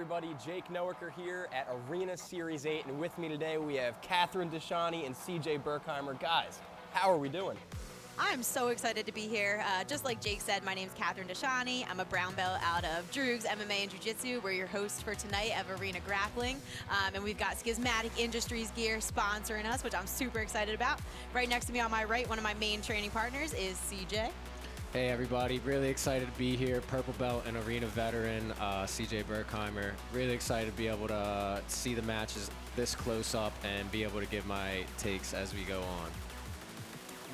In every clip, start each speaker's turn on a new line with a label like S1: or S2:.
S1: everybody? Jake Nowaker here at Arena Series 8, and with me today we have Catherine Deshani and CJ Berkheimer. Guys, how are we doing?
S2: I'm so excited to be here. Just like Jake said, my name's Catherine Deshani. I'm a brown belt out of Droogs MMA and Jiu-Jitsu. We're your hosts for tonight of Arena Grappling. And we've got Schismatic Industries gear sponsoring us, which I'm super excited about. Right next to me on my right, one of my main training partners is CJ.
S3: Hey everybody, really excited to be here. Purple belt and arena veteran, CJ Berkheimer. Really excited to be able to see the matches this close up and be able to give my takes as we go on.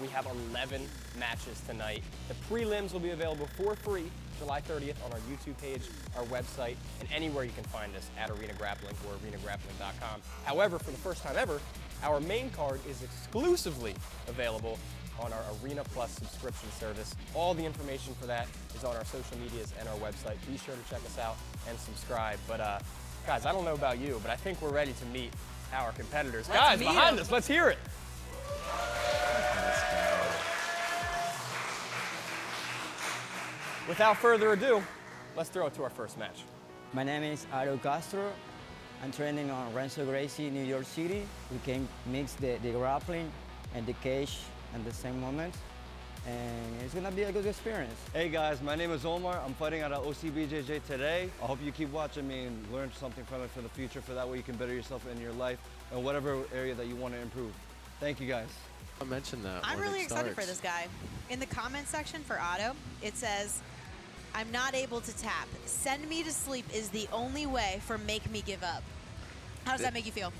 S1: We have 11 matches tonight. The prelims will be available for free July 30th on our YouTube page, our website, and anywhere you can find us at Arena Grappling or arenagrappling.com. However, for the first time ever, our main card is exclusively available on our Arena Plus subscription service. All the information for that is on our social medias and our website. Be sure to check us out and subscribe. But guys, I don't know about you, but I think we're ready to meet our competitors. Guys, behind us, let's hear it. Without further ado, let's throw it to our first match.
S4: My name is Aro Castro. I'm training on Renzo Gracie, New York City. We can mix the grappling and the cage at the same moment, and it's gonna be a good experience.
S5: Hey guys, my name is Omar. I'm fighting out of OCBJJ today. I hope you keep watching me and learn something from it for the future, for that way you can better yourself in your life and whatever area that you want to improve. Thank you guys.
S3: I'll mention that.
S2: I'm really excited for this guy. In the comment section for Otto, it says, "I'm not able to tap. Send me to sleep is the only way for make me give up." How does that make you feel?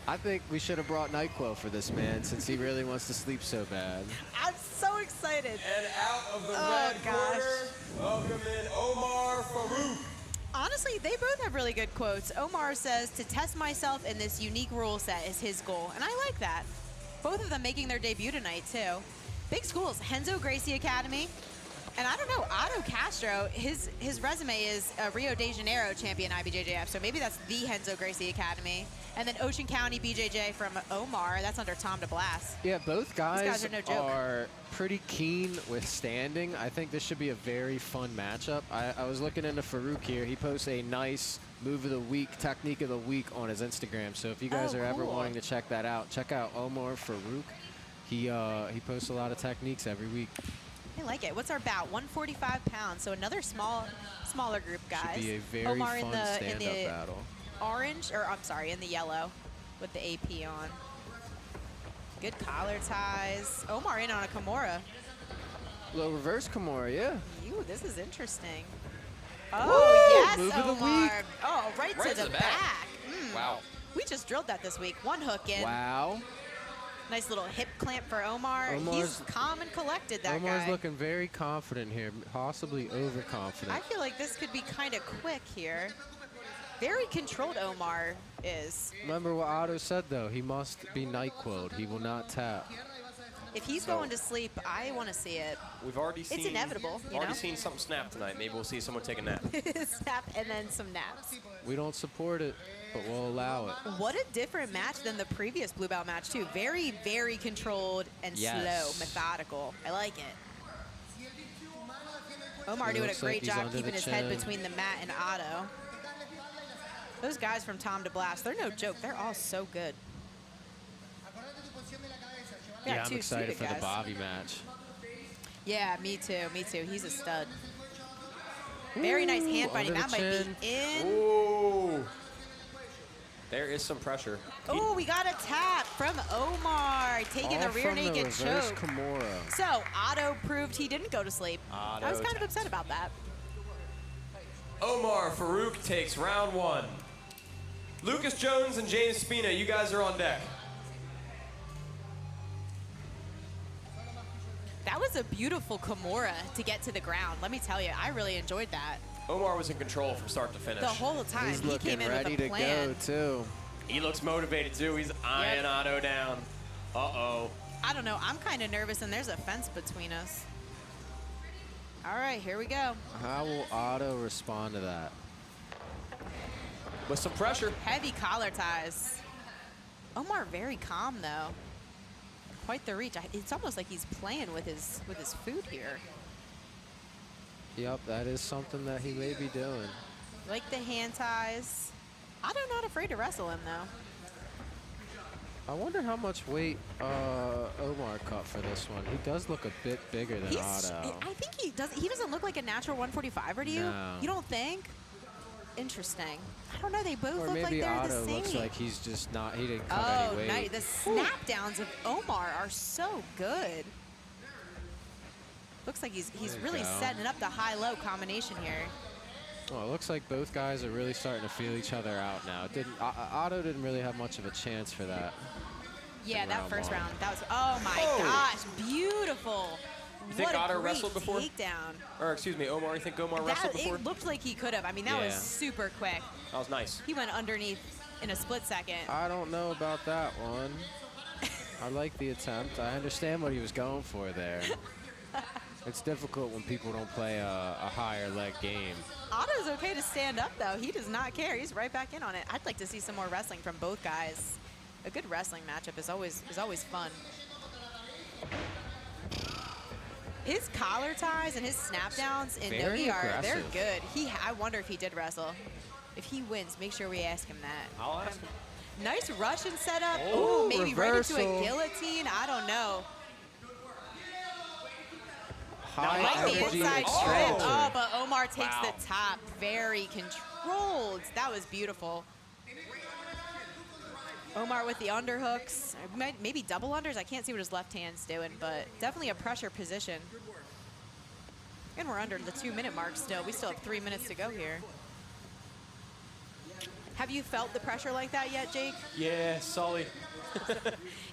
S3: I think we should have brought NyQuil for this man since he really wants to sleep so bad.
S2: I'm so excited.
S1: And out of the red corner, welcome in Omar Farouk.
S2: Honestly, they both have really good quotes. Omar says, "To test myself in this unique rule set is his goal." And I like that. Both of them making their debut tonight, too. Big schools, Renzo Gracie Academy. And I don't know, Otto Castro, his resume is a Rio de Janeiro champion IBJJF, so maybe that's the Renzo Gracie Academy. And then Ocean County BJJ from Omar, that's under Tom DeBlas.
S3: Yeah, both guys
S2: are no joke.
S3: are pretty keen with standing. I think this should be a very fun matchup. I was looking into Farouk here. He posts a nice move of the week, technique of the week on his Instagram. So if you guys are ever wanting to check that out, check out Omar Farouk. He posts a lot of techniques every week.
S2: I like it. What's our bout? 145 pounds, so another smaller group, guys.
S3: Should be a very
S2: Omar
S3: fun stand-up battle.
S2: Orange, or I'm sorry, in the yellow with the AP on. Good collar ties. Omar in on a Kimura.
S3: Little reverse Kimura, yeah.
S2: Ew, this is interesting. Oh, yes,
S3: move of the
S2: Omar.
S3: week.
S2: Oh, right to the back.
S1: Wow.
S2: We just drilled that this week. One hook in.
S3: Wow.
S2: Nice little hip clamp for Omar. He's calm and collected, that
S3: Omar's
S2: guy.
S3: looking very confident here, possibly overconfident.
S2: I feel like this could be kind of quick here. Very controlled Omar is.
S3: Remember what Otto said, though. He must be NyQuil'd. He will not tap.
S2: If he's going to sleep, I want to see it.
S1: We've already seen.
S2: It's inevitable,
S1: We've
S2: you
S1: already
S2: know?
S1: seen something snap tonight. Maybe we'll see someone take a nap.
S2: Snap and then some naps.
S3: We don't support it, but we'll allow it.
S2: What a different match than the previous blue belt match, too. Very, very controlled and slow, methodical. I like it. Omar doing a great job keeping his head between the mat and Otto. Those guys from Tom DeBlas, they're no joke. They're all so good.
S3: Yeah, I'm excited for
S2: guys.
S3: the Bobby match.
S2: Yeah, me too. Me too. He's a stud. Very nice hand fighting. That might be in.
S1: Ooh. There is some pressure.
S2: Oh, we got a tap from Omar, taking the rear naked choke.
S3: Kimura.
S2: So Otto proved he didn't go to sleep. I was kind of upset about that.
S1: Omar Farouk takes round one. Lucas Jones and James Spina, you guys are on deck.
S2: That was a beautiful Kimura to get to the ground. Let me tell you, I really enjoyed that.
S1: Omar was in control from start to finish.
S2: The whole time.
S3: He's
S2: he
S3: looking
S2: came in
S3: ready
S2: with a
S3: to
S2: plan.
S3: go, too.
S1: He looks motivated, too. He's eyeing Otto down. Uh-oh.
S2: I don't know. I'm kind of nervous, and there's a fence between us. All right, here we go.
S3: How will Otto respond to that?
S1: With some pressure.
S2: Heavy collar ties. Omar very calm, though. Quite the reach. It's almost like he's playing with his food here.
S3: Yep, that is something that he may be doing.
S2: Like the hand ties. Otto not afraid to wrestle him, though.
S3: I wonder how much weight Omar cut for this one. He does look a bit bigger than Otto.
S2: I think he does. He doesn't look like a natural 145er to you.
S3: No.
S2: You don't think? Interesting. I don't know. They both
S3: Or
S2: look like
S3: maybe
S2: they're
S3: Otto
S2: the same.
S3: looks like he's just not, he didn't cut
S2: Oh,
S3: any weight.
S2: nice. The snap downs of Omar are so good. Looks like he's
S3: There you
S2: really
S3: go.
S2: setting up the high-low combination here.
S3: Well, it looks like both guys are really starting to feel each other out now. It didn't, Otto didn't really have much of a chance for that.
S2: Yeah,
S3: in
S2: that
S3: round
S2: first
S3: one.
S2: round. That was, oh my
S1: Oh.
S2: gosh, beautiful.
S1: You think
S2: What a
S1: Otto
S2: great
S1: wrestled before?
S2: takedown.
S1: Or excuse me, Omar. You think Omar
S2: That,
S1: wrestled before?
S2: it looked like he could have. I mean, that was
S3: Yeah.
S2: super quick.
S1: That was nice.
S2: He went underneath in a split second.
S3: I don't know about that one. I like the attempt. I understand what he was going for there. It's difficult when people don't play a higher leg game.
S2: Otto's okay to stand up, though. He does not care. He's right back in on it. I'd like to see some more wrestling from both guys. A good wrestling matchup is always fun. His collar ties and his snap downs in
S3: Very
S2: Nogi they're
S3: aggressive.
S2: good. I wonder if he did wrestle. If he wins, make sure we ask him that.
S1: I'll ask him.
S2: Nice Russian setup.
S3: Oh,
S2: Ooh, maybe right into a
S3: reversal.
S2: guillotine. I don't know.
S3: High
S2: Like the
S3: energy
S2: inside
S3: extractor.
S2: strip. Oh, but Omar takes
S1: Wow.
S2: the top. Very controlled. That was beautiful. Omar with the underhooks. Maybe double unders. I can't see what his left hand's doing, but definitely a pressure position. And we're under the 2-minute mark still. We still have 3 minutes to go here. Have you felt the pressure like that yet, Jake?
S1: Yeah, Sully.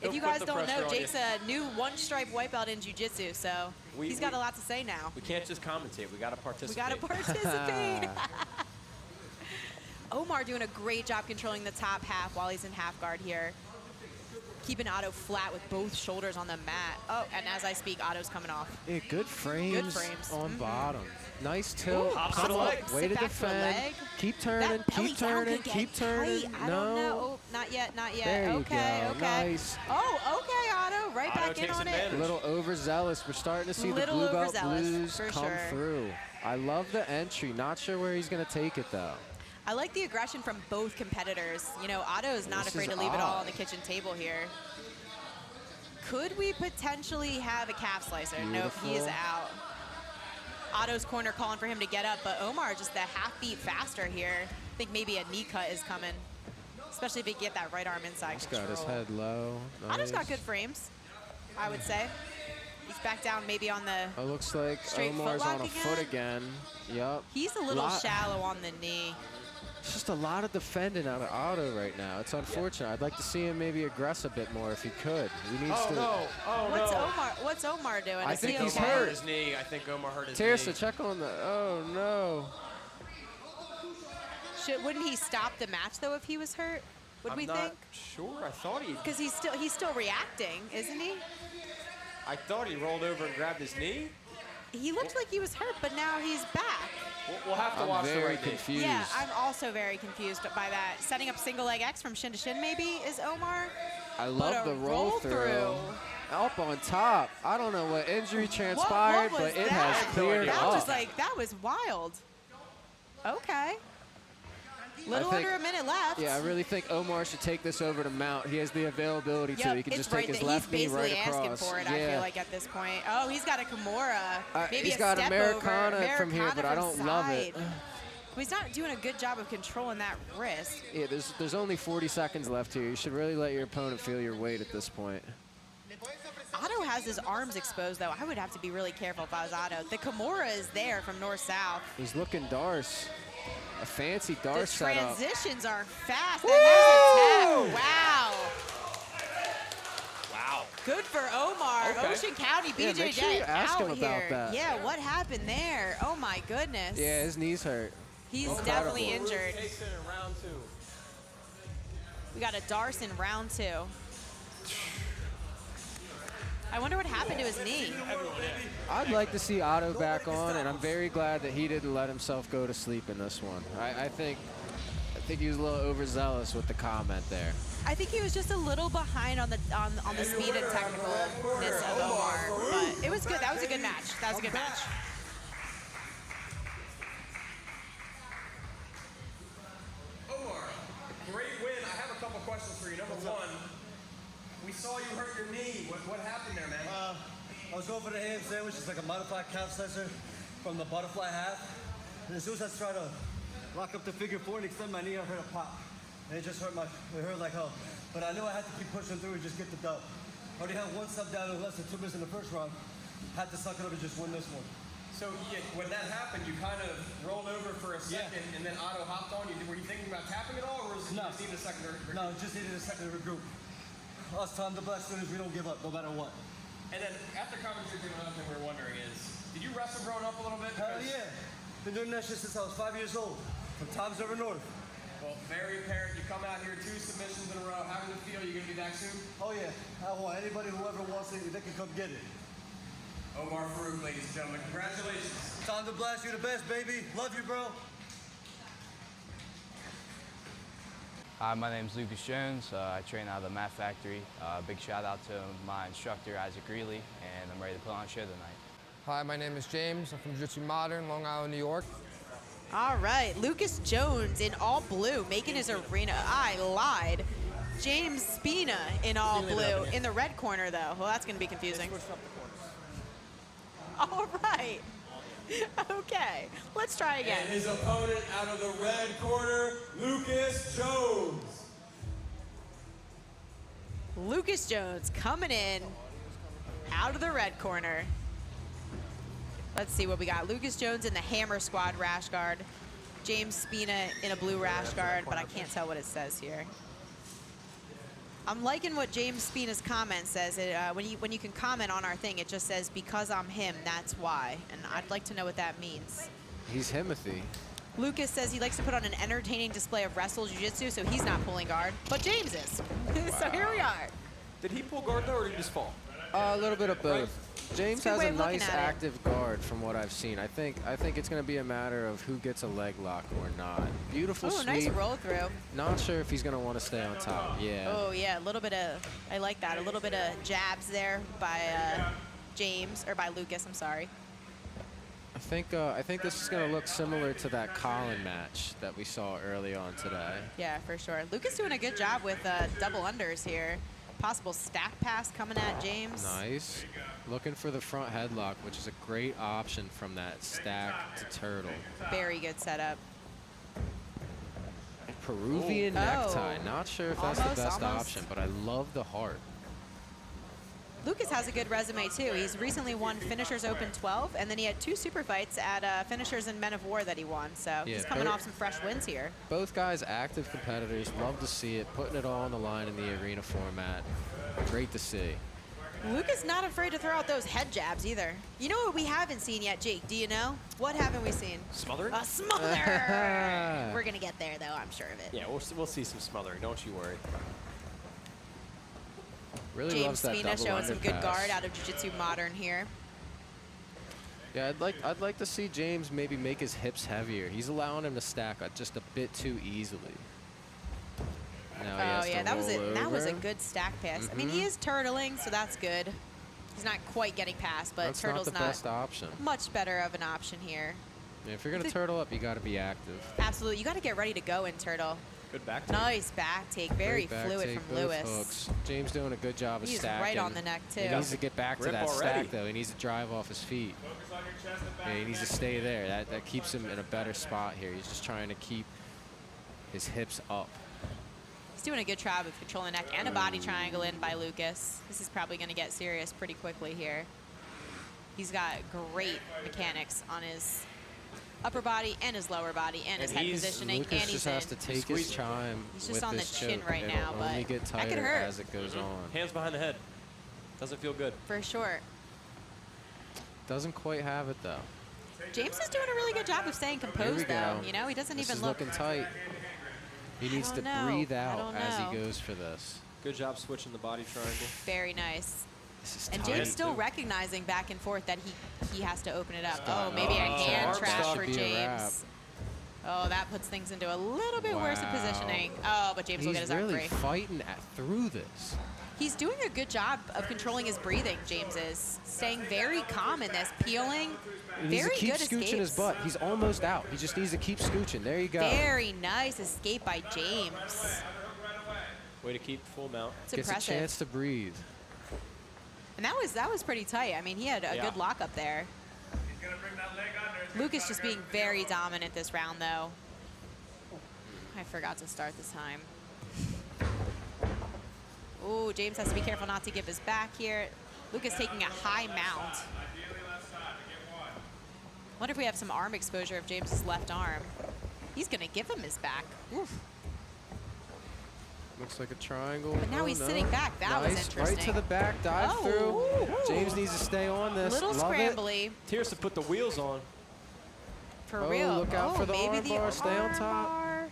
S2: If you
S1: put
S2: guys
S1: the
S2: don't
S1: pressure
S2: know,
S1: on
S2: Jake's a new one-stripe white belt in jiu-jitsu, so he's got a lot to say now.
S1: We can't just commentate. We got to participate.
S2: We got to participate. Omar doing a great job controlling the top half while he's in half guard here. Keeping Otto flat with both shoulders on the mat. Oh, and as I speak, Otto's coming off.
S3: Yeah, good frames,
S2: frames.
S3: on bottom. Nice tilt.
S1: Hops
S3: Come
S1: to the
S3: up,
S1: leg.
S3: way
S2: Sit
S3: to
S2: back for a
S3: defend.
S2: leg.
S3: Keep turning,
S2: That belly
S3: keep
S2: down
S3: turning,
S2: could get
S3: keep turning.
S2: tight. I
S3: No.
S2: don't know. Oh, not yet, not yet.
S3: There you
S2: okay,
S3: go.
S2: okay.
S3: Nice.
S2: Oh, okay, Otto. Right
S1: Otto
S2: back in
S1: takes
S2: on
S1: advantage.
S3: A little overzealous. We're starting to see the
S2: Little
S3: blue belt
S2: overzealous,
S3: blues
S2: for
S3: come
S2: sure.
S3: through. I love the entry. Not sure where he's going to take it, though.
S2: I like the aggression from both competitors. You know, Otto is not
S3: This
S2: afraid
S3: is
S2: to leave it all
S3: odd.
S2: on the kitchen table here. Could we potentially have a calf slicer? Nope, he is
S3: Beautiful.
S2: out. Otto's corner calling for him to get up, but Omar just a half beat faster here. I think maybe a knee cut is coming, especially if he can get that right arm inside
S3: He's
S2: control.
S3: got his head low.
S2: Otto's got
S3: Nice.
S2: good frames, I would say. He's back down maybe on the,
S3: It looks like
S2: Straight
S3: Omar's
S2: footlock
S3: on a foot again. Yup.
S2: he's a little
S3: Lot-
S2: shallow on the knee.
S3: It's just a lot of defending out of Otto right now. It's unfortunate. I'd like to see him maybe aggress a bit more if he could. He needs
S1: Oh
S3: to.
S1: no! Oh
S2: What's Omar doing?
S3: I
S2: Is
S3: think
S2: he
S3: he's
S2: okay?
S3: hurt.
S1: His knee. I think Omar hurt his
S3: Tirsa,
S1: knee.
S3: check on the. Oh no.
S2: Wouldn't he stop the match though if he was hurt? Would
S1: I'm
S2: we
S1: not
S2: think?
S1: sure. I thought he.
S2: Because he's still reacting, isn't he?
S1: I thought he rolled over and grabbed his knee.
S2: He looked like he was hurt, but now he's back.
S1: We'll have to
S3: I'm
S1: watch the
S3: very
S1: right knee.
S3: confused.
S2: Yeah, I'm also very confused by that. Setting up single leg X from shin to shin maybe is Omar.
S3: I love
S2: But a
S3: the roll
S2: roll
S3: through.
S2: through.
S3: Up on top. I don't know what injury transpired,
S2: what was
S3: but it
S2: that?
S3: has
S1: I have no
S3: cleared
S1: idea.
S2: That
S3: up.
S2: was that was wild. Okay. Little
S3: think-
S2: under a minute left.
S3: Yeah, I really think Omar should take this over to Mount. He has the availability to. He can
S2: it's
S3: just take
S2: right
S3: his
S2: there.
S3: left knee
S2: He's
S3: right
S2: basically
S3: across.
S2: asking for it,
S3: yeah.
S2: I feel like, at this point. Oh, he's got a Kimura. Maybe
S3: he's
S2: a
S3: got
S2: step
S3: Americana
S2: over.
S3: from here, but I
S2: Americana
S3: don't love it.
S2: from side. But he's not doing a good job of controlling that wrist.
S3: Yeah, there's only 40 seconds left here. You should really let your opponent feel your weight at this point.
S2: Otto has his arms exposed, though. I would have to be really careful if I was Otto. The Kimura is there from north-south.
S3: He's looking Darce. A fancy
S2: The
S3: Darce setup.
S2: transitions are fast. And there's a tap. Wow.
S1: Wow.
S2: Good for Omar.
S1: Okay.
S2: Ocean County
S3: Yeah,
S2: BJ
S3: make sure you
S2: Day
S3: ask
S2: out
S3: him about
S2: here.
S3: that.
S2: Yeah, what happened there? Oh, my goodness.
S3: Yeah, his knees hurt.
S2: He's
S3: Incredible.
S2: definitely injured.
S1: Takes it in round 2.
S2: We got a Darce in round 2. I wonder what happened to his knee.
S3: I'd like to see Otto back on, and I'm very glad that he didn't let himself go to sleep in this one. I think he was a little overzealous with the comment there.
S2: I think he was just a little behind on the speed and technicalness of Omar, but it was good. That was a good match. That was a good match.
S1: saw you hurt your knee. What happened there, man?
S5: I was going for the ham sandwich. It's like a modified calf slicer from the butterfly half. And as soon as I tried to lock up the figure four and extend my knee, I heard a pop. And it just hurt it hurt like hell. But I knew I had to keep pushing through and just get the dub. I already had one sub down in less than 2 minutes in the first round. Had to suck it up and just win this one.
S1: So when that happened, you kind of rolled over for a second, and then Otto hopped on you. Were you thinking about tapping at all, or was it just needed a second to regroup?
S5: No, just needed a second to regroup. Us Tom the Black students, we don't give up, no matter what.
S1: And then after commentary, another thing we were wondering is, did you wrestle growing up a little bit?
S5: Hell yeah. Been doing that shit since I was 5 years old. From Tom's River North.
S1: Well, very apparent. You come out here 2 submissions in a row. How does it feel? You gonna be back soon?
S5: Oh yeah, I want anybody, whoever wants it, they can come get it.
S1: Omar Farouk, ladies and gentlemen, congratulations.
S5: Tom the Blast, you the best, baby. Love you, bro.
S6: Hi, my name is Lucas Jones. I train out of the Mat Factory. Big shout out to my instructor, Isaac Greeley, and I'm ready to put on a show tonight.
S7: Hi, my name is James. I'm from Jiu-Jitsu Modern, Long Island, New York.
S2: All right, Lucas Jones in all blue, making his arena. I lied. James Spina in all blue. In the red corner, though. Well, that's going to be confusing. All right. Okay, let's try again.
S8: And his opponent out of the red corner, Lucas Jones.
S2: Lucas Jones coming in out of the red corner. Let's see what we got. Lucas Jones in the Hammer Squad rash guard. James Spina in a blue rash guard, but I can't tell what it says here. I'm liking what James Spina's comment says. When you can comment on our thing, it just says, because I'm him, that's why. And I'd like to know what that means.
S3: He's Himothy.
S2: Lucas says he likes to put on an entertaining display of wrestle jiu-jitsu, so he's not pulling guard, but James is. So here we are.
S1: Did he pull guard though, or did he just fall?
S3: A little bit of both. James
S2: good
S3: has
S2: way
S3: a
S2: of looking
S3: nice
S2: at it.
S3: active guard from what I've seen. I think it's going to be a matter of who gets a leg lock or not. Beautiful
S2: Oh,
S3: sweep.
S2: nice roll through.
S3: Not sure if he's going to want to stay on top. Yeah.
S2: Oh yeah, a little bit of, I like that. A little bit of jabs there by James, or by Lucas, I'm sorry.
S3: I think this is going to look similar to that Colin match that we saw early on today.
S2: Yeah, for sure. Lucas doing a good job with double unders here. Possible stack pass coming at James.
S3: Nice. Looking for the front headlock, which is a great option from that stack to turtle.
S2: Very good setup.
S3: Peruvian
S2: Oh.
S3: necktie. Not sure if that's
S2: Almost,
S3: the best
S2: almost.
S3: option, but I love the heart.
S2: Lucas has a good resume too. He's recently won Finishers Open 12, and then he had 2 super fights at Finishers and Men of War that he won. So
S3: Yeah,
S2: he's coming
S3: both-
S2: off some fresh wins here.
S3: Both guys active competitors. Love to see it. Putting it all on the line in the arena format. Great to see.
S2: Lucas not afraid to throw out those head jabs either. You know what we haven't seen yet, Jake? Do you know? What haven't we seen?
S1: Smothering?
S2: A smother! We're going to get there, though, I'm sure of it.
S1: Yeah, we'll see some smothering. Don't you worry.
S3: Really
S2: James
S3: loves that
S2: Spina
S3: double
S2: showing some good
S3: underpass.
S2: guard out of Jiu-Jitsu Modern here.
S3: Yeah, I'd like to see James maybe make his hips heavier. He's allowing him to stack just a bit too easily. Now he has
S2: Oh yeah,
S3: to
S2: that was
S3: roll
S2: that was a
S3: over.
S2: good stack pass. I mean, he is turtling, so that's good. He's not quite getting past, but
S3: That's
S2: turtle's
S3: not the best option.
S2: much better of an option here.
S3: Yeah, if you're gonna turtle up, you got to be active.
S2: Absolutely, you got to get ready to go in turtle.
S1: Good back.
S2: Nice back take, very
S3: Great back
S2: fluid
S3: take,
S2: from
S3: both
S2: Lewis.
S3: hooks. James doing a good job of
S2: He's
S3: stacking.
S2: right on the neck too.
S3: He needs to get back to
S1: Grip
S3: that
S1: already.
S3: stack though. He needs to drive off his feet. Yeah, he needs to stay there. That keeps him in a better spot here. He's just trying to keep his hips up.
S2: He's doing a good job of controlling neck and a body triangle in by Lucas. This is probably going to get serious pretty quickly here. He's got great mechanics on his upper body and his lower body and his head positioning,
S3: Lucas
S2: and he's
S3: just
S2: in.
S3: has to take his time
S2: He's just
S3: with
S2: on the
S3: this
S2: chin
S3: choke.
S2: right
S3: It'll
S2: now,
S3: only
S2: but
S3: get
S2: that could
S3: tighter
S2: hurt.
S3: as it goes on.
S1: Hands behind the head. Doesn't feel good.
S2: For sure.
S3: Doesn't quite have it though.
S2: James is doing a really good job of staying
S3: Here we
S2: composed, though.
S3: go.
S2: You know, he doesn't
S3: This
S2: even
S3: is
S2: look.
S3: looking tight. He needs to
S2: don't know.
S3: breathe
S2: I
S3: out
S2: don't
S3: as
S2: know.
S3: he goes for this.
S1: Good job switching the body triangle.
S2: Very nice.
S3: This is
S2: And
S3: tight.
S2: James still
S1: too.
S2: recognizing back and forth that he has to open it up. Oh, maybe a hand
S3: arm
S2: trap
S3: stop
S2: for
S3: should be a wrap.
S2: James. Oh, that puts things into a little bit worse of
S3: Wow.
S2: positioning. Oh, but James will get
S3: He's
S2: his arm
S3: really
S2: free.
S3: fighting through this.
S2: He's doing a good job of controlling his breathing, James is. Staying very calm in this, peeling.
S3: He needs
S2: Very
S3: to keep
S2: good
S3: scooching his
S2: escapes.
S3: butt. He's almost out. He just needs to keep scooching. There you go.
S2: Very nice escape by James.
S1: Way to keep full mount.
S2: It's
S3: Gets
S2: impressive.
S3: a chance to breathe.
S2: And that was pretty tight. I mean, he had a
S1: Yeah.
S2: good lock up there. Lucas just being very dominant this round, though. I forgot to start this time. Ooh, James has to be careful not to give his back here. Lucas taking a high mount. Wonder if we have some arm exposure of James's left arm. He's gonna give him his back. Oof.
S3: Looks like a triangle.
S2: But now
S3: Oh,
S2: he's
S3: no.
S2: sitting back. That was
S3: Nice.
S2: interesting.
S3: Right to the back, dive
S2: Oh,
S3: through.
S2: ooh.
S3: James needs to stay on this.
S2: Little
S3: Love it.
S2: scrambly.
S1: Tears to put the wheels on.
S2: For
S3: Oh,
S2: real.
S3: look out for the
S2: maybe
S3: arm
S2: the
S3: bar. Stay on
S2: arm
S3: top.
S2: bar.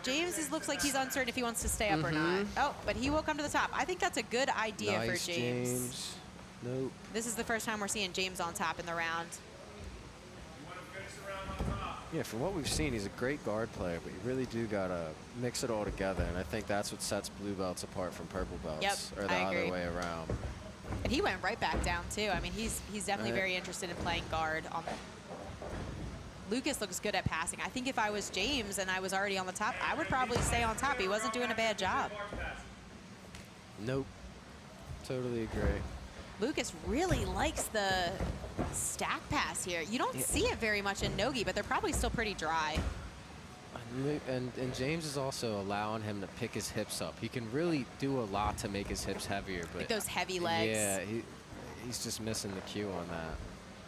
S2: James looks like he's uncertain if he wants to stay up or not. Oh, but he will come to the top. I think that's a good idea
S3: Nice,
S2: for James.
S3: James. Nope.
S2: This is the first time we're seeing James on top in the round.
S3: Yeah, from what we've seen, he's a great guard player, but you really do gotta mix it all together, and I think that's what sets blue belts apart from purple belts,
S2: Yep,
S3: or the
S2: I
S3: other
S2: agree.
S3: way around.
S2: And he went right back down, too. I mean, he's definitely
S3: Right.
S2: very interested in playing guard. Lucas looks good at passing. I think if I was James and I was already on the top, I would probably stay on top. He wasn't doing a bad job.
S3: Nope. Totally agree.
S2: Lucas really likes the stack pass here. You don't see it very much in Nogi, but they're probably still pretty dry.
S3: And James is also allowing him to pick his hips up. He can really do a lot to make his hips heavier, but
S2: Like those heavy legs.
S3: yeah, he's just missing the cue on that.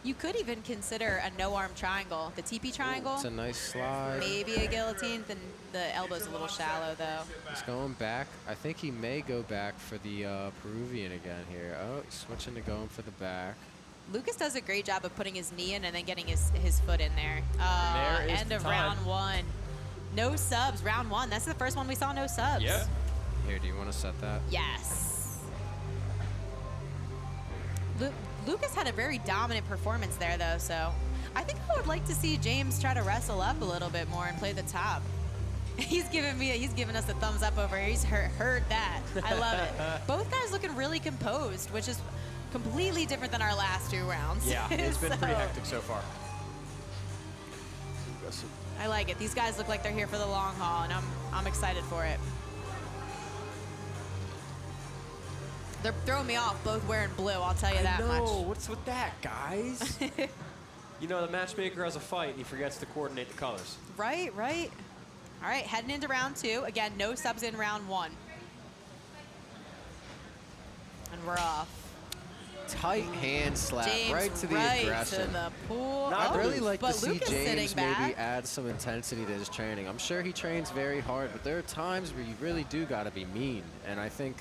S2: You could even consider a no-arm triangle. The TP triangle,
S3: It's a nice slide.
S2: maybe a guillotine. Then the elbow's a little shallow, though.
S3: He's going back. I think he may go back for the Peruvian again here. Oh, he's switching to going for the back.
S2: Lucas does a great job of putting his knee in and then getting his foot in there.
S1: There is
S2: End
S1: the
S2: of
S1: time.
S2: round one. No subs, round one. That's the first one we saw no subs.
S1: Yeah.
S3: Here, do you want to set that?
S2: Yes. Lucas had a very dominant performance there, though, so I think I would like to see James try to wrestle up a little bit more and play the top. He's giving us a thumbs up over here. He's heard that. I love it. Both guys looking really composed, which is completely different than our last two rounds.
S1: Yeah, it's been pretty
S2: So,
S1: hectic so far.
S2: I like it. These guys look like they're here for the long haul, and I'm excited for it. They're throwing me off, both wearing blue, I'll tell you that much.
S1: What's with that, guys? You know, the matchmaker has a fight, and he forgets to coordinate the colors.
S2: Right, right. All right, heading into round two. Again, no subs in round one. And we're off.
S3: Tight hand slap
S2: James
S3: right to the
S2: right
S3: aggression.
S2: to the pool.
S3: I'd
S2: Oh,
S3: really like to
S2: but
S3: see
S2: Lucas
S3: James
S2: sitting
S3: maybe
S2: back.
S3: add some intensity to his training. I'm sure he trains very hard, but there are times where you really do got to be mean, and I think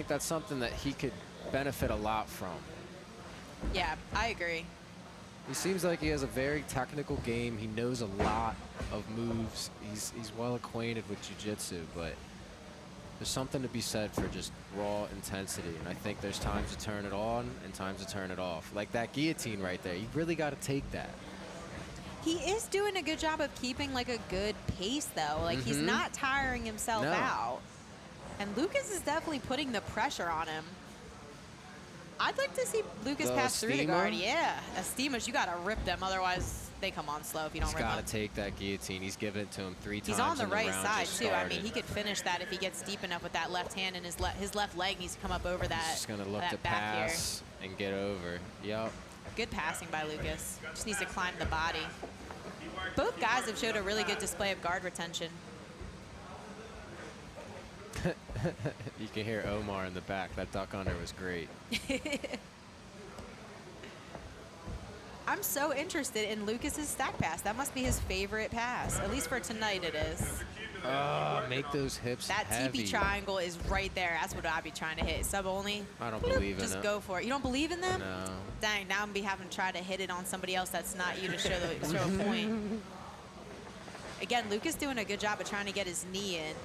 S3: that's something that he could benefit a lot from.
S2: Yeah, I agree.
S3: He seems like he has a very technical game. He knows a lot of moves. He's well acquainted with jiu-jitsu, but there's something to be said for just raw intensity, and I think there's times to turn it on and times to turn it off. Like that guillotine right there, you really got to take that.
S2: He is doing a good job of keeping like a good pace, though. Like he's not tiring himself
S3: No.
S2: out. And Lucas is definitely putting the pressure on him. I'd like to see Lucas
S3: The
S2: pass through the
S3: steamer?
S2: guard. Yeah, Esteemas, you got to rip them. Otherwise, they come on slow if you don't
S3: He's
S2: rip
S3: got
S2: them.
S3: to take that guillotine. He's given it to him 3 times.
S2: He's on the
S3: and
S2: right
S3: round
S2: side,
S3: just
S2: too. I mean,
S3: started.
S2: he could finish that if he gets deep enough with that left hand, and his left leg needs to come up over that,
S3: He's just gonna look
S2: that
S3: to
S2: back here.
S3: pass and get over. Yep.
S2: Good passing by Lucas. Just needs to climb the body. Both guys have showed a really good display of guard retention.
S3: You can hear Omar in the back. That duck under was great.
S2: I'm so interested in Lucas's stack pass. That must be his favorite pass. At least for tonight it is.
S3: Make those hips
S2: That
S3: heavy.
S2: TP triangle is right there. That's what I'd be trying to hit. Sub only.
S3: I don't
S2: Bloop,
S3: believe in
S2: just
S3: it.
S2: go for it. You don't believe in them?
S3: No.
S2: Dang, now I'm gonna be having to try to hit it on somebody else that's not you to show a point. Again, Lucas doing a good job of trying to get his knee in.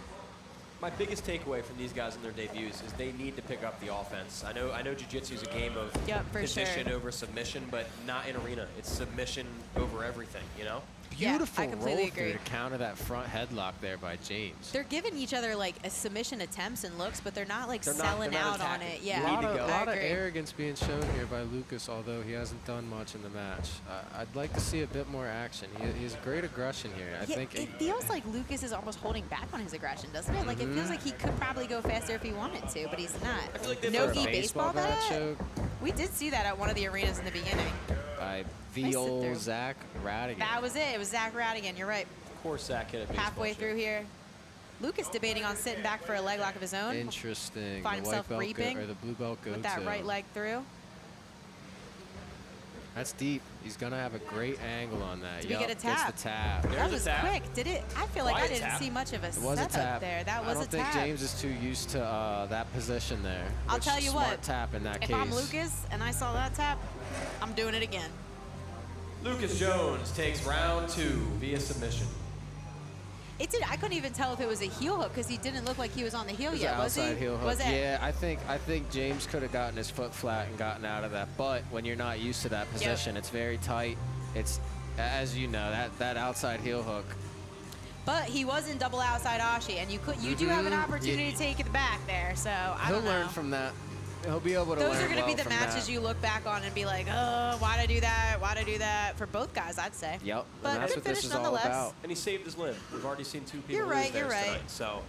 S1: My biggest takeaway from these guys in their debuts is they need to pick up the offense. I know jiu-jitsu is a game of
S2: Yep, for
S1: position
S2: sure.
S1: over submission, but not in arena. It's submission over everything, you know?
S3: beautiful
S2: completely
S3: roll through
S2: agree.
S3: to counter that front headlock there by James.
S2: They're giving each other like a submission attempts and looks, but they're not like
S1: They're not
S2: selling out on
S1: attacking.
S2: it.
S1: You
S2: Yeah,
S1: need to go.
S3: A lot
S2: I
S3: of
S2: agree.
S3: arrogance being shown here by Lucas, although he hasn't done much in the match. I'd like to see a bit more action. He has great aggression here. I
S2: Yeah,
S3: think
S2: it feels like Lucas is almost holding back on his aggression, doesn't it? Like it feels like he could probably go faster if he wanted to, but he's not.
S1: I feel like they
S2: No
S3: for a
S2: gi baseball bat.
S3: choke
S2: We did see that at one of the arenas in the beginning.
S3: by the
S2: Nice sit
S3: old
S2: through.
S3: Zach Radigan.
S2: That was it. It was Zach Radigan. You're right.
S1: Of course, Zach hit a baseball
S2: Halfway
S1: choke.
S2: through here. Lucas debating on sitting back for a leg lock of his own.
S3: Interesting.
S2: Find
S3: the white
S2: himself
S3: belt
S2: reaping
S3: or the blue belt go
S2: with that
S3: to.
S2: right leg through.
S3: That's deep. He's gonna have a great angle on that.
S2: Did we get a
S3: Yup,
S2: tap?
S3: Gets the tap.
S1: There's
S2: That
S1: a
S2: was
S1: tap.
S2: quick. Did it? I feel like I
S1: Quiet
S2: didn't
S1: tap.
S2: see much of a
S3: It was a
S2: setup
S3: tap.
S2: there. That was
S3: I
S2: a
S3: don't think
S2: tap.
S3: James is too used to that position there.
S2: I'll
S3: which
S2: tell you
S3: smart
S2: what,
S3: tap in that
S2: If
S3: case.
S2: I'm Lucas and I saw that tap, I'm doing it again.
S1: Lucas Jones takes round 2 via submission.
S2: It did. I couldn't even tell if it was a heel hook because he didn't look like he was on the heel
S3: It was
S2: yet,
S3: an
S2: was he?
S3: outside heel hook.
S2: Was it?
S3: Yeah, I think James could have gotten his foot flat and gotten out of that. But when you're not used to that position, it's very tight. It's, as you know, that outside heel hook.
S2: But he was in double outside Ashi, and you do have an opportunity to take it back there. So I
S3: He'll
S2: don't know.
S3: learn from that. He'll be able to
S2: Those
S3: learn
S2: are going to be
S3: well
S2: the
S3: from
S2: matches
S3: that.
S2: you look back on and be like, oh, why'd I do that? Why'd I do that? For both guys, I'd say.
S3: Yep,
S2: But
S3: and that's
S2: good
S3: what this
S2: finish
S3: is all
S2: nonetheless.
S3: about.
S1: And he saved his limb. We've already seen 2 people
S2: You're
S1: lose
S2: right,
S1: theirs
S2: you're right.
S1: tonight. So,
S2: All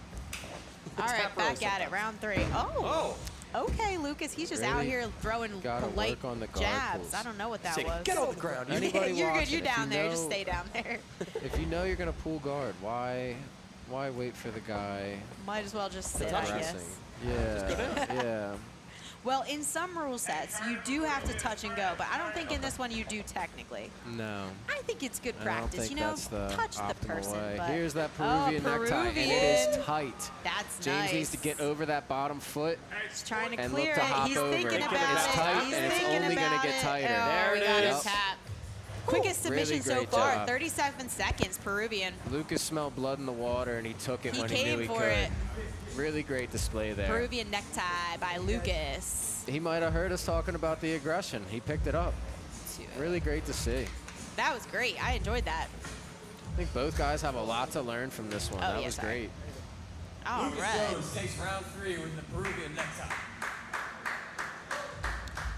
S2: right,
S1: tap row
S2: back at it,
S1: sometimes.
S2: round 3. Oh. Okay, Lucas, he's just out
S3: Really
S2: here throwing
S3: gotta
S2: polite
S3: work on the guard
S2: jabs.
S3: pulls.
S2: I don't know what that
S1: Say,
S2: was.
S1: get on the ground. You
S3: Anybody
S2: You're good.
S3: watching,
S2: You're
S3: if
S2: down
S3: you
S2: there. Just
S3: know-
S2: stay down there.
S3: If you know you're gonna pull guard, why wait for the guy
S2: Might as well just sit, I
S1: touch
S2: guess.
S3: pressing? Yeah, yeah.
S2: Well, in some rule sets, you do have to touch and go, but I don't think in this one you do technically.
S3: No.
S2: I think it's good
S3: I don't
S2: practice.
S3: think
S2: You know,
S3: that's the
S2: touch the
S3: optimal
S2: person.
S3: way.
S2: But
S3: Here's that
S2: Oh,
S3: Peruvian necktie, and it
S2: Peruvian.
S3: is tight.
S2: That's
S3: James
S2: nice.
S3: needs to get over that bottom foot
S2: He's trying to
S3: and
S2: clear
S3: look to
S2: it.
S3: hop
S2: He's
S3: over
S2: thinking
S3: it.
S2: about
S3: It's
S2: it.
S3: tight,
S2: He's
S3: and it's
S2: thinking
S3: only
S2: about
S3: gonna get
S2: it.
S3: tighter.
S2: Oh,
S1: There
S2: we
S1: it
S2: got
S1: is.
S2: a tap. Quickest
S3: Really
S2: submission so
S3: great
S2: far,
S3: job.
S2: 37 seconds, Peruvian.
S3: Lucas smelled blood in the water, and he took it
S2: He
S3: when he
S2: came
S3: knew he
S2: for
S3: could.
S2: it.
S3: Really great display there.
S2: Peruvian necktie by Lucas.
S3: He might have heard us talking about the aggression. He picked it up. Really great to see.
S2: That was great. I enjoyed that.
S3: I think both guys have a lot to learn from this one.
S2: Oh,
S3: That
S2: yeah,
S3: was
S2: sorry.
S3: great.
S2: All
S8: Lucas
S2: right.
S8: Jones takes round 3 with the Peruvian necktie.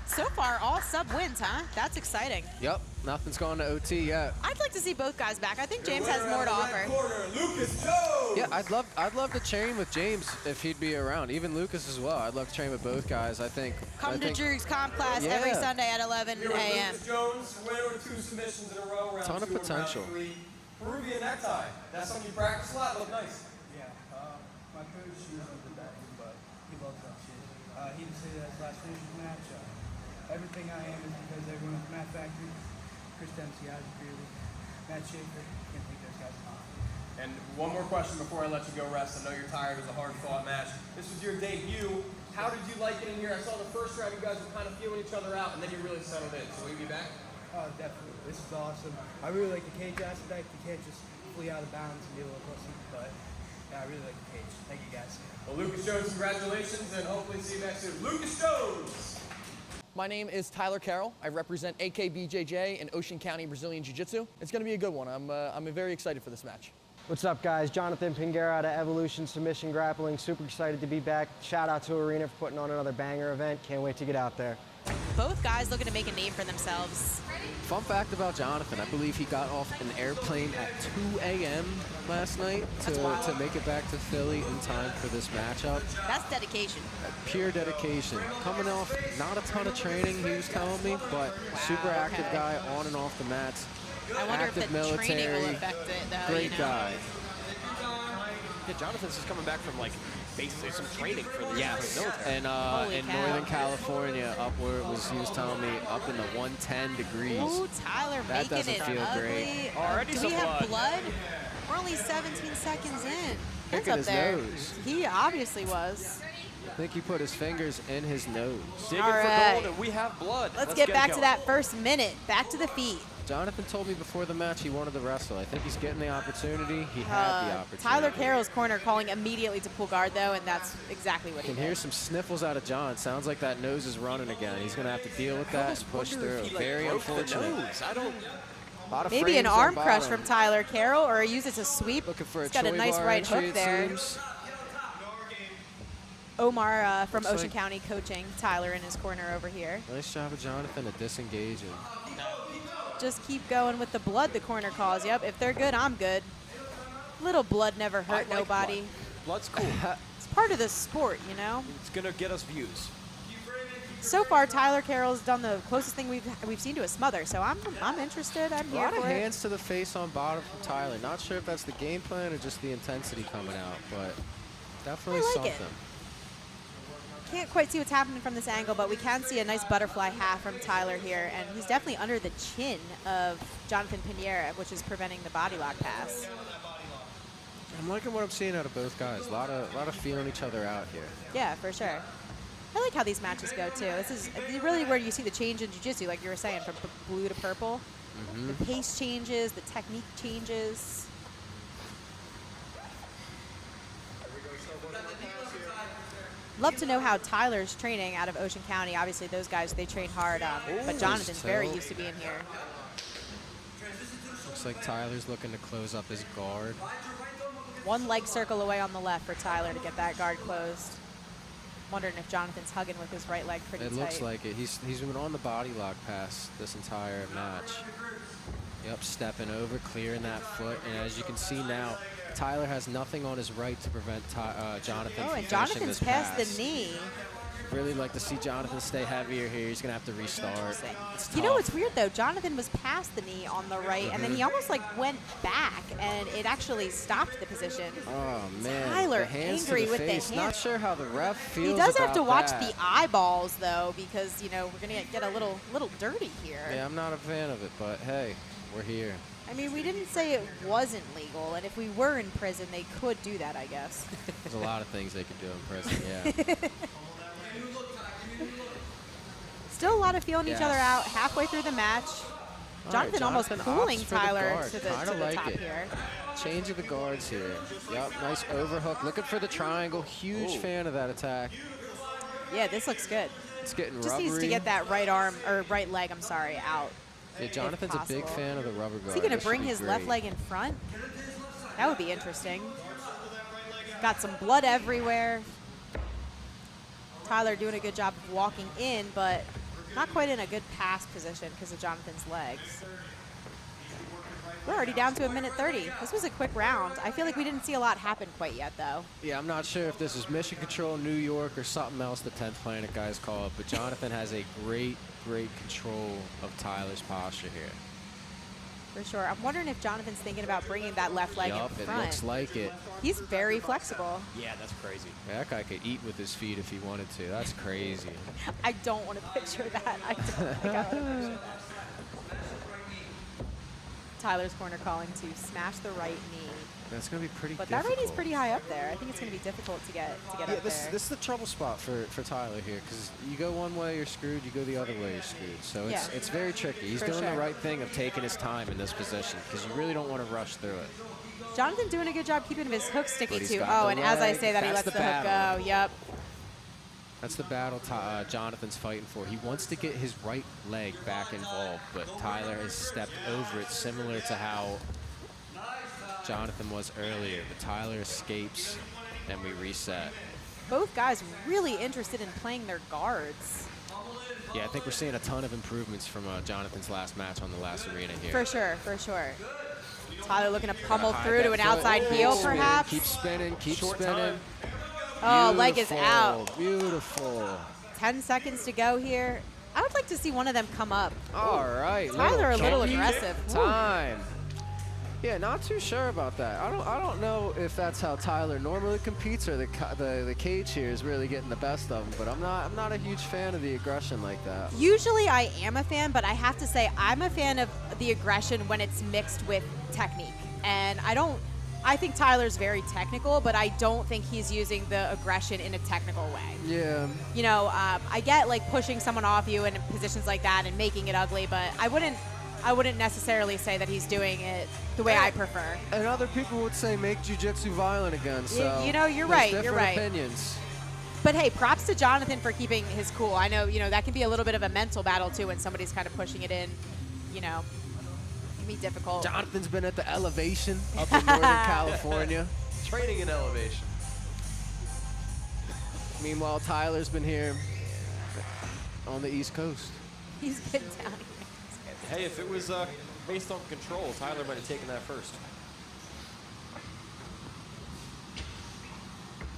S2: So far, all sub wins, huh? That's exciting.
S3: Yep, nothing's gone to OT yet.
S2: I'd like to see both guys back. I think James
S8: Your
S2: has
S8: winner
S2: more to
S8: out of the
S2: offer.
S8: red corner, Lucas Jones.
S3: Yeah, I'd love to train with James if he'd be around. Even Lucas as well. I'd love to train with both guys. I think.
S2: Come to Drew's comp class every
S3: Yeah.
S2: Sunday at 11
S8: Here with
S2: a.m.
S8: Lucas Jones, winner with 2 submissions in a row, round
S3: Ton of
S8: 2 and
S3: potential.
S8: round 3. Peruvian necktie. That's something you practice a lot. Look nice.
S5: Yeah, my coach, he was into that, but he loves that shit. He just said that his last finishing match. Everything I am is because everyone at Matt Factory, Chris Dempsey, Isaac Greeley, Matt Schaefer, can't think those guys enough.
S1: And one more question before I let you go rest. I know you're tired. It was a hard-fought match. This was your debut. How did you like it in here? I saw the first round you guys were kind of feeling each other out, and then you really settled in. So will you be back?
S5: Oh, definitely. This is awesome. I really like the cage aspect. You can't just flee out of bounds and be a little pussy, but yeah, I really like the cage. Thank you, guys.
S1: Well, Lucas Jones, congratulations, and hopefully see you next year. Lucas Jones!
S9: My name is Tyler Carroll. I represent AKBJJ in Ocean County Brazilian Jiu-Jitsu. It's going to be a good one. I'm very excited for this match.
S10: What's up, guys? Jonathan Pingera out of Evolution Submission Grappling. Super excited to be back. Shout out to Arena for putting on another banger event. Can't wait to get out there.
S2: Both guys looking to make a name for themselves.
S3: Fun fact about Jonathan, I believe he got off an airplane at 2 a.m. last night to make it back to Philly in time for this matchup.
S2: That's dedication.
S3: Pure dedication. Coming off not a ton of training, he was telling me, but super active
S2: okay.
S3: guy on and off the mats.
S2: I wonder
S3: Active
S2: if the training will
S3: military,
S2: affect it, though.
S3: great
S2: you know?
S3: guy.
S1: Yeah, Jonathan's just coming back from, like, basically some training for the military.
S3: And
S2: Holy
S3: in
S2: cow.
S3: Northern California, up where it was, he was telling me, up in the 110 degrees.
S2: Ooh, Tyler
S3: That
S2: making
S3: doesn't
S2: it
S3: feel
S2: ugly.
S3: great.
S1: Already
S2: Do
S1: some
S2: we have
S1: blood.
S2: blood? We're only 17 seconds in. That's
S3: Picking
S2: up
S3: his
S2: there.
S3: nose.
S2: He obviously was.
S3: I think he put his fingers in his nose.
S1: Digging
S2: All
S1: for
S2: right.
S1: gold, and we have blood.
S2: Let's get back
S1: it
S2: to
S1: going.
S2: that first minute. Back to the feet.
S3: Jonathan told me before the match he wanted to wrestle. I think he's getting the opportunity. He had the opportunity.
S2: Tyler Carroll's corner calling immediately to pull guard, though, and that's exactly what
S3: I
S2: he
S3: can hear
S2: did.
S3: some sniffles out of John. Sounds like that nose is running again. He's going to have to deal with that and push
S1: Wonder
S3: through.
S1: if he, like,
S3: Very
S1: broke the
S3: unfortunate.
S1: nose. I don't.
S2: Maybe an
S3: frames on
S2: arm crush
S3: bottom.
S2: from Tyler Carroll, or use it to sweep.
S3: Looking for
S2: He's
S3: a
S2: got a
S3: Choi
S2: nice
S3: bar
S2: right
S3: entry,
S2: hook
S3: it
S2: there.
S3: seems.
S2: Omar from
S3: Looks
S2: Ocean
S3: like-
S2: County coaching Tyler in his corner over here.
S3: Nice job of Jonathan at disengaging.
S2: Just keep going with the blood, the corner calls. Yep, if they're good, I'm good. Little blood never hurt
S1: I like
S2: nobody.
S1: blood. Blood's cool.
S2: It's part of the sport, you know?
S1: It's going to get us views.
S2: So far, Tyler Carroll's done the closest thing we've seen to a smother, so I'm interested. I'm
S3: A
S2: here
S3: lot of
S2: for it.
S3: hands to the face on bottom from Tyler. Not sure if that's the game plan or just the intensity coming out, but definitely
S2: I like it.
S3: something.
S2: Can't quite see what's happening from this angle, but we can see a nice butterfly half from Tyler here, and he's definitely under the chin of Jonathan Pinheiro, which is preventing the body lock pass.
S3: I'm liking what I'm seeing out of both guys. A lot of feeling each other out here.
S2: Yeah, for sure. I like how these matches go, too. This is really where you see the change in jiu-jitsu, like you were saying, from blue to purple. The pace changes, the technique changes. Love to know how Tyler's training out of Ocean County. Obviously, those guys, they train hard, but Jonathan's very used to being here.
S3: Looks like Tyler's looking to close up his guard.
S2: One leg circle away on the left for Tyler to get that guard closed. Wondering if Jonathan's hugging with his right leg pretty
S3: It
S2: tight.
S3: looks like it. He's been on the body lock pass this entire match. Yep, stepping over, clearing that foot, and as you can see now, Tyler has nothing on his right to prevent Jonathan
S2: Oh,
S3: from
S2: and
S3: finishing
S2: Jonathan's
S3: this
S2: past
S3: pass.
S2: the knee.
S3: Really like to see Jonathan stay heavier here. He's gonna have to restart. It's
S2: You know
S3: tough.
S2: what's weird though? Jonathan was past the knee on the right, and then he almost like went back, and it actually stopped the position.
S3: Oh man,
S2: Tyler
S3: the hands
S2: angry
S3: to the
S2: with the
S3: face. Not
S2: hands.
S3: sure how the ref feels.
S2: He does have
S3: about
S2: to watch
S3: that.
S2: the eyeballs though, because you know we're gonna get a little dirty here.
S3: Yeah, I'm not a fan of it, but hey, we're here.
S2: I mean, we didn't say it wasn't legal, and if we were in prison, they could do that, I guess.
S3: There's a lot of things they could do in prison. Yeah.
S2: Still a lot of feeling each other
S3: Yes.
S2: out halfway through the match.
S3: All
S2: Jonathan
S3: right,
S2: almost
S3: Jonathan
S2: pulling
S3: opts for the
S2: Tyler
S3: guard.
S2: to the
S3: Kinda like
S2: top
S3: it.
S2: here.
S3: Change of the guards here. Yep, nice overhook. Looking for the triangle. Huge fan of that attack.
S2: Yeah, this looks good.
S3: It's getting
S2: Just
S3: rubbery.
S2: needs to get that right arm, or right leg, I'm sorry, out.
S3: Yeah,
S2: if
S3: Jonathan's a big
S2: possible.
S3: fan of the rubber guard.
S2: Is he going
S3: This
S2: to
S3: should
S2: bring
S3: be
S2: his
S3: great.
S2: left leg in front? That would be interesting. Got some blood everywhere. Tyler doing a good job of walking in, but not quite in a good pass position because of Jonathan's legs. We're already down to 1:30. This was a quick round. I feel like we didn't see a lot happen quite yet, though.
S3: Yeah, I'm not sure if this is Mission Control New York or something else the 10th Planet guys call it, but Jonathan has a great control of Tyler's posture here.
S2: For sure. I'm wondering if Jonathan's thinking about bringing that left leg
S3: Yup,
S2: in
S3: it
S2: front.
S3: looks like it.
S2: He's very flexible.
S1: Yeah, that's crazy.
S3: Yeah, that guy could eat with his feet if he wanted to. That's crazy.
S2: I don't want to picture that. I don't think I want to picture that. Tyler's corner calling to smash the right knee.
S3: That's going to be pretty
S2: But
S3: difficult.
S2: that right knee's pretty high up there. I think it's going to be difficult to get
S3: Yeah,
S2: up
S3: this
S2: there.
S3: is the trouble spot for Tyler here, because you go one way, you're screwed. You go the other way, you're screwed. So
S2: Yeah.
S3: it's very tricky. He's
S2: For
S3: doing the
S2: sure.
S3: right thing of taking his time in this position, because you really don't want to rush through it.
S2: Jonathan doing a good job keeping his hook sticky
S3: But he's
S2: too.
S3: got
S2: Oh,
S3: the
S2: and as I
S3: leg.
S2: say that, he
S3: That's
S2: lets
S3: the
S2: the hook
S3: battle.
S2: go. Yep.
S3: That's the battle Jonathan's fighting for. He wants to get his right leg back involved, but Tyler has stepped over it, similar to how Jonathan was earlier. But Tyler escapes, and we reset.
S2: Both guys really interested in playing their guards.
S3: Yeah, I think we're seeing a ton of improvements from Jonathan's last match on the last arena here.
S2: For sure, for sure. Tyler looking to pummel
S3: High
S2: through to
S3: back
S2: an
S3: foot.
S2: outside
S3: Big
S2: heel,
S3: spin.
S2: perhaps.
S3: Keep spinning, keep
S1: Short
S3: spinning.
S1: time.
S2: Oh, leg is
S3: Beautiful,
S2: out.
S3: Beautiful.
S2: 10 seconds to go here. I would like to see one of them come up.
S3: All right.
S2: Tyler a little
S3: Kenny
S2: aggressive. Woo.
S3: Time. Yeah, not too sure about that. I don't know if that's how Tyler normally competes, or the cage here is really getting the best of him. But I'm not a huge fan of the aggression like that.
S2: Usually I am a fan, but I have to say I'm a fan of the aggression when it's mixed with technique. And I think Tyler's very technical, but I don't think he's using the aggression in a technical way.
S3: Yeah.
S2: You know, I get like pushing someone off you in positions like that and making it ugly, but I wouldn't necessarily say that he's doing it the way I prefer.
S3: And other people would say make jiu-jitsu violent again. So
S2: you know, you're
S3: there's
S2: right, you're
S3: different
S2: right.
S3: opinions.
S2: But hey, props to Jonathan for keeping his cool. I know, you know, that can be a little bit of a mental battle too when somebody's kind of pushing it in, you know. Gonna be difficult.
S3: Jonathan's been at the elevation up in Northern California.
S11: Training in elevation.
S3: Meanwhile, Tyler's been here on the East Coast.
S2: He's been down here.
S11: Hey, if it was based on control, Tyler might have taken that first.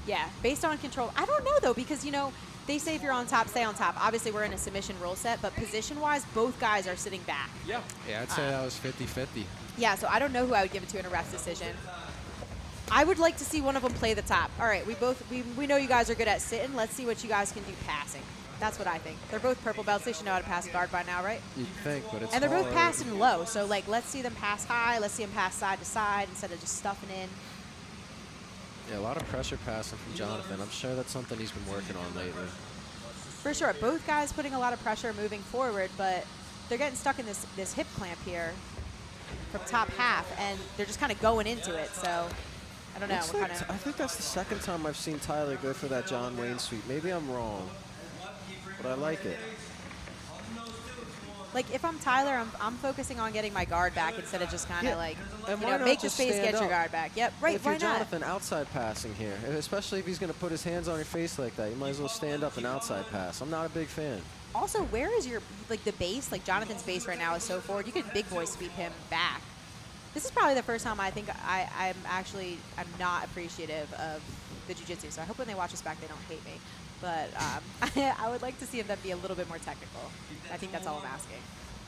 S2: Yeah, based on control. I don't know, though, because, you know, they say if you're on top, stay on top. Obviously, we're in a submission rule set, but position-wise, both guys are sitting back.
S11: Yeah.
S3: Yeah, I'd say that was 50-50.
S2: Yeah, so I don't know who I would give it to in a ref's decision. I would like to see one of them play the top. All right, we know you guys are good at sitting. Let's see what you guys can do passing. That's what I think. They're both purple belts. They should know how to pass a guard by now, right?
S3: You'd think, but it's
S2: And they're both
S3: hard.
S2: passing low, so, like, let's see them pass high. Let's see them pass side to side instead of just stuffing in.
S3: Yeah, a lot of pressure passing from Jonathan. I'm sure that's something he's been working on lately.
S2: For sure. Both guys putting a lot of pressure moving forward, but they're getting stuck in this hip clamp here from top half, and they're just kind of going into it. So I don't know.
S3: Looks like I think that's the second time I've seen Tyler go for that John Wayne sweep. Maybe I'm wrong, but I like it.
S2: Like, if I'm Tyler, I'm focusing on getting my guard back instead of just kind of like,
S3: and
S2: you
S3: why
S2: know,
S3: not
S2: make the
S3: just
S2: space,
S3: stand
S2: get your
S3: up?
S2: guard back. Yep, right,
S3: If
S2: why
S3: you're
S2: not?
S3: Jonathan outside passing here, especially if he's going to put his hands on your face like that, you might as well stand up and outside pass. I'm not a big fan.
S2: Also, where is your, like, the base? Like, Jonathan's base right now is so forward. You could big boy sweep him back. This is probably the first time I think I'm not appreciative of the jiu-jitsu. So I hope when they watch this back, they don't hate me. But I would like to see them be a little bit more technical. I think that's all I'm asking.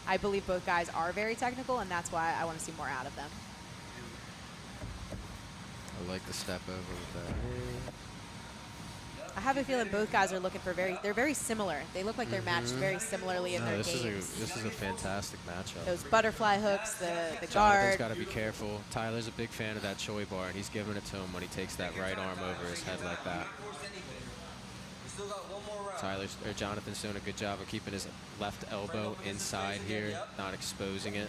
S2: I believe both guys are very technical, and that's why I want to see more out of them.
S3: I like the step over with that.
S2: I have a feeling both guys are looking for they're very similar. They look like they're matched very similarly in their
S3: this
S2: games.
S3: is a fantastic matchup.
S2: Those butterfly hooks, the
S3: Jonathan's
S2: guard.
S3: got to be careful. Tyler's a big fan of that Choi bar, and he's giving it to him when he takes that right arm over his head like that. Jonathan's doing a good job of keeping his left elbow inside here, not exposing it.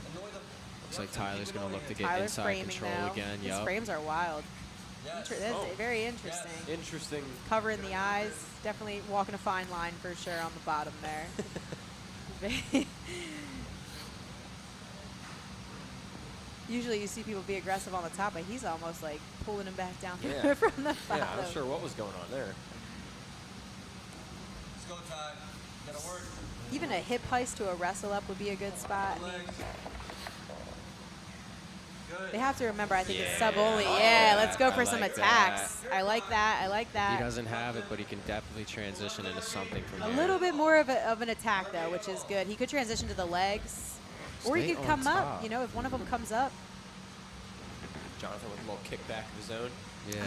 S3: Looks like Tyler's going to look to get
S2: Tyler's
S3: inside
S2: framing
S3: control
S2: now.
S3: again.
S2: His frames are wild. That's very interesting.
S11: Interesting.
S2: Covering the eyes, definitely walking a fine line for sure on the bottom there. Usually you see people be aggressive on the top, but he's almost like pulling him back down from the bottom.
S11: Yeah, I'm not sure what was going on there.
S2: Even a hip heist to a wrestle up would be a good spot. I mean, they have to remember, I think it's sub only. Yeah, let's go for some attacks. I like that. I like that.
S3: He doesn't have it, but he can definitely transition into something from
S2: A
S3: here.
S2: little bit more of an attack, though, which is good. He could transition to the legs, or he
S3: Stay
S2: could
S3: on
S2: come up.
S3: top.
S2: You know, if one of them comes up.
S11: Jonathan with a little kickback of his own.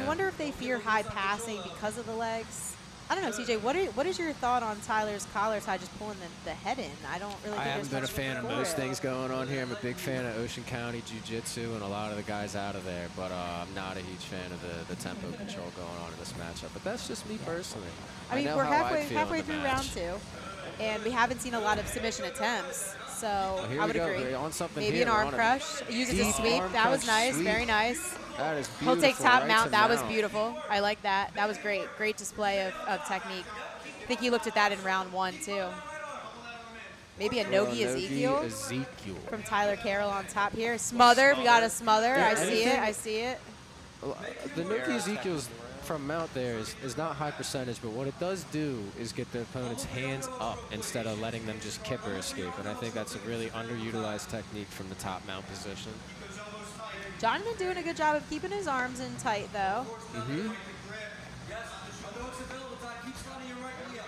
S2: I wonder if they fear high passing because of the legs. I don't know, CJ. What is your thought on Tyler's collar side just pulling the head in? I don't really think
S3: I haven't been a
S2: there's much
S3: fan of
S2: for
S3: most
S2: it.
S3: things going on here. I'm a big fan of Ocean County Jiu-Jitsu and a lot of the guys out of there, but I'm not a huge fan of the tempo control going on in this matchup. But that's just me personally.
S2: I mean,
S3: know
S2: we're
S3: how I'd feel in
S2: halfway
S3: the
S2: through
S3: match.
S2: round 2, and we haven't seen a lot of submission attempts. So
S3: here
S2: I
S3: we
S2: would
S3: go.
S2: agree.
S3: We're on something
S2: Maybe
S3: here.
S2: an
S3: We're
S2: arm
S3: on a
S2: crush. Use it to
S3: deep
S2: sweep.
S3: arm
S2: That was
S3: crush
S2: nice.
S3: sweep.
S2: Very nice.
S3: That is
S2: He'll
S3: beautiful.
S2: take top
S3: right
S2: mount.
S3: to
S2: That was
S3: mount.
S2: beautiful. I like that. That was great. Great display of technique. I think he looked at that in round 1 too. Maybe a Nogi Ezekiel from Tyler Carroll on top here. Smother. We got a smother.
S3: Yeah,
S2: I see it. I see it.
S3: The Nogi Ezekiel's from mount there is not high percentage, but what it does do is get the opponent's hands up instead of letting them just kip or escape. And I think that's a really underutilized technique from the top mount position.
S2: Jonathan doing a good job of keeping his arms in tight though.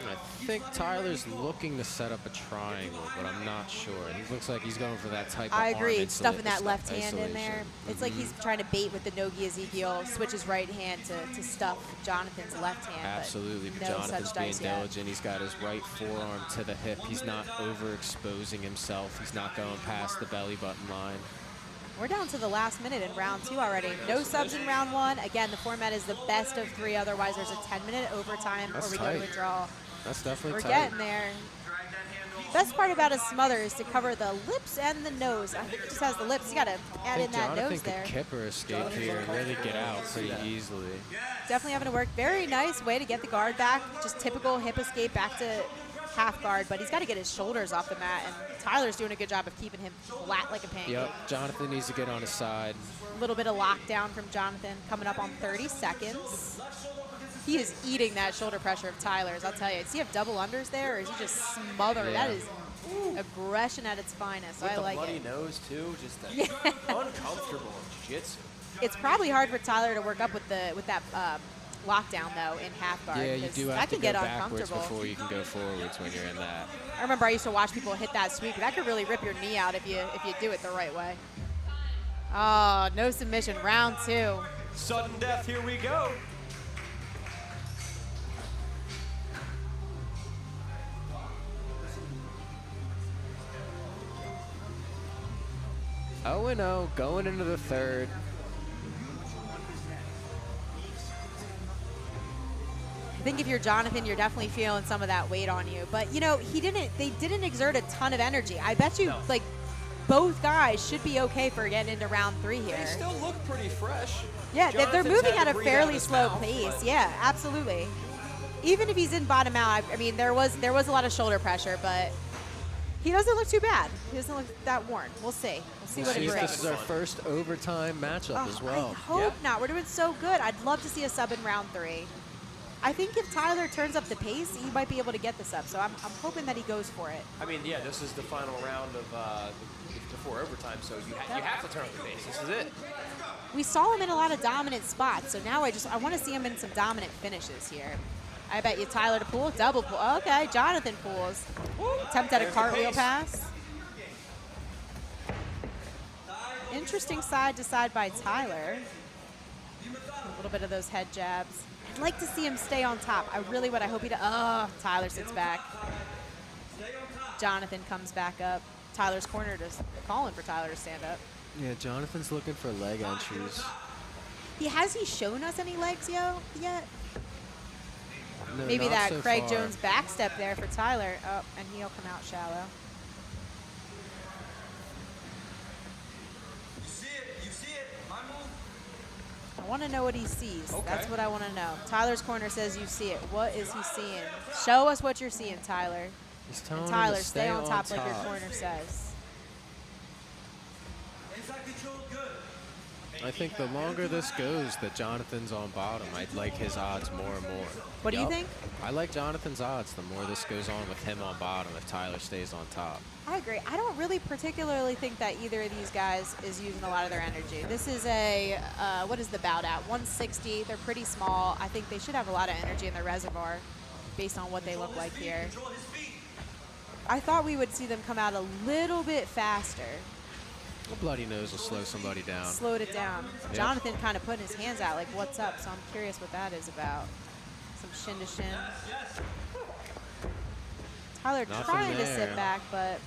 S3: I think Tyler's looking to set up a triangle, but I'm not sure. He looks like he's going for that type of
S2: I
S3: arm
S2: agree. Stuffing that left hand in
S3: isolation.
S2: there. It's like he's trying to bait with the Nogi Ezekiel, switch his right hand to stuff Jonathan's left hand.
S3: Absolutely, but
S2: no
S3: Jonathan's
S2: such
S3: being
S2: dice yet.
S3: diligent. He's got his right forearm to the hip. He's not overexposing himself. He's not going past the belly button line.
S2: We're down to the last minute in round 2 already. No subs in round 1. Again, the format is the best of 3. Otherwise, there's a 10-minute overtime
S3: That's
S2: or we go
S3: tight.
S2: to a draw.
S3: That's definitely
S2: We're
S3: tight.
S2: getting there. Best part about a smother is to cover the lips and the nose. I think it just has the lips. You got to
S3: I
S2: add
S3: think
S2: in that
S3: Jonathan
S2: nose there.
S3: could kip or escape here and really get out pretty easily.
S2: Definitely having to work. Very nice way to get the guard back. Just typical hip escape back to half guard, but he's got to get his shoulders off the mat, and Tyler's doing a good job of keeping him flat like a pancake.
S3: Yep, Jonathan needs to get on his side.
S2: A little bit of lockdown from Jonathan coming up on 30 seconds. He is eating that shoulder pressure of Tyler's, I'll tell you. Does he have double unders there, or is he just smothered?
S3: Yeah.
S2: That is aggression at its finest.
S11: With
S2: I
S11: the
S2: like
S11: bloody
S2: it.
S11: nose, too, just uncomfortable in jiu-jitsu.
S2: It's probably hard for Tyler to work up with that lockdown, though, in half guard.
S3: Yeah, you
S2: 'cause
S3: do
S2: that
S3: have to
S2: can
S3: go
S2: get
S3: backwards
S2: uncomfortable.
S3: before you can go forwards when you're in that.
S2: I remember I used to watch people hit that sweep. That could really rip your knee out if you do it the right way. Oh, no submission, round 2.
S11: Sudden death, here we go.
S3: Oh and 0 going into the third.
S2: I think if you're Jonathan, you're definitely feeling some of that weight on you. But, you know, they didn't exert a ton of energy. I bet you, like, both guys should be okay for getting into round 3 here.
S11: They still look pretty fresh.
S2: Yeah, they're
S11: Jonathan's
S2: moving
S11: had
S2: at
S11: to
S2: a
S11: breathe out
S2: fairly
S11: his
S2: slow
S11: mouth,
S2: pace.
S11: but-
S2: Yeah, absolutely. Even if he's in bottom out, I mean, there was a lot of shoulder pressure, but he doesn't look too bad. He doesn't look that worn. We'll see. We'll see what it
S3: This
S2: brings.
S3: is our first overtime matchup as well.
S2: I hope not. We're doing so good. I'd love to see a sub in round 3. I think if Tyler turns up the pace, he might be able to get this up. So I'm hoping that he goes for it.
S11: I mean, yeah, this is the final round of before overtime, so you have to turn up the pace. This is it.
S2: We saw him in a lot of dominant spots, so now I want to see him in some dominant finishes here. I bet you Tyler to pull, double pull. Okay, Jonathan pulls. Attempt at a
S11: There's the
S2: cartwheel
S11: pace.
S2: pass. Interesting side to side by Tyler. A little bit of those head jabs. I'd like to see him stay on top. I really would. I hope he does. Oh, Tyler sits back. Jonathan comes back up. Tyler's corner just calling for Tyler to stand up.
S3: Yeah, Jonathan's looking for leg entries.
S2: Has he shown us any legs yet?
S3: No,
S2: Maybe
S3: not
S2: that
S3: so
S2: Craig
S3: far.
S2: Jones back step there for Tyler. Oh, and he'll come out shallow. I want to know what he sees.
S11: Okay.
S2: That's what I want to know. Tyler's corner says you see it. What is he seeing? Show us what you're seeing, Tyler.
S3: He's telling
S2: And
S3: him to
S2: Tyler, stay on top like your
S3: top.
S2: corner says.
S3: I think the longer this goes that Jonathan's on bottom, I'd like his odds more and more.
S2: What do you think?
S3: I like Jonathan's odds the more this goes on with him on bottom if Tyler stays on top.
S2: I agree. I don't really particularly think that either of these guys is using a lot of their energy. This is a, what is the bout at? 160. They're pretty small. I think they should have a lot of energy in their reservoir based on what they look like here. I thought we would see them come out a little bit faster.
S3: A bloody nose will slow somebody down.
S2: Slowed it down.
S3: Yep.
S2: Jonathan kind of putting his hands out like, what's up? So I'm curious what that is about. Some shin to shin. Tyler
S3: Nothing
S2: trying to
S3: there.
S2: sit back, but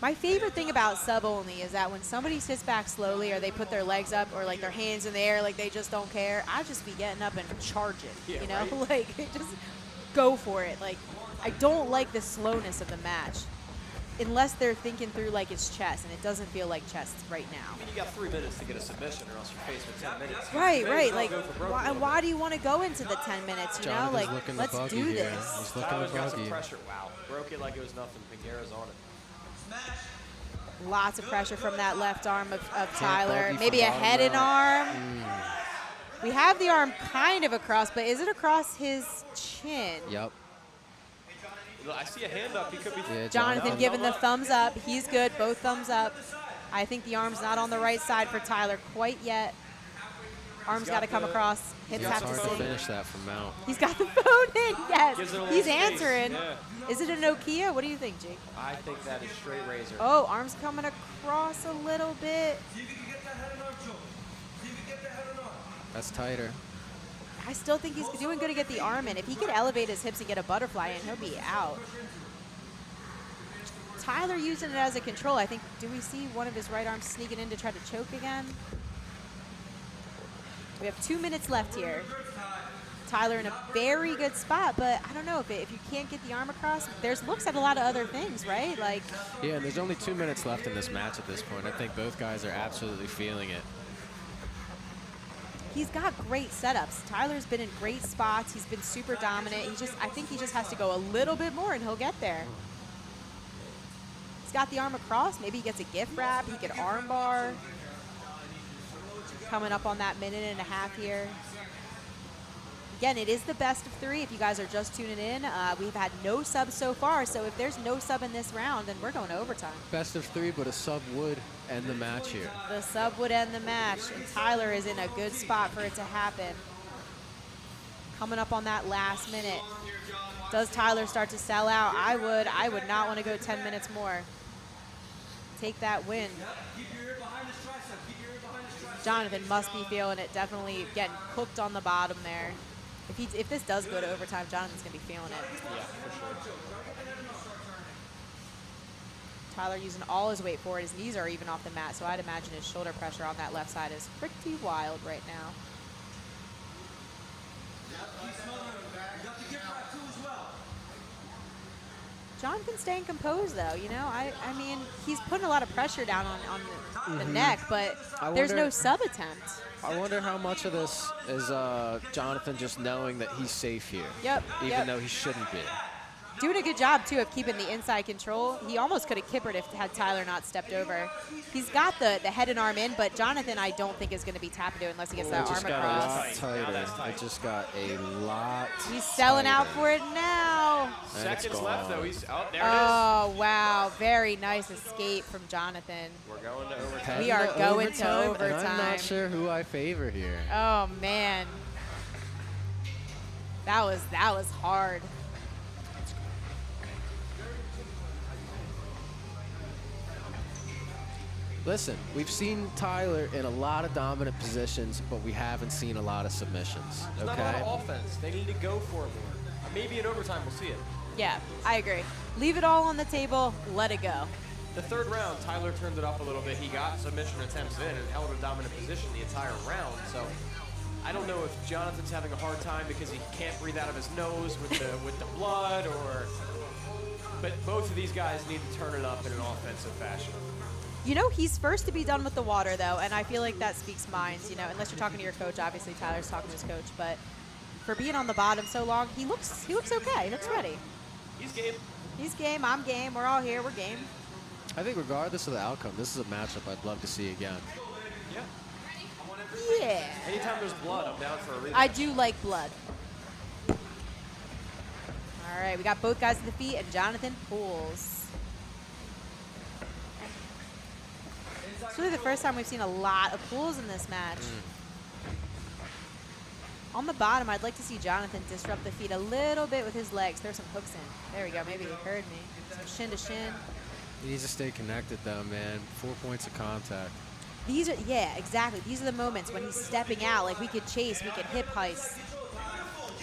S2: my favorite thing about sub only is that when somebody sits back slowly or they put their legs up or like their hands in the air like they just don't care, I just be getting up and charging,
S11: Yeah,
S2: you know?
S11: right.
S2: Like, just go for it. Like, I don't like the slowness of the match unless they're thinking through like it's chess, and it doesn't feel like chess right now.
S11: I mean, you got 3 minutes to get a submission, or else you're faced with 10 minutes.
S2: Right,
S11: May as
S2: right.
S11: well
S2: Like,
S11: go for broke a
S2: why,
S11: little
S2: why
S11: bit.
S2: do you want to go into the 10 minutes, you know?
S3: Jonathan's
S2: Like,
S3: looking to
S2: let's
S3: buggy
S2: do
S3: here.
S2: this.
S3: He's looking
S11: Tyler's
S3: to
S11: got some
S3: buggy.
S11: pressure. Wow. Broke it like it was nothing. Pinguera's on it.
S2: Lots of pressure from that left arm of Tyler.
S3: buggy from
S2: Maybe a
S3: bottom
S2: headed
S3: out.
S2: arm. We have the arm kind of across, but is it across his chin?
S3: Yep.
S11: I see a hand up. He could be.
S3: Yeah,
S2: Jonathan giving the thumbs up. He's good. Both thumbs up. I think the arm's not on the right side for Tyler quite yet. Arm's got to come across. Hips
S3: Yeah,
S2: have
S3: it's
S2: to
S3: hard to
S2: sink.
S3: finish that from Mount.
S2: He's got the phone in. Yes.
S11: Gives it a little
S2: He's
S11: space.
S2: answering.
S11: Yeah.
S2: Is it a Nokia? What do you think, Jake?
S11: I think that is straight razor.
S2: Oh, arms coming across a little bit.
S3: That's tighter.
S2: I still think he's doing good to get the arm in. If he could elevate his hips and get a butterfly in, he'll be out. Tyler using it as a control. I think, do we see one of his right arms sneaking in to try to choke again? We have 2 minutes left here. Tyler in a very good spot, but I don't know if you can't get the arm across, there's looks at a lot of other things, right? Like,
S3: Yeah, and there's only 2 minutes left in this match at this point. I think both guys are absolutely feeling it.
S2: He's got great setups. Tyler's been in great spots. He's been super dominant. I think he just has to go a little bit more and he'll get there. He's got the arm across. Maybe he gets a gift wrap. He could arm bar. Coming up on that minute and a half here. Again, it is the best of 3 if you guys are just tuning in. We've had no subs so far, so if there's no sub in this round, then we're going to overtime.
S3: Best of 3, but a sub would end the match here.
S2: The sub would end the match, and Tyler is in a good spot for it to happen. Coming up on that last minute. Does Tyler start to sell out? I would not want to go 10 minutes more. Take that win. Jonathan must be feeling it, definitely getting cooked on the bottom there. If this does go to overtime, Jonathan's going to be feeling it.
S1: Yeah, for sure.
S2: Tyler using all his weight forward. His knees are even off the mat, so I'd imagine his shoulder pressure on that left side is pretty wild right now. Jonathan's staying composed, though. You know, I mean, he's putting a lot of pressure down on the neck, but there's no sub attempt.
S3: I wonder how much of this is Jonathan just knowing that he's safe here.
S2: Yep.
S3: Even though he shouldn't be.
S2: Doing a good job, too, of keeping the inside control. He almost could have kippered if had Tyler not stepped over. He's got the head and arm in, but Jonathan, I don't think, is going to be tapping to it unless he gets that arm across.
S3: It just got a lot
S2: He's selling out for it now.
S1: Seconds left, though. He's there it is.
S2: Oh, wow. Very nice escape from Jonathan.
S1: We're going to overtime.
S2: We are going to overtime.
S3: And I'm not sure who I favor here.
S2: Oh, man. That was hard.
S3: Listen, we've seen Tyler in a lot of dominant positions, but we haven't seen a lot of submissions.
S1: There's not a lot of offense. They need to go for it more. Maybe in overtime we'll see it.
S2: Yeah, I agree. Leave it all on the table. Let it go.
S1: The third round, Tyler turned it up a little bit. He got submission attempts in and held a dominant position the entire round. So I don't know if Jonathan's having a hard time because he can't breathe out of his nose with the blood, but both of these guys need to turn it up in an offensive fashion.
S2: You know, he's first to be done with the water, though, and I feel like that speaks minds, you know, unless you're talking to your coach. Obviously, Tyler's talking to his coach, but for being on the bottom so long, he looks okay. He looks ready.
S1: He's game.
S2: He's game. I'm game. We're all here. We're game.
S3: I think regardless of the outcome, this is a matchup I'd love to see again.
S1: Yeah.
S2: Yeah.
S1: Anytime there's blood, I'm down for a rematch.
S2: I do like blood. All right, we got both guys at the feet, and Jonathan pulls. It's really the first time we've seen a lot of pulls in this match. On the bottom, I'd like to see Jonathan disrupt the feet a little bit with his legs. Throw some hooks in. There we go. Maybe he heard me. Some shin to shin.
S3: He needs to stay connected, though, man. 4 points of contact.
S2: These are, yeah, exactly. These are the moments when he's stepping out. Like, we could chase, we could hip heist.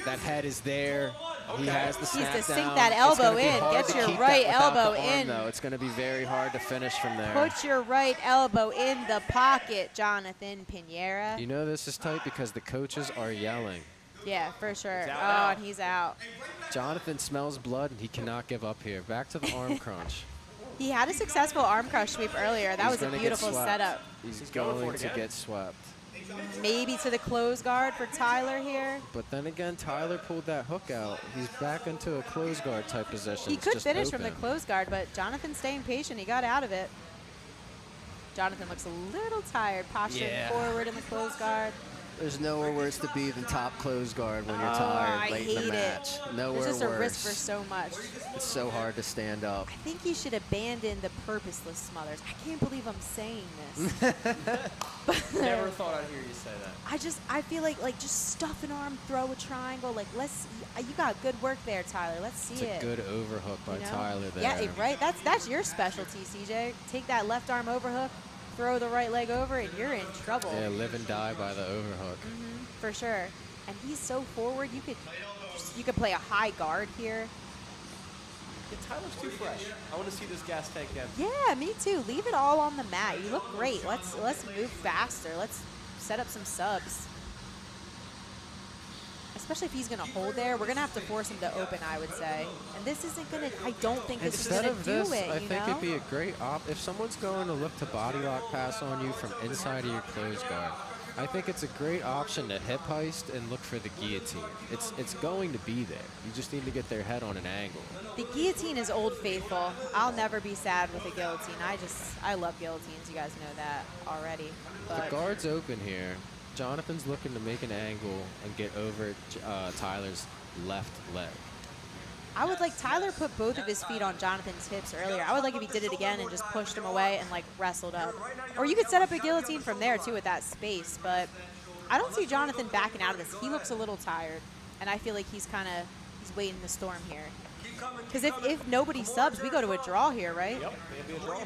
S3: That head is there. He has the snap
S2: Needs to
S3: down.
S2: sink that elbow in.
S3: Get
S2: Get your right elbow in.
S3: Though. It's going to be very hard to finish from there.
S2: Put your right elbow in the pocket, Jonathan Pinheiro.
S3: You know this is tight because the coaches are yelling.
S2: Yeah, for sure.
S1: now.
S2: And he's out.
S3: Jonathan smells blood, and he cannot give up here. Back to the arm crunch.
S2: He had a successful arm crush sweep earlier. That was a beautiful setup.
S3: He's
S1: going
S3: going
S1: for it
S3: to
S1: again.
S3: get swept.
S2: Maybe to the close guard for Tyler here.
S3: But then again, Tyler pulled that hook out. He's back into a close guard type position.
S2: He
S3: It's
S2: could
S3: just
S2: finish from the
S3: open.
S2: close guard, but Jonathan staying patient. He got out of it. Jonathan looks a little tired, posturing forward in the close guard.
S3: There's nowhere worse to be than top close guard when you're
S2: I
S3: tired late in
S2: hate
S3: the match.
S2: it.
S3: Nowhere
S2: There's just
S3: worse.
S2: a risk for so much.
S3: It's so hard to stand up.
S2: I think he should abandon the purposeless smothers. I can't believe I'm saying this.
S1: Never thought I'd hear you say that.
S2: I feel like just stuff an arm, throw a triangle. Like, you got good work there, Tyler. Let's see
S3: It's
S2: it.
S3: a good overhook by
S2: You know?
S3: Tyler there.
S2: Yeah, right. That's your specialty, CJ. Take that left arm overhook, throw the right leg over, and you're in trouble.
S3: Yeah, live and die by the overhook.
S2: For sure. And he's so forward. You could play a high guard here.
S1: Yeah, Tyler's too fresh. I want to see this gas tank again.
S2: Yeah, me too. Leave it all on the mat. You look great. Let's move faster. Let's set up some subs. Especially if he's going to hold there. We're going to have to force him to open, I would say. And this isn't going to, I don't think this
S3: Instead
S2: is
S3: of
S2: going to do
S3: this,
S2: it,
S3: I
S2: you
S3: think
S2: know?
S3: it'd be a great if someone's going to look to body lock pass on you from inside of your close guard, I think it's a great option to hip heist and look for the guillotine. It's going to be there. You just need to get their head on an angle.
S2: The guillotine is old faithful. I'll never be sad with a guillotine. I love guillotines. You guys know that already. But
S3: The guard's open here. Jonathan's looking to make an angle and get over Tyler's left leg.
S2: I would like Tyler put both of his feet on Jonathan's hips earlier. I would like if he did it again and just pushed him away and like wrestled up. Or you could set up a guillotine from there too with that space. But I don't see Jonathan backing out of this. He looks a little tired, and I feel like he's waiting the storm here. Because if nobody subs, we go to a draw here, right?
S11: Yep, it'll be a draw.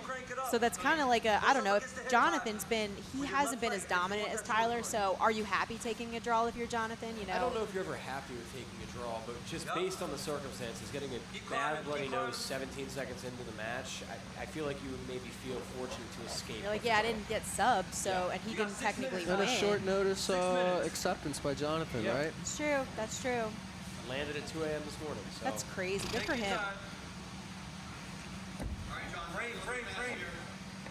S2: So that's kind of like I don't know. If Jonathan's he hasn't been as dominant as Tyler. So are you happy taking a draw if you're Jonathan? You know.
S11: I don't know if you're ever happy with taking a draw, but just based on the circumstances, getting a bad bloody nose 17 seconds into the match, I feel like you would maybe feel fortunate to escape.
S2: You're like, yeah, I didn't get subbed, so and he didn't technically
S3: And
S2: win.
S3: a short notice acceptance by Jonathan, right?
S2: It's true. That's true.
S11: Landed at 2 a.m. this morning. So.
S2: That's crazy. Good for him.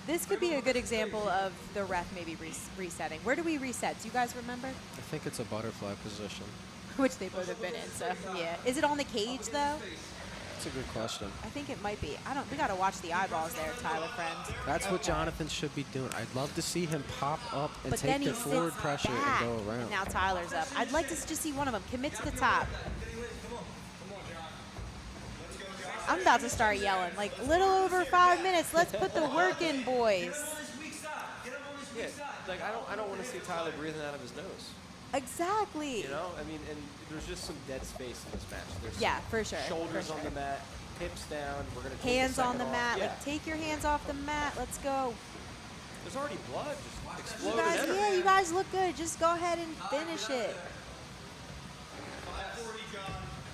S2: This could be a good example of the ref maybe resetting. Where do we reset? Do you guys remember?
S3: I think it's a butterfly position.
S2: Which they both have been in, so yeah. Is it on the cage though?
S3: That's a good question.
S2: I think it might be. We gotta watch the eyeballs there, Tyler, friend.
S3: That's what Jonathan should be doing. I'd love to see him pop up and
S2: But then
S3: take
S2: he
S3: the forward
S2: sits
S3: pressure
S2: back.
S3: and go around.
S2: Now Tyler's up. I'd like to just see one of them commit to the top. I'm about to start yelling. Like, little over 5 minutes. Let's put the work in, boys.
S11: Yeah, like I don't want to see Tyler breathing out of his nose.
S2: Exactly.
S11: You know, I mean, and there's just some dead space in this match. There's
S2: Yeah, for sure.
S11: shoulders
S2: for
S11: on
S2: sure.
S11: the mat, hips down. We're gonna take
S2: Hands
S11: the
S2: on the
S11: second
S2: mat.
S11: off. Yeah.
S2: Like, take your hands off the mat. Let's go.
S11: There's already blood just
S2: You
S11: exploding.
S2: guys,
S11: everywhere.
S2: yeah, you guys look good. Just go ahead and finish it.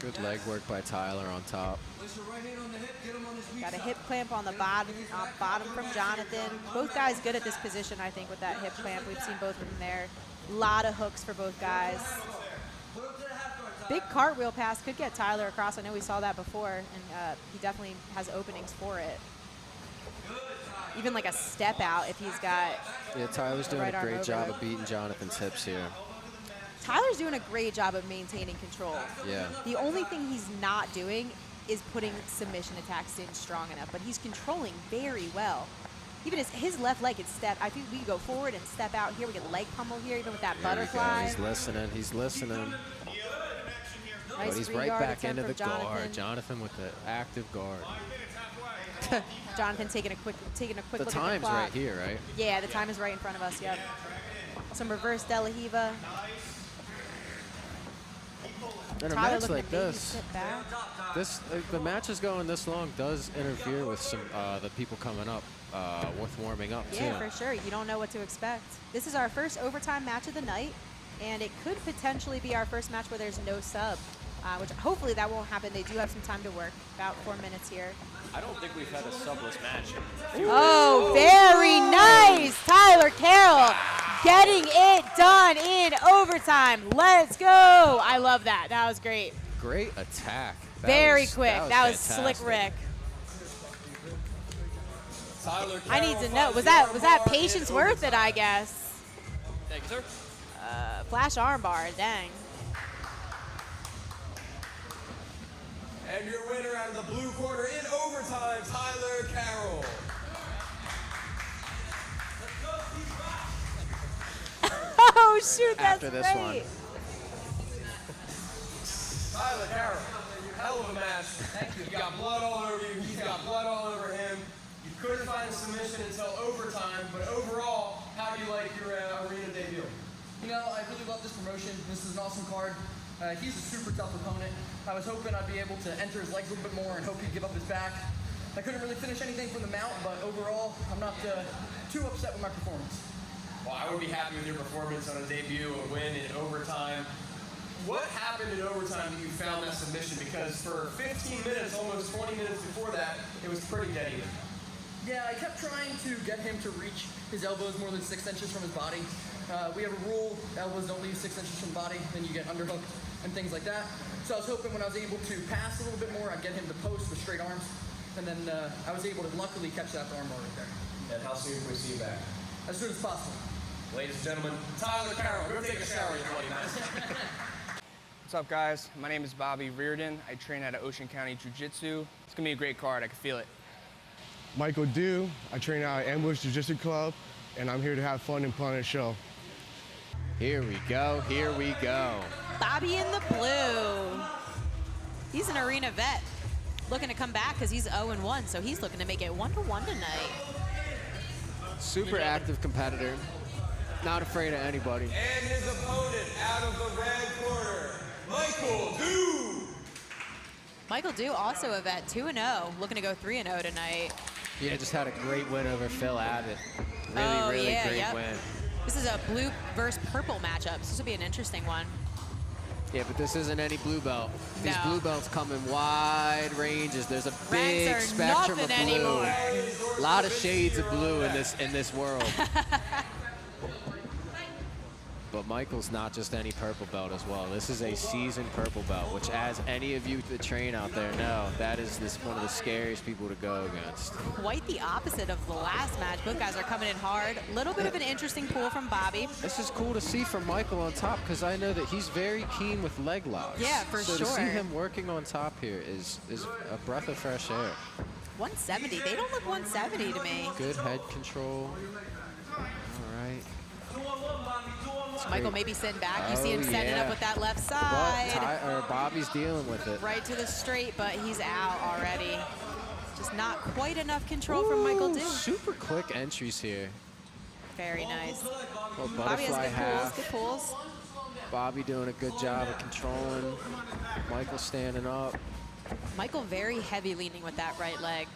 S3: Good leg work by Tyler on top.
S2: Got a hip clamp on the bottom from Jonathan. Both guys good at this position, I think, with that hip clamp. We've seen both of them there. A lot of hooks for both guys. Big cartwheel pass could get Tyler across. I know we saw that before, and he definitely has openings for it. Even like a step out if he's got.
S3: Yeah, Tyler's doing
S2: right
S3: a
S2: arm
S3: great job
S2: overhook.
S3: of beating Jonathan's hips here.
S2: Tyler's doing a great job of maintaining control.
S3: Yeah.
S2: The only thing he's not doing is putting submission attacks in strong enough, but he's controlling very well. Even his left leg could step. I think we could go forward and step out here. We get leg pummel here, even with that
S3: There we go.
S2: butterfly.
S3: He's listening. He's listening.
S2: Nice
S3: But he's
S2: free
S3: right
S2: guard
S3: back
S2: attempt
S3: into the
S2: from Jonathan.
S3: guard. Jonathan with the active guard.
S2: Jonathan taking a quick
S3: The
S2: look at the
S3: time's
S2: clock.
S3: right here, right?
S2: Yeah, the time is right in front of us. Yep. Some reverse De La Hiva.
S3: In a
S2: Tyler
S3: match
S2: looking
S3: like
S2: to maybe
S3: this,
S2: sit back.
S3: the match is going this long does interfere with some the people coming up with warming up
S2: Yeah,
S3: too.
S2: for sure. You don't know what to expect. This is our first overtime match of the night, and it could potentially be our first match where there's no sub, which hopefully that won't happen. They do have some time to work, about 4 minutes here.
S11: I don't think we've had a subless match.
S2: Oh, very nice. Tyler Carroll getting it done in overtime. Let's go. I love that. That was great.
S3: Great attack.
S2: Very quick. That was
S3: fantastic.
S2: Slick Rick.
S8: Tyler
S2: I need
S8: Carroll
S2: to know, was that patience worth it, I guess?
S11: Thank you, sir.
S2: Flash armbar, dang.
S8: And your winner out of the blue corner in overtime, Tyler Carroll.
S2: Oh, shoot, that's
S3: After this
S2: great.
S8: Tyler Carroll, hell of a match. Thank you. You got blood all over you. He's got blood all over him. You couldn't find a submission until overtime, but overall, how do you like your arena debut?
S9: You know, I really love this promotion. This is an awesome card. He's a super tough opponent. I was hoping I'd be able to enter his legs a little bit more and hope he'd give up his back. I couldn't really finish anything from the mount, but overall, I'm not too upset with my performance.
S8: Well, I would be happy with your performance on a debut, a win in overtime. What happened in overtime that you found that submission? Because for 15 minutes, almost 20 minutes before that, it was pretty dead even.
S9: Yeah, I kept trying to get him to reach his elbows more than 6 inches from his body. We have a rule, elbows don't leave 6 inches from the body, then you get underhooked and things like that. So I was hoping when I was able to pass a little bit more, I'd get him to post with straight arms. And then I was able to luckily catch that armbar right there.
S8: And how soon can we see you back?
S9: As soon as possible.
S8: Ladies and gentlemen, Tyler Carroll. Go take a shower, you bloody mess.
S12: What's up, guys? My name is Bobby Reardon. I train out of Ocean County Jiu-Jitsu. It's gonna be a great card. I can feel it.
S13: Michael Dew. I train out at Ambush Jiu-Jitsu Club, and I'm here to have fun and put on a show.
S3: Here we go. Here we go.
S2: Bobby in the blue. He's an arena vet. Looking to come back because he's 0-1, so he's looking to make it 1-1 tonight.
S3: Super active competitor. Not afraid of anybody.
S8: And his opponent out of the red corner, Michael Dew.
S2: Michael Dew, also a vet, 2-0, looking to go 3-0 tonight.
S3: Yeah, just had a great win over Phil Abbott. Really great win.
S2: This is a blue versus purple matchup, so this will be an interesting one.
S3: Yeah, but this isn't any blue belt. These
S2: No.
S3: blue belts come in wide ranges. There's a big
S2: Ranks are
S3: spectrum of
S2: nothing
S3: blue.
S2: anymore.
S3: A lot of shades of blue in this world. But Michael's not just any purple belt as well. This is a seasoned purple belt, which, as any of you that train out there know, that is one of the scariest people to go against.
S2: Quite the opposite of the last match. Both guys are coming in hard. A little bit of an interesting pull from Bobby.
S3: This is cool to see from Michael on top because I know that he's very keen with leg locks.
S2: Yeah, for
S3: so
S2: sure.
S3: to see him working on top here is a breath of fresh air.
S2: 170. They don't look 170 to me.
S3: Good head control. All right.
S2: Michael maybe sitting back. You see him
S3: Oh,
S2: setting
S3: yeah.
S2: up with that left
S3: But
S2: side.
S3: Bobby's dealing with it.
S2: Right to the straight, but he's out already. Just not quite enough control from Michael Dew.
S3: Super quick entries here.
S2: Very nice.
S3: Well,
S2: Bobby has
S3: butterfly
S2: good
S3: half.
S2: pulls, good pulls.
S3: Bobby doing a good job of controlling. Michael standing up.
S2: Michael very heavy leaning with that right leg.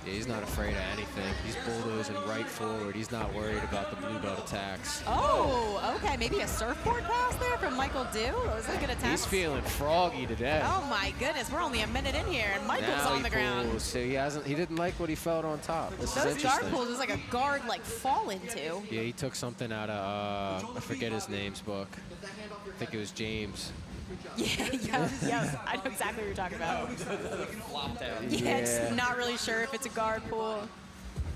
S3: Yeah, he's not afraid of anything. He's bulldozing right forward. He's not worried about the blue belt attacks.
S2: Oh, okay. Maybe a surfboard pass there from Michael Dew. Was that a good attempt?
S3: He's feeling froggy today.
S2: Oh my goodness, we're only a minute in here and Michael's
S3: Now
S2: on
S3: he
S2: the ground.
S3: pulls. So he didn't like what he felt on top. This is
S2: Those
S3: interesting.
S2: guard pulls was like a guard like fall into.
S3: Yeah, he took something out of I forget his name's book. I think it was James.
S2: Yeah, I know exactly what you're talking about.
S1: Flop down.
S2: Yeah, just not really sure if it's a guard pull.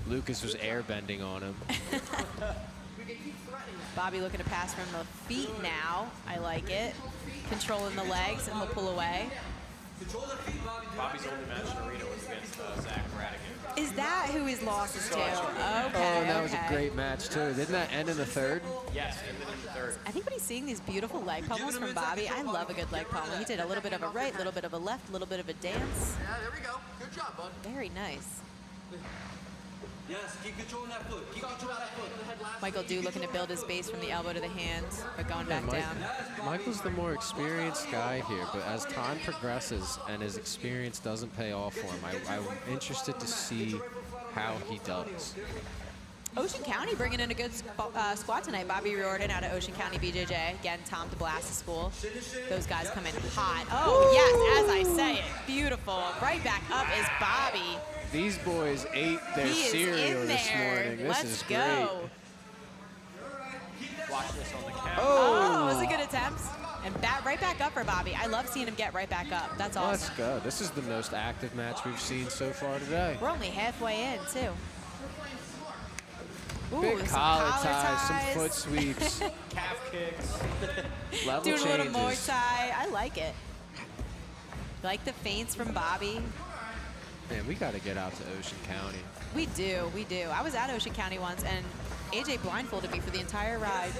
S3: Lucas was airbending on him.
S2: Bobby looking to pass from the feet now. I like it. Controlling the legs, and he'll pull away.
S1: Bobby's only match in arena was against Zach Radigan.
S2: Is that who his loss is to? Okay,
S3: Oh, and that was a
S2: okay.
S3: great match too. Didn't that end in the third?
S1: Yes, ended in the third.
S2: Everybody's seeing these beautiful leg pummels from Bobby. I love a good leg pummel. He did a little bit of a right, a little bit of a left, a little bit of a dance.
S8: Yeah, there we go. Good job, bud.
S2: Very nice.
S5: Yes, keep controlling that foot. Keep controlling that foot.
S2: Michael Dew looking to build his base from the elbow to the hand, but going back down.
S3: Michael's the more experienced guy here, but as time progresses and his experience doesn't pay off for him, I'm interested to see how he does.
S2: Ocean County bringing in a good squad tonight. Bobby Riordan out of Ocean County BJJ. Again, Tom DeBlas' school. Those guys come in hot. Oh, yes, as I say it. Beautiful. Right back up is Bobby.
S3: These boys ate their
S2: He is
S3: cereal
S2: in
S3: this
S2: there.
S3: morning. This
S2: Let's
S3: is
S2: go.
S3: great.
S1: Watch this on the count.
S2: Oh, it was a good attempt. And right back up for Bobby. I love seeing him get right back up. That's awesome.
S3: Let's go. This is the most active match we've seen so far today.
S2: We're only halfway in, too. Ooh,
S3: Big
S2: some
S3: collar ties, some foot sweeps.
S1: Calf kicks.
S3: Level
S2: Doing a little Muay
S3: changes.
S2: Thai. I like it. Like the feints from Bobby.
S3: Man, we got to get out to Ocean County.
S2: We do, we do. I was at Ocean County once, and AJ blindfolded me for the entire ride.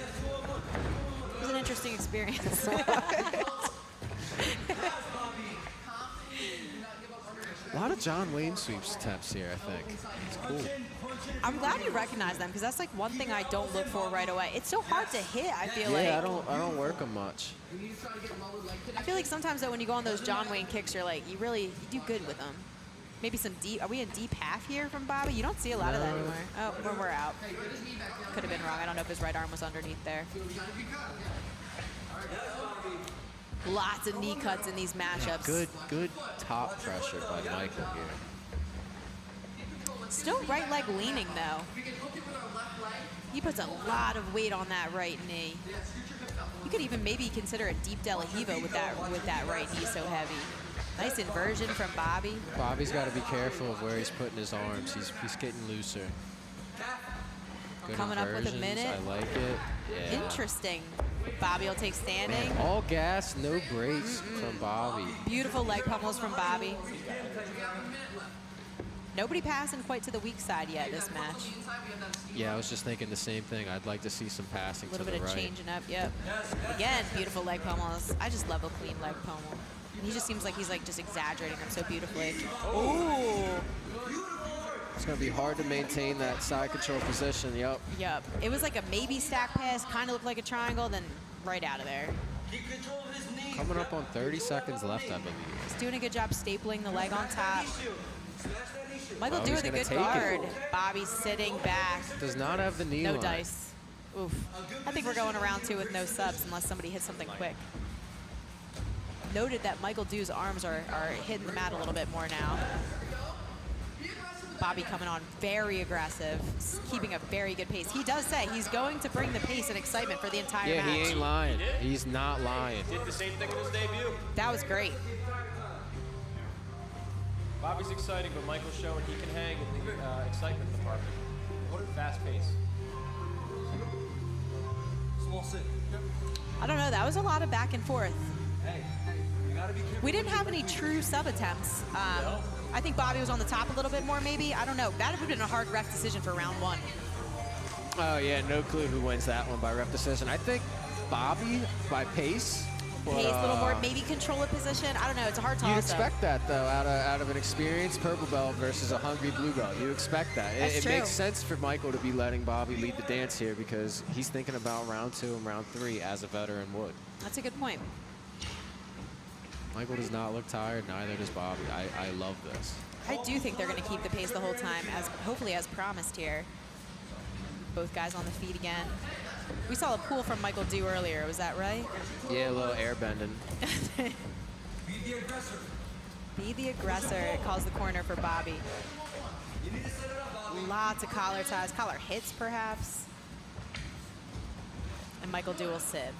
S2: It was an interesting experience.
S3: A lot of John Wayne sweeps attempts here, I think. It's cool.
S2: I'm glad you recognize them, because that's like one thing I don't look for right away. It's so hard to hit, I feel like.
S3: Yeah, I don't work them much.
S2: I feel like sometimes though when you go on those John Wayne kicks, you're like, you do good with them. Maybe some deep, are we in deep half here from Bobby? You don't see a lot of that anymore. Oh, we're out. Could have been wrong. I don't know if his right arm was underneath there. Lots of knee cuts in these matchups.
S3: Good top pressure by Michael here.
S2: Still right leg leaning though. He puts a lot of weight on that right knee. You could even maybe consider a deep De La Hiva with that right knee so heavy. Nice inversion from Bobby.
S3: Bobby's got to be careful of where he's putting his arms. He's getting looser. Good
S2: Coming up with a
S3: inversions.
S2: minute.
S3: I like it. Yeah.
S2: Interesting. Bobby will take standing.
S3: Man, all gas, no brakes from Bobby.
S2: Beautiful leg pummels from Bobby. Nobody passing quite to the weak side yet this match.
S3: Yeah, I was just thinking the same thing. I'd like to see some passing
S2: A
S3: to
S2: little
S3: the
S2: bit of
S3: right.
S2: changing up, yep. Again, beautiful leg pummels. I just love a clean leg pummel. And he just seems like he's like just exaggerating them so beautifully. Ooh.
S3: It's going to be hard to maintain that side control position. Yep.
S2: Yep. It was like a maybe stack pass, kind of looked like a triangle, then right out of there.
S3: Coming up on 30 seconds left, I believe.
S2: He's doing a good job stapling the leg on top. Michael
S3: Oh,
S2: Due
S3: he's
S2: with a
S3: gonna
S2: good
S3: take
S2: guard.
S3: it.
S2: Bobby sitting back.
S3: Does not have the knee
S2: No
S3: line.
S2: dice. Oof. I think we're going around 2 with no subs unless somebody hits something quick. Noted that Michael Due's arms are hitting the mat a little bit more now. Bobby coming on very aggressive, keeping a very good pace. He does say he's going to bring the pace and excitement for the entire
S3: Yeah,
S2: match.
S3: he ain't lying. He's not lying.
S8: Did the same thing in his debut.
S2: That was great.
S11: Bobby's exciting, but Michael's showing he can hang in the excitement department. Fast pace.
S5: Small sit.
S2: I don't know, that was a lot of back and forth.
S5: Hey, you gotta be careful.
S2: We didn't have any true sub attempts. I think Bobby was on the top a little bit more, maybe. I don't know. That would have been a hard ref decision for round 1.
S3: Oh, yeah, no clue who wins that one by ref decision. I think Bobby by pace.
S2: Pace a little more, maybe control of position. I don't know. It's a hard toss.
S3: You'd expect that, though, out of an experienced purple belt versus a hungry blue belt. You expect that.
S2: That's
S3: It
S2: true.
S3: makes sense for Michael to be letting Bobby lead the dance here because he's thinking about round 2 and round 3 as a veteran would.
S2: That's a good point.
S3: Michael does not look tired, neither does Bobby. I love this.
S2: I do think they're going to keep the pace the whole time, as hopefully as promised here. Both guys on the feet again. We saw a pull from Michael Due earlier. Was that right?
S3: Yeah, a little air bending.
S5: Be the aggressor.
S2: Be the aggressor. It calls the corner for Bobby.
S5: You need to set it up, Bobby.
S2: Lots of collar ties. Collar hits, perhaps. And Michael Due will sit.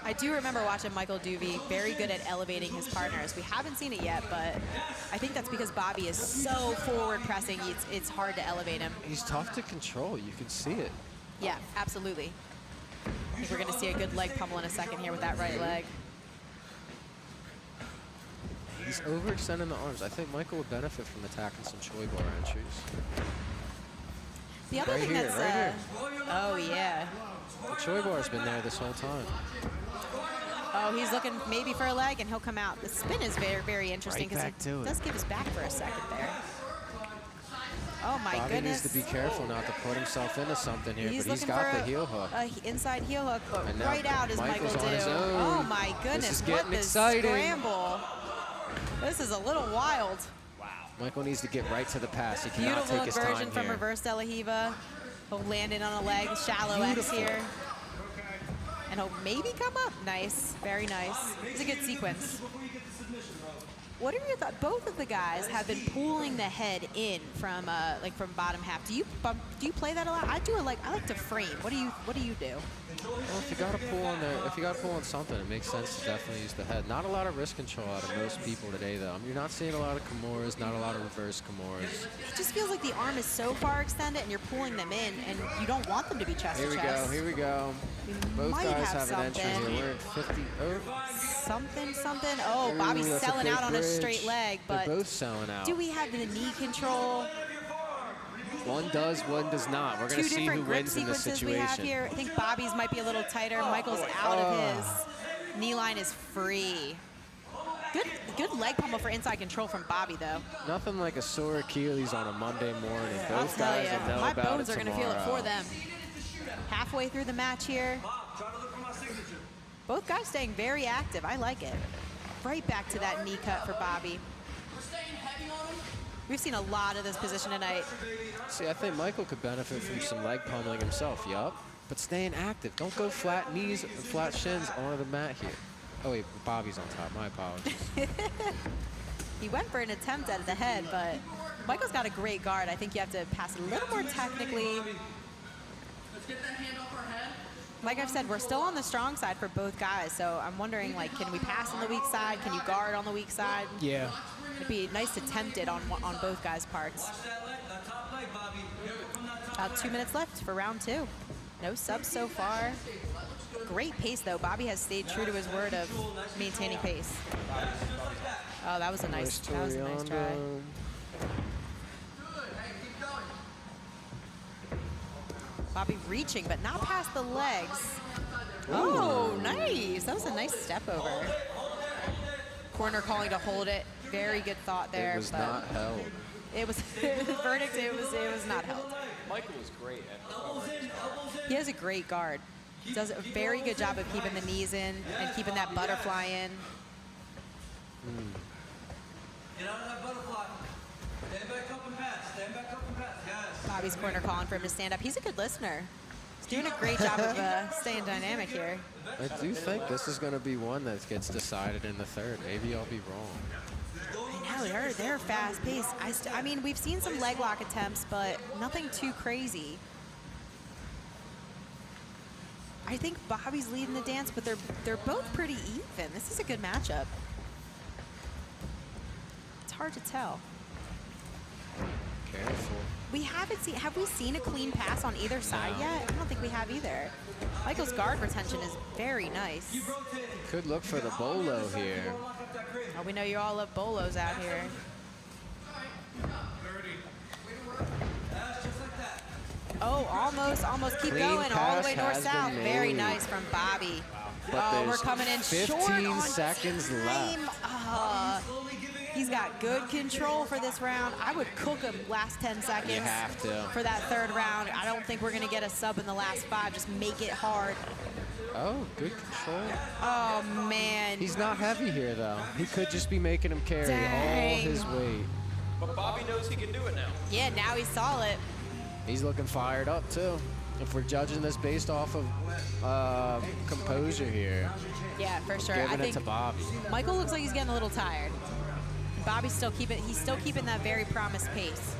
S2: I do remember watching Michael Due be very good at elevating his partners. We haven't seen it yet, but I think that's because Bobby is so forward pressing, it's hard to elevate him.
S3: He's tough to control. You can see it.
S2: Yeah, absolutely. I think we're going to see a good leg pummel in a second here with that right leg.
S3: He's overextending the arms. I think Michael would benefit from attacking some Choi bar entries.
S2: The other
S3: Right
S2: thing
S3: here,
S2: that's,
S3: right here.
S2: oh yeah.
S3: The Choi bar's been there this whole time.
S2: Oh, he's looking maybe for a leg, and he'll come out. The spin is very, very interesting
S3: Right back
S2: because
S3: to
S2: he
S3: it.
S2: does give his back for a second there. Oh my
S3: Bobby
S2: goodness.
S3: needs to be careful not to put himself into something here,
S2: He's
S3: but he's
S2: looking
S3: got
S2: for
S3: the heel hook.
S2: a inside heel hook, but
S3: And now
S2: right out is Michael
S3: Michael's on his
S2: Due.
S3: own.
S2: Oh my
S3: This
S2: goodness,
S3: is
S2: what
S3: getting
S2: the
S3: exciting.
S2: scramble. This is a little wild.
S3: Michael needs to get right to the pass. He cannot
S2: Beautiful
S3: take his
S2: inversion
S3: time
S2: from
S3: here.
S2: reverse De La Hiva. He'll land in on a leg, shallow X
S3: Beautiful.
S2: here. And he'll maybe come up. Nice, very nice. It's a good sequence. What are your thoughts? Both of the guys have been pulling the head in from from bottom half. Do you play that a lot? I do. I like to frame. What do you do?
S3: Well, if you got to pull on if you got to pull on something, it makes sense to definitely use the head. Not a lot of wrist control out of most people today, though. You're not seeing a lot of Kimuras, not a lot of reverse Kimuras.
S2: It just feels like the arm is so far extended, and you're pulling them in, and you don't want them to be chest
S3: Here
S2: to
S3: we
S2: chest.
S3: go. Here we go. Both
S2: might
S3: guys
S2: have
S3: have an entry
S2: something.
S3: here. We're at 50. Oh.
S2: Something. Oh,
S3: Ooh,
S2: Bobby's
S3: that's a
S2: selling
S3: big
S2: out on a
S3: bridge.
S2: straight leg,
S3: They're
S2: but
S3: both selling out.
S2: do we have the knee control?
S3: One does, one does not. We're going
S2: Two
S3: to see who
S2: different grip
S3: wins in this
S2: sequences we have
S3: situation.
S2: here. I think Bobby's might be a little tighter. Michael's out of his. Knee line is free. Good leg pummel for inside control from Bobby, though.
S3: Nothing like a sore Achilles on a Monday morning.
S2: I'll
S3: Both
S2: tell
S3: guys
S2: you,
S3: will know
S2: my
S3: about
S2: bones
S3: it
S2: are going to feel it
S3: tomorrow.
S2: for them. Halfway through the match here. Both guys staying very active. I like it. Right back to that knee cut for Bobby. We've seen a lot of this position tonight.
S3: See, I think Michael could benefit from some leg pummeling himself, yup. But staying active. Don't go flat knees or flat shins onto the mat here. Oh, wait, Bobby's on top. My apologies.
S2: He went for an attempt at the head, but Michael's got a great guard. I think you have to pass a little more technically.
S9: Let's get that hand off our head.
S2: Like I've said, we're still on the strong side for both guys, so I'm wondering, like, can we pass on the weak side? Can you guard on the weak side?
S3: Yeah.
S2: It'd be nice to tempt it on both guys' parts. About 2 minutes left for round 2. No subs so far. Great pace, though. Bobby has stayed true to his word of maintaining pace. Oh, that was a nice try. Bobby reaching, but not past the legs. Oh, nice. That was a nice step over. Corner calling to hold it. Very good thought there.
S3: It was not held.
S2: It was verdict. It was not held.
S11: Michael was great at
S2: He has a great guard. He does a very good job of keeping the knees in and keeping that butterfly in.
S5: Get out of that butterfly. Stand back up and pass. Stand back up and pass, guys.
S2: Bobby's corner calling for him to stand up. He's a good listener. He's doing a great job of staying dynamic here.
S3: I do think this is going to be one that gets decided in the third. Maybe I'll be wrong.
S2: I know, they're fast paced. I mean, we've seen some leg lock attempts, but nothing too crazy. I think Bobby's leading the dance, but they're both pretty even. This is a good matchup. It's hard to tell.
S3: Careful.
S2: Have we seen a clean pass on either side yet? I don't think we have either. Michael's guard retention is very nice.
S3: Could look for the bolo here.
S2: Oh, we know you all love bolos out here. Oh, almost. Keep
S3: Clean
S2: going all the way
S3: pass has
S2: north-south.
S3: been
S2: Very
S3: made.
S2: nice from Bobby.
S3: But
S2: Oh, we're
S3: there's
S2: coming in
S3: 15
S2: short on
S3: seconds
S2: time.
S3: left.
S2: He's got good control for this round. I would cook him last 10 seconds.
S3: You have to.
S2: For that third round. I don't think we're going to get a sub in the last 5. Just make it hard.
S3: Oh, good control.
S2: Oh, man.
S3: He's not heavy here, though. He could just be making him carry all his weight.
S11: But Bobby knows he can do it now.
S2: Yeah, now he saw it.
S3: He's looking fired up, too. If we're judging this based off of composure here.
S2: Yeah, for sure.
S3: Giving
S2: I
S3: it
S2: think
S3: to Bobby.
S2: Michael looks like he's getting a little tired. Bobby's still keeping that very promised pace.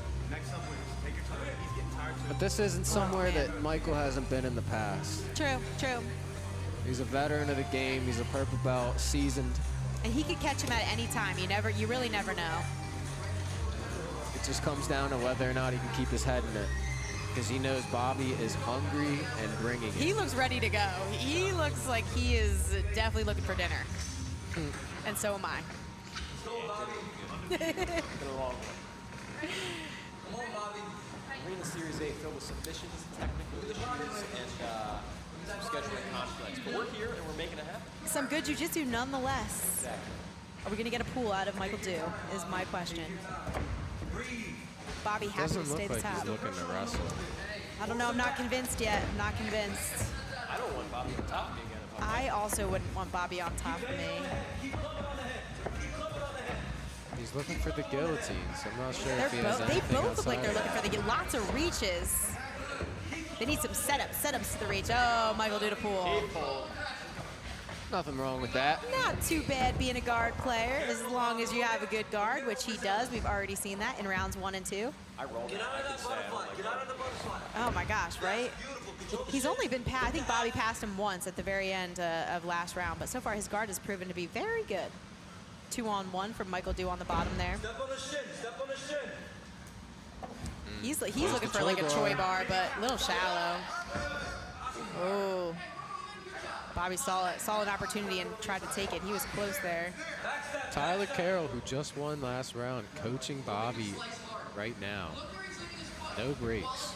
S3: But this isn't somewhere that Michael hasn't been in the past.
S2: True.
S3: He's a veteran of the game. He's a purple belt, seasoned.
S2: And he could catch him at any time. You really never know.
S3: It just comes down to whether or not he can keep his head in it. Because he knows Bobby is hungry and bringing it.
S2: He looks ready to go. He looks like he is definitely looking for dinner. And so am I.
S11: Been a long one. Arena Series A filled with submissions, technical issues, and some scheduling conflicts. But we're here and we're making it happen.
S2: Some good jiu-jitsu nonetheless.
S11: Exactly.
S2: Are we going to get a pool out of Michael Dew is my question. Bobby happy to
S3: Doesn't
S2: stay
S3: look
S2: the
S3: like
S2: top.
S3: he's looking to wrestle.
S2: I don't know. I'm not convinced yet. I'm not convinced.
S11: I don't want Bobby on top of me again. If I'm
S2: I also wouldn't want Bobby on top of me.
S3: He's looking for the guillotines. I'm not sure if he has
S2: They
S3: anything
S2: both look like they're
S3: outside
S2: looking for the lots of reaches. They need some setups to the reach. Oh, Michael did a pull.
S3: Nothing wrong with that.
S2: Not too bad being a guard player, as long as you have a good guard, which he does. We've already seen that in rounds 1 and 2.
S11: I rolled it. I can say I don't like that.
S2: Oh my gosh, right? He's only been passed. I think Bobby passed him once at the very end of last round, but so far his guard has proven to be very good. 2-on-1 from Michael Dew on the bottom there.
S5: Step on the shin. Step on the shin.
S2: He's looking for like a Choi bar, but a little shallow. Oh. Bobby saw an opportunity and tried to take it. He was close there.
S3: Tyler Carroll, who just won last round, coaching Bobby right now. No breaks.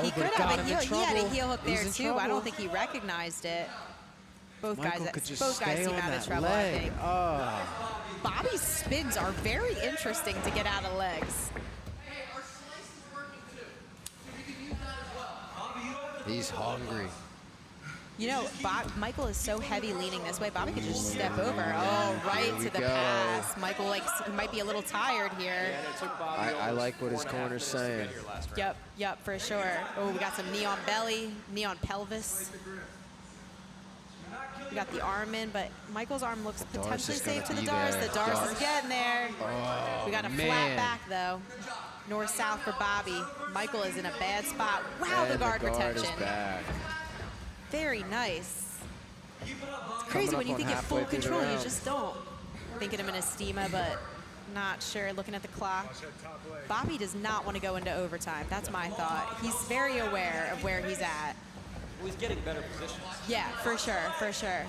S2: He could
S3: but
S2: have
S3: got
S2: a
S3: him in
S2: heel. He had a
S3: trouble.
S2: heel hook
S3: He's
S2: there
S3: in
S2: too. I
S3: trouble.
S2: don't think he recognized it. Both
S3: Michael
S2: guys
S3: could just
S2: both guys
S3: stay
S2: seem
S3: on
S2: out of
S3: that
S2: trouble,
S3: leg.
S2: I think.
S3: Oh.
S2: Bobby's spins are very interesting to get out of legs.
S3: He's hungry.
S2: You know, Michael is so heavy leaning this way. Bobby could just step over. Oh, right
S3: Here
S2: to
S3: we
S2: the
S3: go.
S2: pass. Michael he might be a little tired here.
S3: I like what his corner's saying.
S2: Yep, for sure. Oh, we got some knee on belly, knee on pelvis. We got the arm in, but Michael's arm looks potentially
S3: is gonna
S2: safe to the
S3: be
S2: Dars.
S3: there.
S2: The Dars
S3: Dars.
S2: is getting there.
S3: Oh,
S2: We got a flat
S3: man.
S2: back, though. North-south for Bobby. Michael is in a bad spot. Wow,
S3: And
S2: the guard
S3: is
S2: retention.
S3: back.
S2: Very nice. It's crazy
S3: Coming
S2: when you
S3: up on
S2: think you have full
S3: halfway through the
S2: control, you
S3: round.
S2: just don't. Thinking him in a steama, but not sure. Looking at the clock. Bobby does not want to go into overtime. That's my thought. He's very aware of where he's at.
S11: Well, he's getting better positions.
S2: Yeah, for sure, for sure.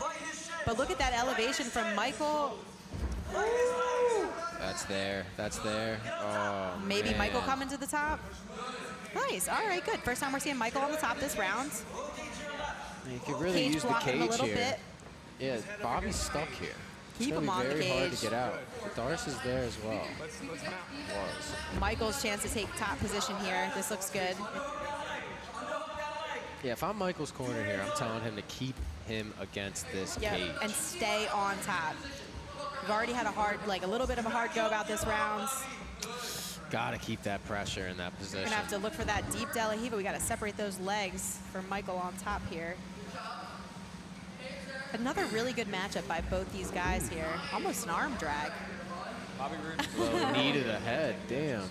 S2: But look at that elevation from Michael.
S3: That's there. That's there. Oh,
S2: Maybe
S3: man.
S2: Michael coming to the top. Nice. All right, good. First time we're seeing Michael on the top this round.
S3: You could really
S2: Cage
S3: use the
S2: blocking a
S3: cage
S2: little
S3: here.
S2: bit.
S3: Yeah, Bobby's stuck here.
S2: Keep
S3: it's
S2: him
S3: gonna
S2: on
S3: be
S2: the
S3: very hard
S2: cage.
S3: to get out. Darce is there as well. Was.
S2: Michael's chance to take top position here. This looks good.
S3: Yeah, if I'm Michael's corner here, I'm telling him to keep him against this
S2: Yep,
S3: cage.
S2: and stay on top. We've already had a little bit of a hard go about this round.
S3: Gotta keep that pressure in that
S2: We're
S3: position.
S2: gonna have to look for that deep De La Riva. We gotta separate those legs for Michael on top here. Another really good matchup by both these guys here. Almost an arm drag.
S11: Bobby Roode.
S3: Low knee to the head, damn.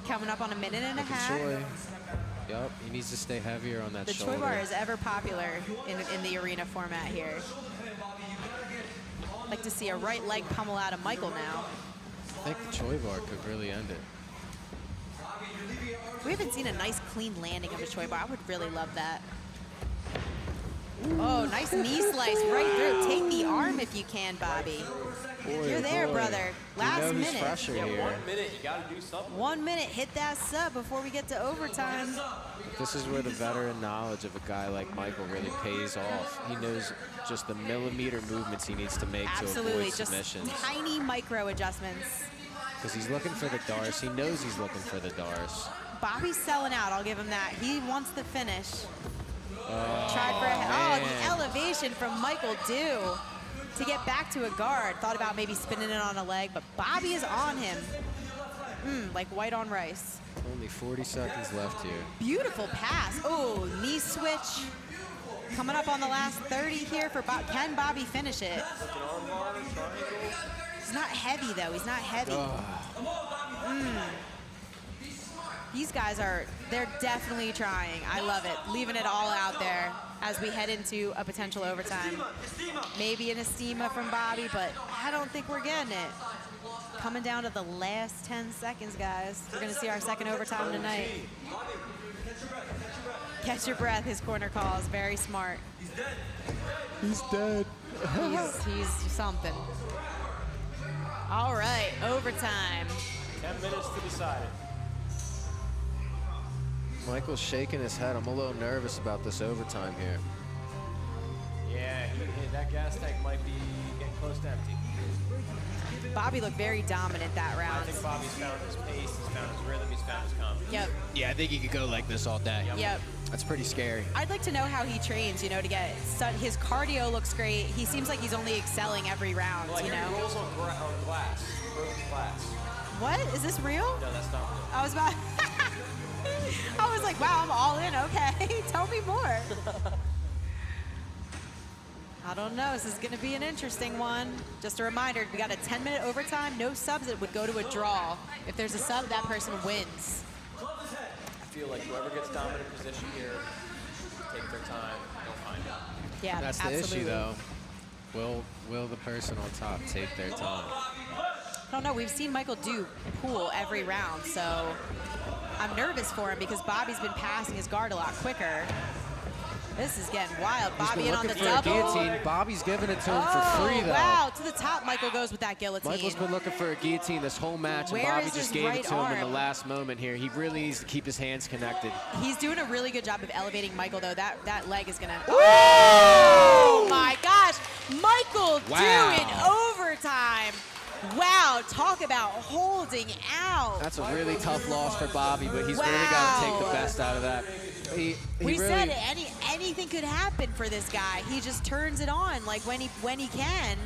S2: Coming up on a minute and a
S3: Look at
S2: half.
S3: Choi. Yup, he needs to stay heavier on that
S2: The
S3: shoulder.
S2: Choi bar is ever popular in the arena format here. Like to see a right leg pummel out of Michael now.
S3: I think the Choi bar could really end it.
S2: We haven't seen a nice clean landing of a Choi bar. I would really love that. Oh, nice knee slice right through. Take the arm if you can, Bobby.
S3: Boy,
S2: You're there,
S3: boy.
S2: brother. Last
S3: you know
S2: minute.
S3: Who's fresher
S11: Yeah,
S3: here.
S11: 1 minute, you got to do something.
S2: 1 minute, hit that sub before we get to overtime.
S3: This is where the veteran knowledge of a guy like Michael really pays off. He knows just the millimeter movements he needs to make
S2: Absolutely,
S3: to avoid
S2: just
S3: submissions.
S2: tiny micro adjustments.
S3: Because he's looking for the Darce. He knows he's looking for the Darce.
S2: Bobby's selling out, I'll give him that. He wants the finish.
S3: Oh,
S2: Tried for a, the
S3: man.
S2: elevation from Michael Dew to get back to a guard. Thought about maybe spinning it on a leg, but Bobby is on him. Like white on rice.
S3: Only 40 seconds left here.
S2: Beautiful pass. Oh, knee switch. Coming up on the last 30 here for Bob. Can Bobby finish it? He's not heavy though. He's not heavy. These guys they're definitely trying. I love it. Leaving it all out there as we head into a potential overtime. Maybe an Estima from Bobby, but I don't think we're getting it. Coming down to the last 10 seconds, guys. We're gonna see our second overtime tonight. Catch your breath, his corner calls. Very smart.
S3: He's dead.
S2: He's something. All right, overtime.
S11: 10 minutes to decide it.
S3: Michael's shaking his head. I'm a little nervous about this overtime here.
S11: Yeah, that gas tank might be getting close to empty.
S2: Bobby looked very dominant that
S11: I
S2: round.
S11: think Bobby's found his pace, he's found his rhythm, he's found his confidence.
S2: Yep.
S3: Yeah, I think he could go like this all day.
S2: Yep.
S3: That's pretty scary.
S2: I'd like to know how he trains, to get his cardio looks great. He seems like he's only excelling every round,
S11: Well, he rolls on glass, broken glass.
S2: What? Is this real?
S11: No, that's not real.
S2: I was about I was like, wow, I'm all in. Okay, tell me more. I don't know. This is going to be an interesting one. Just a reminder, we got a 10-minute overtime. No subs. It would go to a draw. If there's a sub, that person wins.
S11: I feel like whoever gets dominant position here, take their time, they'll find out.
S2: Yeah,
S3: That's
S2: absolutely.
S3: the issue, though. Will the person on top take their time?
S2: I don't know. We've seen Michael do pool every round, so I'm nervous for him because Bobby's been passing his guard a lot quicker. This is getting wild.
S3: He's
S2: Bobby
S3: been
S2: in on the
S3: looking for a
S2: double.
S3: guillotine. Bobby's giving it to him for free, though.
S2: Wow, to the top, Michael goes with that guillotine.
S3: Michael's been looking for a guillotine this whole match, and
S2: Where
S3: Bobby
S2: is
S3: just
S2: his
S3: gave
S2: right
S3: it to him in the
S2: arm?
S3: last moment here. He really needs to keep his hands connected.
S2: He's doing a really good job of elevating Michael, though. That leg is gonna.
S3: Oh!
S2: Oh my gosh, Michael
S3: Wow.
S2: doing overtime. Wow, talk about holding out.
S3: That's a really tough loss for Bobby, but he's really got to take the best out of that. He
S2: We
S3: really,
S2: said anything could happen for this guy. He just turns it on like when he can.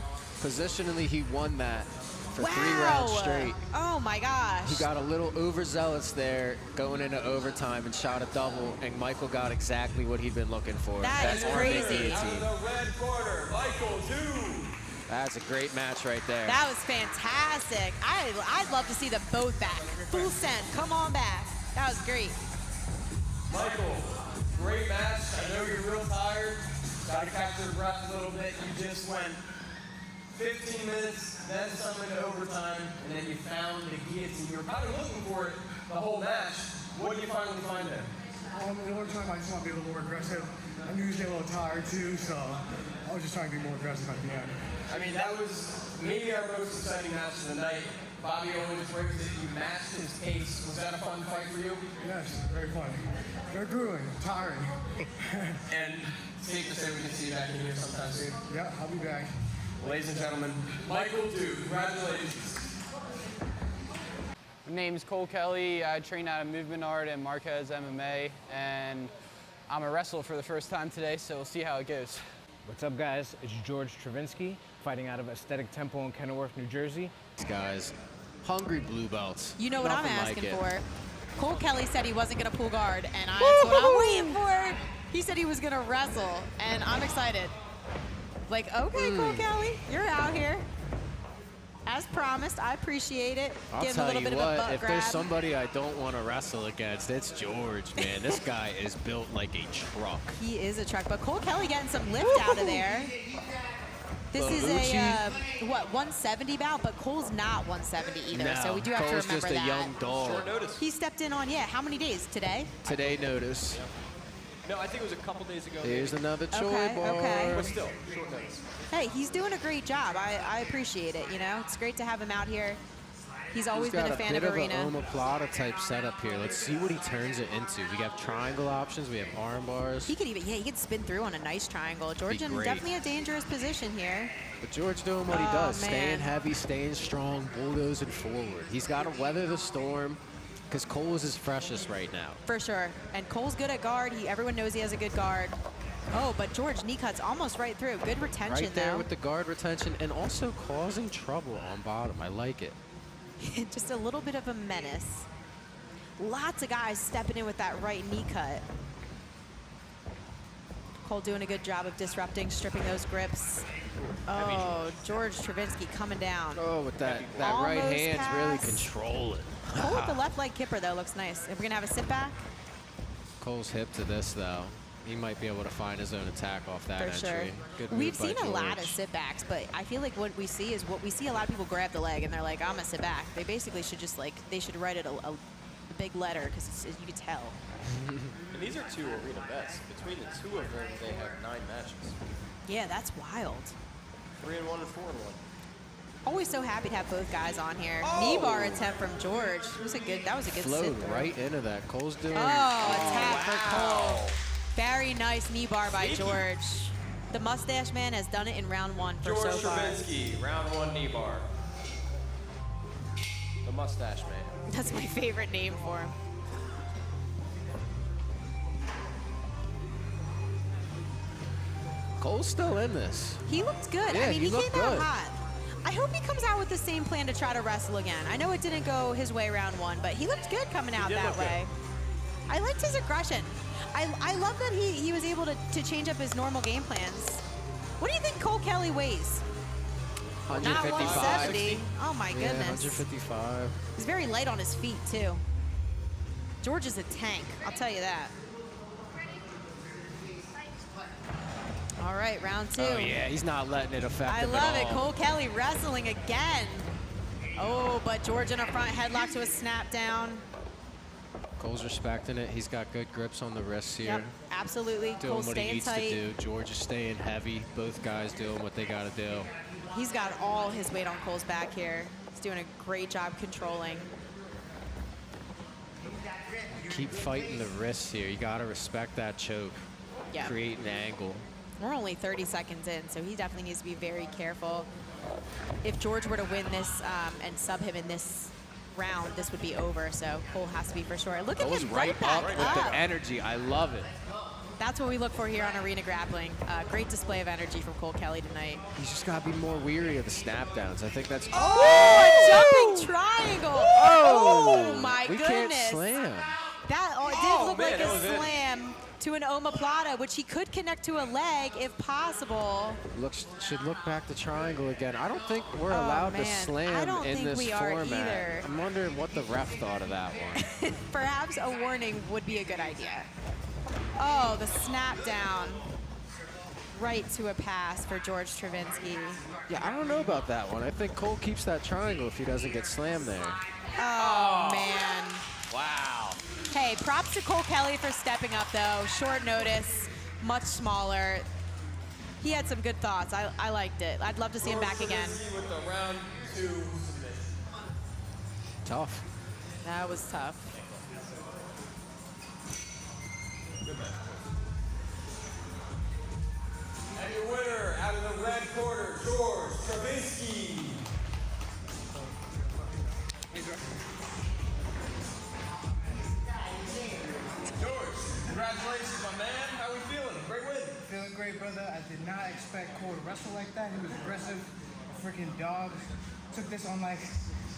S3: positionally, he won that for 3
S2: Wow.
S3: rounds straight.
S2: Oh my gosh.
S3: He got a little overzealous there going into overtime and shot a double, and Michael got exactly what he'd been looking for.
S2: That is
S3: arm
S2: crazy.
S3: guillotine.
S8: Out of the red corner, Michael Dew.
S3: That's a great match right there.
S2: That was fantastic. I'd love to see them both back. Full send. Come on back. That was great.
S8: Michael, great match. I know you're really Got to catch your breath a little bit. You just went 15 minutes, then some into overtime, and then you found the guillotine. You were probably looking for it the whole match. What did you finally find there?
S13: In overtime, I just want to be a little more aggressive. I'm usually a little tired too, so I was just trying to be more aggressive at the end.
S8: I mean, that was maybe our most exciting match of the night. Bobby Owens brings it. You matched his pace. Was that a fun fight for you?
S13: Yes, very fun. Very grueling, tiring.
S8: And safe to say we can see you back in here sometime soon.
S13: Yeah, I'll be back.
S8: Ladies and gentlemen, Michael Dew. Congratulations.
S14: My name is Cole Kelly. I train out of Movement Art and Marquez MMA, and I'm a wrestler for the first time today, so we'll see how it goes.
S15: What's up, guys? It's George Travinsky, fighting out of Aesthetic Temple in Kenilworth, New Jersey.
S3: These guys, hungry blue belts.
S2: You know what
S3: Nothing
S2: I'm
S3: like
S2: asking
S3: it.
S2: for. Cole Kelly said he wasn't going to pull guard, and that's what I'm waiting for. He said he was going to wrestle, and I'm excited. Like, okay, Cole Kelly, you're out here. As promised, I appreciate it.
S3: I'll
S2: Getting a
S3: tell
S2: little
S3: you
S2: bit of a
S3: what,
S2: butt
S3: if
S2: grab.
S3: there's somebody I don't want to wrestle against, it's George, man. This guy is built like a truck.
S2: He is a truck, but Cole Kelly getting some lift out of there. This is a, what, 170 bout, but Cole's not 170 either,
S3: No,
S2: so we do have
S3: Cole's
S2: to remember
S3: just a
S2: that.
S3: young dog.
S1: Short notice.
S2: He stepped in on, how many days? Today?
S3: Today notice.
S1: No, I think it was a couple days ago.
S3: Here's another Choi
S2: Okay,
S3: bar.
S2: okay.
S1: But still, short notice.
S2: Hey, he's doing a great job. I appreciate it, you know? It's great to have him out here. He's always
S3: He's
S2: been
S3: got
S2: a fan
S3: bit
S2: of Arena.
S3: an omoplata type setup here. Let's see what he turns it into. We have triangle options. We have arm bars.
S2: He could even, he could spin through on a nice triangle. George in
S3: great.
S2: definitely a dangerous position here.
S3: But George doing what he does,
S2: man.
S3: staying heavy, staying strong, bulldozing forward. He's got to weather the storm because Cole is his freshest right now.
S2: For sure. And Cole's good at guard. Everyone knows he has a good guard. Oh, but George knee cuts almost right through. Good retention,
S3: Right there
S2: though.
S3: with the guard retention and also causing trouble on bottom. I like it.
S2: Just a little bit of a menace. Lots of guys stepping in with that right knee cut. Cole doing a good job of disrupting, stripping those grips. Oh, George Travinsky coming down.
S3: Oh, with that right
S2: Almost
S3: hand's really
S2: pass.
S3: controlling.
S2: Cole with the left leg kipper, though, looks nice. If we're going to have a sit back,
S3: Cole's hip to this, though. He might be able to find his own attack off that
S2: for
S3: entry.
S2: sure.
S3: Good move
S2: We've
S3: by
S2: seen a lot of
S3: George.
S2: sit backs, but I feel like what we see is a lot of people grab the leg and they're like, I'm going to sit back. They basically should just they should write it a big letter because you can tell.
S1: And these are two arena bets. Between the two of them, they have 9 matches.
S2: Yeah, that's wild.
S1: 3-1 and 4-1.
S2: Always so happy to have both guys on here.
S3: Oh!
S2: Knee bar attempt from George. That was a good
S3: Flowed
S2: sit through.
S3: right into that. Cole's doing.
S2: Oh, a tap for Cole. Very nice knee bar by George. The mustache man has done it in round 1 for
S1: George
S2: so far.
S1: Stravinsky, round 1 knee bar. The mustache man.
S2: That's my favorite name for him.
S3: Cole's still in this.
S2: He looked good.
S3: Yeah,
S2: I mean,
S3: he
S2: he
S3: looked
S2: came out
S3: good.
S2: hot. I hope he comes out with the same plan to try to wrestle again. I know it didn't go his way round 1, but he looked good coming out that way. I liked his aggression. I love that he was able to change up his normal game plans. What do you think Cole Kelly weighs?
S3: 155.
S2: Not 170. Oh my
S3: Yeah,
S2: goodness.
S3: 155.
S2: He's very light on his feet too. George is a tank, I'll tell you that. All right, round 2.
S3: Oh yeah, he's not letting it affect
S2: I
S3: him
S2: love
S3: at
S2: it.
S3: all.
S2: Cole Kelly wrestling again. Oh, but George in a front headlock to a snap down.
S3: Cole's respecting it. He's got good grips on the wrists here.
S2: Yep, absolutely.
S3: Doing
S2: Cole's
S3: what he
S2: staying
S3: needs
S2: tight.
S3: to do. George is staying heavy. Both guys doing what they got to do.
S2: He's got all his weight on Cole's back here. He's doing a great job controlling.
S3: Keep fighting the wrists here. You got to respect that choke.
S2: Yeah.
S3: Create an angle.
S2: We're only 30 seconds in, so he definitely needs to be very careful. If George were to win this and sub him in this round, this would be over, so Cole has to be for sure. Look at
S3: Cole's
S2: him
S3: right
S2: back
S3: up with
S2: up.
S3: the energy. I love it.
S2: That's what we look for here on Arena Grappling. Great display of energy from Cole Kelly tonight.
S3: He's just got to be more weary of the snap downs. I think that's.
S2: Oh, a jumping triangle. Oh, my
S3: we
S2: goodness.
S3: can't slam.
S2: That did look
S1: man,
S2: like
S1: that
S2: a
S1: was it.
S2: slam to an omoplata, which he could connect to a leg if possible.
S3: Should look back to triangle again. I don't think we're
S2: Oh,
S3: allowed to
S2: man. I
S3: slam
S2: don't
S3: in
S2: think
S3: this
S2: we are
S3: format.
S2: either.
S3: I'm wondering what the ref thought of that one.
S2: Perhaps a warning would be a good idea. Oh, the snap down. right to a pass for George Stravinsky.
S3: Yeah, I don't know about that one. I think Cole keeps that triangle if he doesn't get slammed there.
S2: Oh, man.
S1: Wow.
S2: Hey, props to Cole Kelly for stepping up, though. Short notice, much smaller. He had some good thoughts. I liked it. I'd love to see him back again.
S8: With the round 2 submission.
S3: Tough.
S2: That was tough.
S8: Good match. And your winner out of the red corner, George Stravinsky. George, congratulations, my man. How are we feeling? Great win.
S13: Feeling great, brother. I did not expect Cole to wrestle like that. He was aggressive, a freaking dog. Took this on like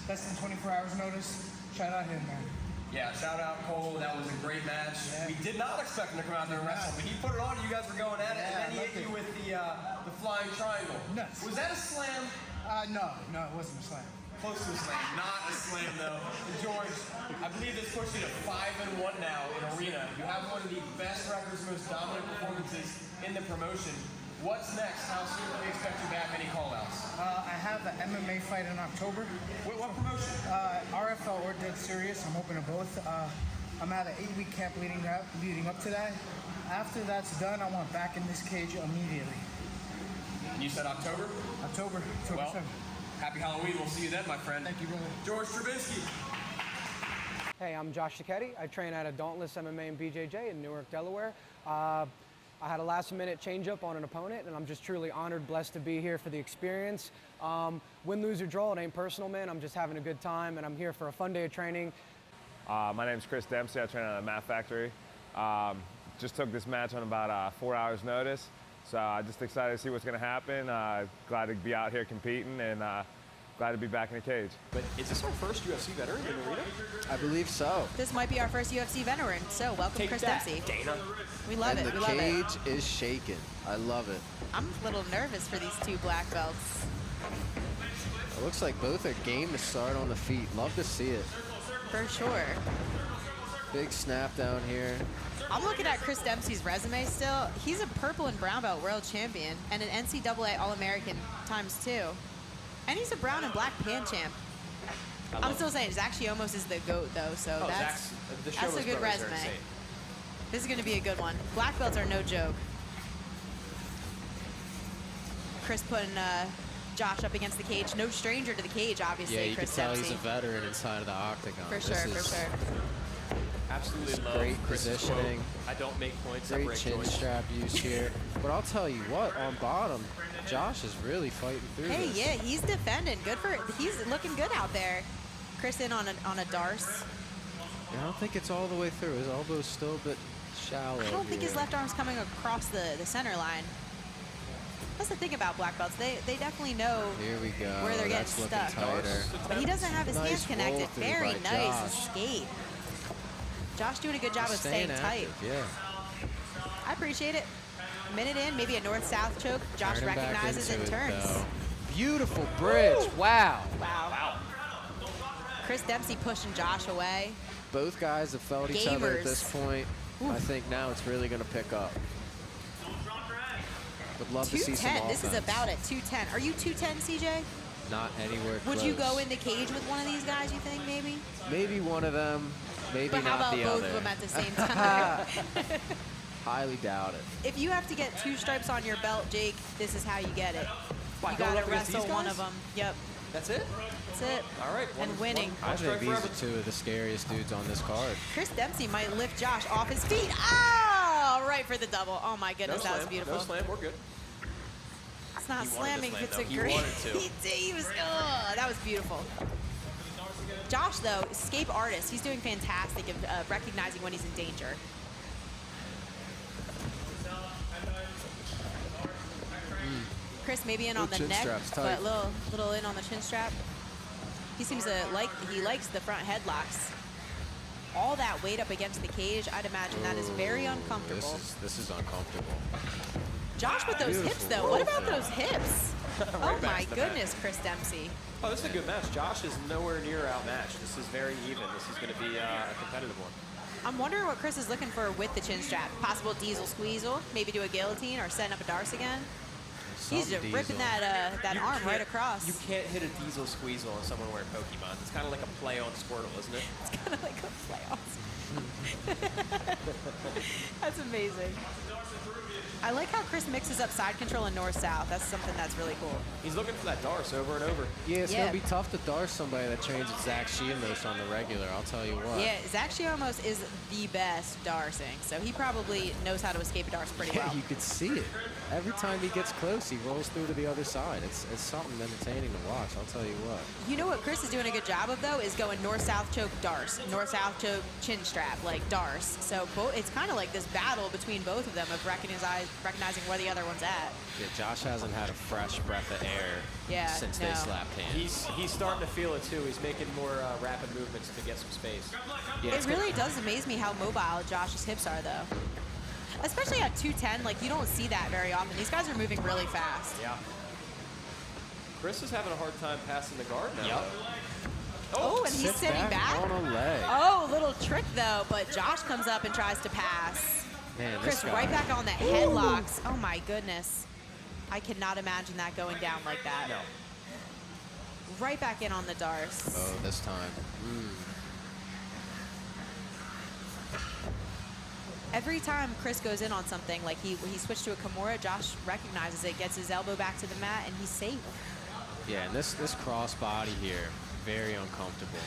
S13: less than 24 hours notice. Shout out him, man.
S8: Yeah, shout out Cole. That was a great match. Yeah. We did not expect him to come out there and wrestle, but he put it on. You guys were going at it, and then he hit you with the flying triangle.
S13: Nuts.
S8: Was that a slam?
S13: No, it wasn't a slam.
S8: Close to a slam. Not a slam, though. And George, I believe this puts you to 5-1 now in Arena. You have one of the best records, most dominant performances in the promotion. What's next? How soon can we expect you back? Any call-outs?
S13: I have an MMA fight in October.
S8: What promotion?
S13: RFL or Dead Serious. I'm open to both. I'm at an 8-week camp leading up to that. After that's done, I want back in this cage immediately.
S8: And you said October?
S13: October
S8: Well,
S13: 7th.
S8: happy Halloween. We'll see you then, my friend.
S13: Thank you, brother.
S8: George Stravinsky.
S15: Hey, I'm Josh Sacchetti. I train at a Dauntless MMA and BJJ in Newark, Delaware. I had a last-minute change-up on an opponent, and I'm just truly honored, blessed to be here for the experience. Win, lose, or draw, it ain't personal, man. I'm just having a good time, and I'm here for a fun day of training.
S16: My name's Chris Dempsey. I train at the Math Factory. Just took this match on about 4 hours' notice, so I'm just excited to see what's going to happen. Glad to be out here competing, and glad to be back in the cage.
S11: But is this our first UFC veteran in Arena?
S3: I believe so.
S2: This might be our first UFC veteran, so welcome,
S11: Take
S2: Chris
S11: that,
S2: Dempsey.
S11: Dana.
S2: We love
S3: and
S2: it.
S3: the
S2: We love it.
S3: cage is shaking. I love it.
S2: I'm a little nervous for these two black belts.
S3: It looks like both are game to start on the feet. Love to see it.
S2: For sure.
S3: Big snap down here.
S2: I'm looking at Chris Dempsey's resume still. He's a purple and brown belt world champion and an NCAA All-American ×2. And he's a brown and black pan champ. I'm still saying Zach Chiomos is the GOAT, though, so that's a good resume. This is going to be a good one. Black belts are no joke. Chris putting Josh up against the cage. No stranger to the cage, obviously,
S3: Yeah, you
S2: Chris
S3: can tell
S2: Dempsey.
S3: he's a veteran inside of the octagon.
S2: For sure, for sure.
S11: Absolutely love
S3: great
S11: Chris's
S3: positioning.
S11: quote, I don't make points, I
S3: Great
S11: break
S3: chin
S11: joints.
S3: strap use here. But I'll tell you what, on bottom, Josh is really fighting through
S2: Hey,
S3: this.
S2: yeah, he's defending. Good for. He's looking good out there. Chris in on a Darce.
S3: I don't think it's all the way through. His elbow's still a bit shallow.
S2: I don't think his
S3: here.
S2: left arm's coming across the center line. That's the thing about black belts. They definitely know
S3: Here we go.
S2: where they're
S3: That's
S2: getting
S3: looking
S2: stuck.
S3: tighter.
S2: But he doesn't have his
S3: Nice
S2: hands connected.
S3: roll through
S2: Very
S3: by
S2: nice
S3: Josh.
S2: escape. Josh doing a good job of staying tight.
S3: active, yeah.
S2: I appreciate it. A minute in, maybe a north-south choke. Josh
S3: Turning back
S2: recognizes and
S3: into it,
S2: turns.
S3: though. Beautiful bridge. Wow.
S2: Wow. Chris Dempsey pushing Josh away.
S3: Both guys have felt each other at
S2: Gamers.
S3: this point. I think now it's really going to pick up. Would love to see some
S2: 210. This is
S3: offense.
S2: about it. 210. Are you 210, CJ?
S3: Not anywhere close.
S2: Would you go in the cage with one of these guys, you think, maybe?
S3: Maybe one of them, maybe
S2: But how
S3: not
S2: about
S3: the
S2: both
S3: other.
S2: of them at the same time?
S3: Highly doubt it.
S2: If you have to get 2 stripes on your belt, Jake, this is how you get it.
S11: By
S2: You
S11: going
S2: gotta
S11: up against
S2: wrestle
S11: these
S2: one
S11: guys?
S2: of them. Yep.
S11: That's it?
S2: That's it.
S11: All right.
S2: And winning.
S3: I think these are two of the scariest dudes on this card.
S2: Chris Dempsey might lift Josh off his feet. Oh, right for the double. Oh my goodness, that was beautiful.
S11: No slam, we're good.
S2: It's not
S11: He wanted to
S2: slamming,
S11: slam,
S2: it's
S11: though.
S2: a
S11: He
S2: great.
S11: wanted to.
S2: He was. Oh, that was beautiful. Josh, though, escape artist. He's doing fantastic of recognizing when he's in danger. Chris maybe in on
S3: Ooh,
S2: the
S3: chin
S2: neck,
S3: strap's
S2: but
S3: tight.
S2: little in on the chin strap. He seems to he likes the front headlocks. All that weight up against the cage, I'd imagine that is very uncomfortable.
S3: This is uncomfortable.
S2: Josh with those hips, though. What about those hips? Oh
S11: back
S2: my
S11: to the
S2: goodness, Chris Dempsey.
S11: Oh, this is a good match. Josh is nowhere near outmatched. This is very even. This is going to be a competitive one.
S2: I'm wondering what Chris is looking for with the chin strap. Possible diesel squeezle, maybe do a guillotine or setting up a Darce again. He's just ripping that arm right across.
S11: You can't hit a diesel squeezle on someone wearing Pokemon. It's kind of like a play on Squirtle, isn't it?
S2: It's kind of like a play on That's amazing. I like how Chris mixes up side control and north-south. That's something that's really cool.
S11: He's looking for that Darce over and over.
S3: Yeah, it's going to be tough to Darce somebody that trains with Zach Shiamos on the regular, I'll tell you what.
S2: Yeah, Zach Shiamos is the best Darcing, so he probably knows how to escape a Darce pretty well.
S3: Yeah, you could see it. Every time he gets close, he rolls through to the other side. It's something entertaining to watch, I'll tell you what.
S2: You know what Chris is doing a good job of, though, is going north-south choke Darce, north-south choke chin strap, like Darce. So it's kind of like this battle between both of them of recognizing where the other one's at.
S3: Yeah, Josh hasn't had a fresh breath of air since they slapped hands.
S11: He's starting to feel it, too. He's making more rapid movements to get some space.
S3: Yeah,
S2: it really does amaze me how mobile Josh's hips are, though. Especially at 210, like, you don't see that very often. These guys are moving really fast.
S11: Yeah. Chris is having a hard time passing the guard now.
S3: Yep.
S2: Oh, and he's sitting back.
S3: On a leg.
S2: Oh, little trick, though, but Josh comes up and tries to pass.
S3: Man,
S2: Chris right back on that headlocks. Oh, my goodness. I cannot imagine that going down like that.
S11: No.
S2: Right back in on the Darce.
S3: Oh, this time.
S2: Every time Chris goes in on something, like he switched to a Kimura, Josh recognizes it, gets his elbow back to the mat, and he's safe.
S3: Yeah, and this cross body here, very uncomfortable.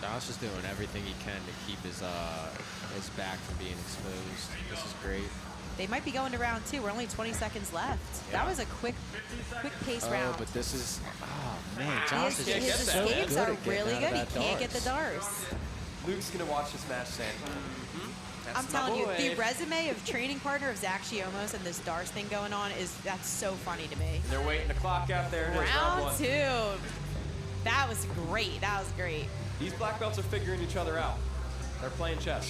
S3: Josh is doing everything he can to keep his back from being exposed. This is great.
S2: They might be going to round 2. We're only 20 seconds left. Yeah. That was a quick pace round.
S3: Oh, but this is, man, Josh is
S2: his
S3: so
S2: escapes
S3: good
S2: are
S3: at
S2: really
S3: getting out
S2: good.
S3: of
S2: He
S3: that
S2: can't get the
S3: Darce.
S2: Darce.
S11: Luke's going to watch this match saying,
S2: I'm telling you, the resume of training partner of Zach Shiamos and this Darce thing going on that's so funny to me.
S11: And they're waiting the clock out there.
S2: Round 2. That was great. That was great.
S11: These black belts are figuring each other out. They're playing chess.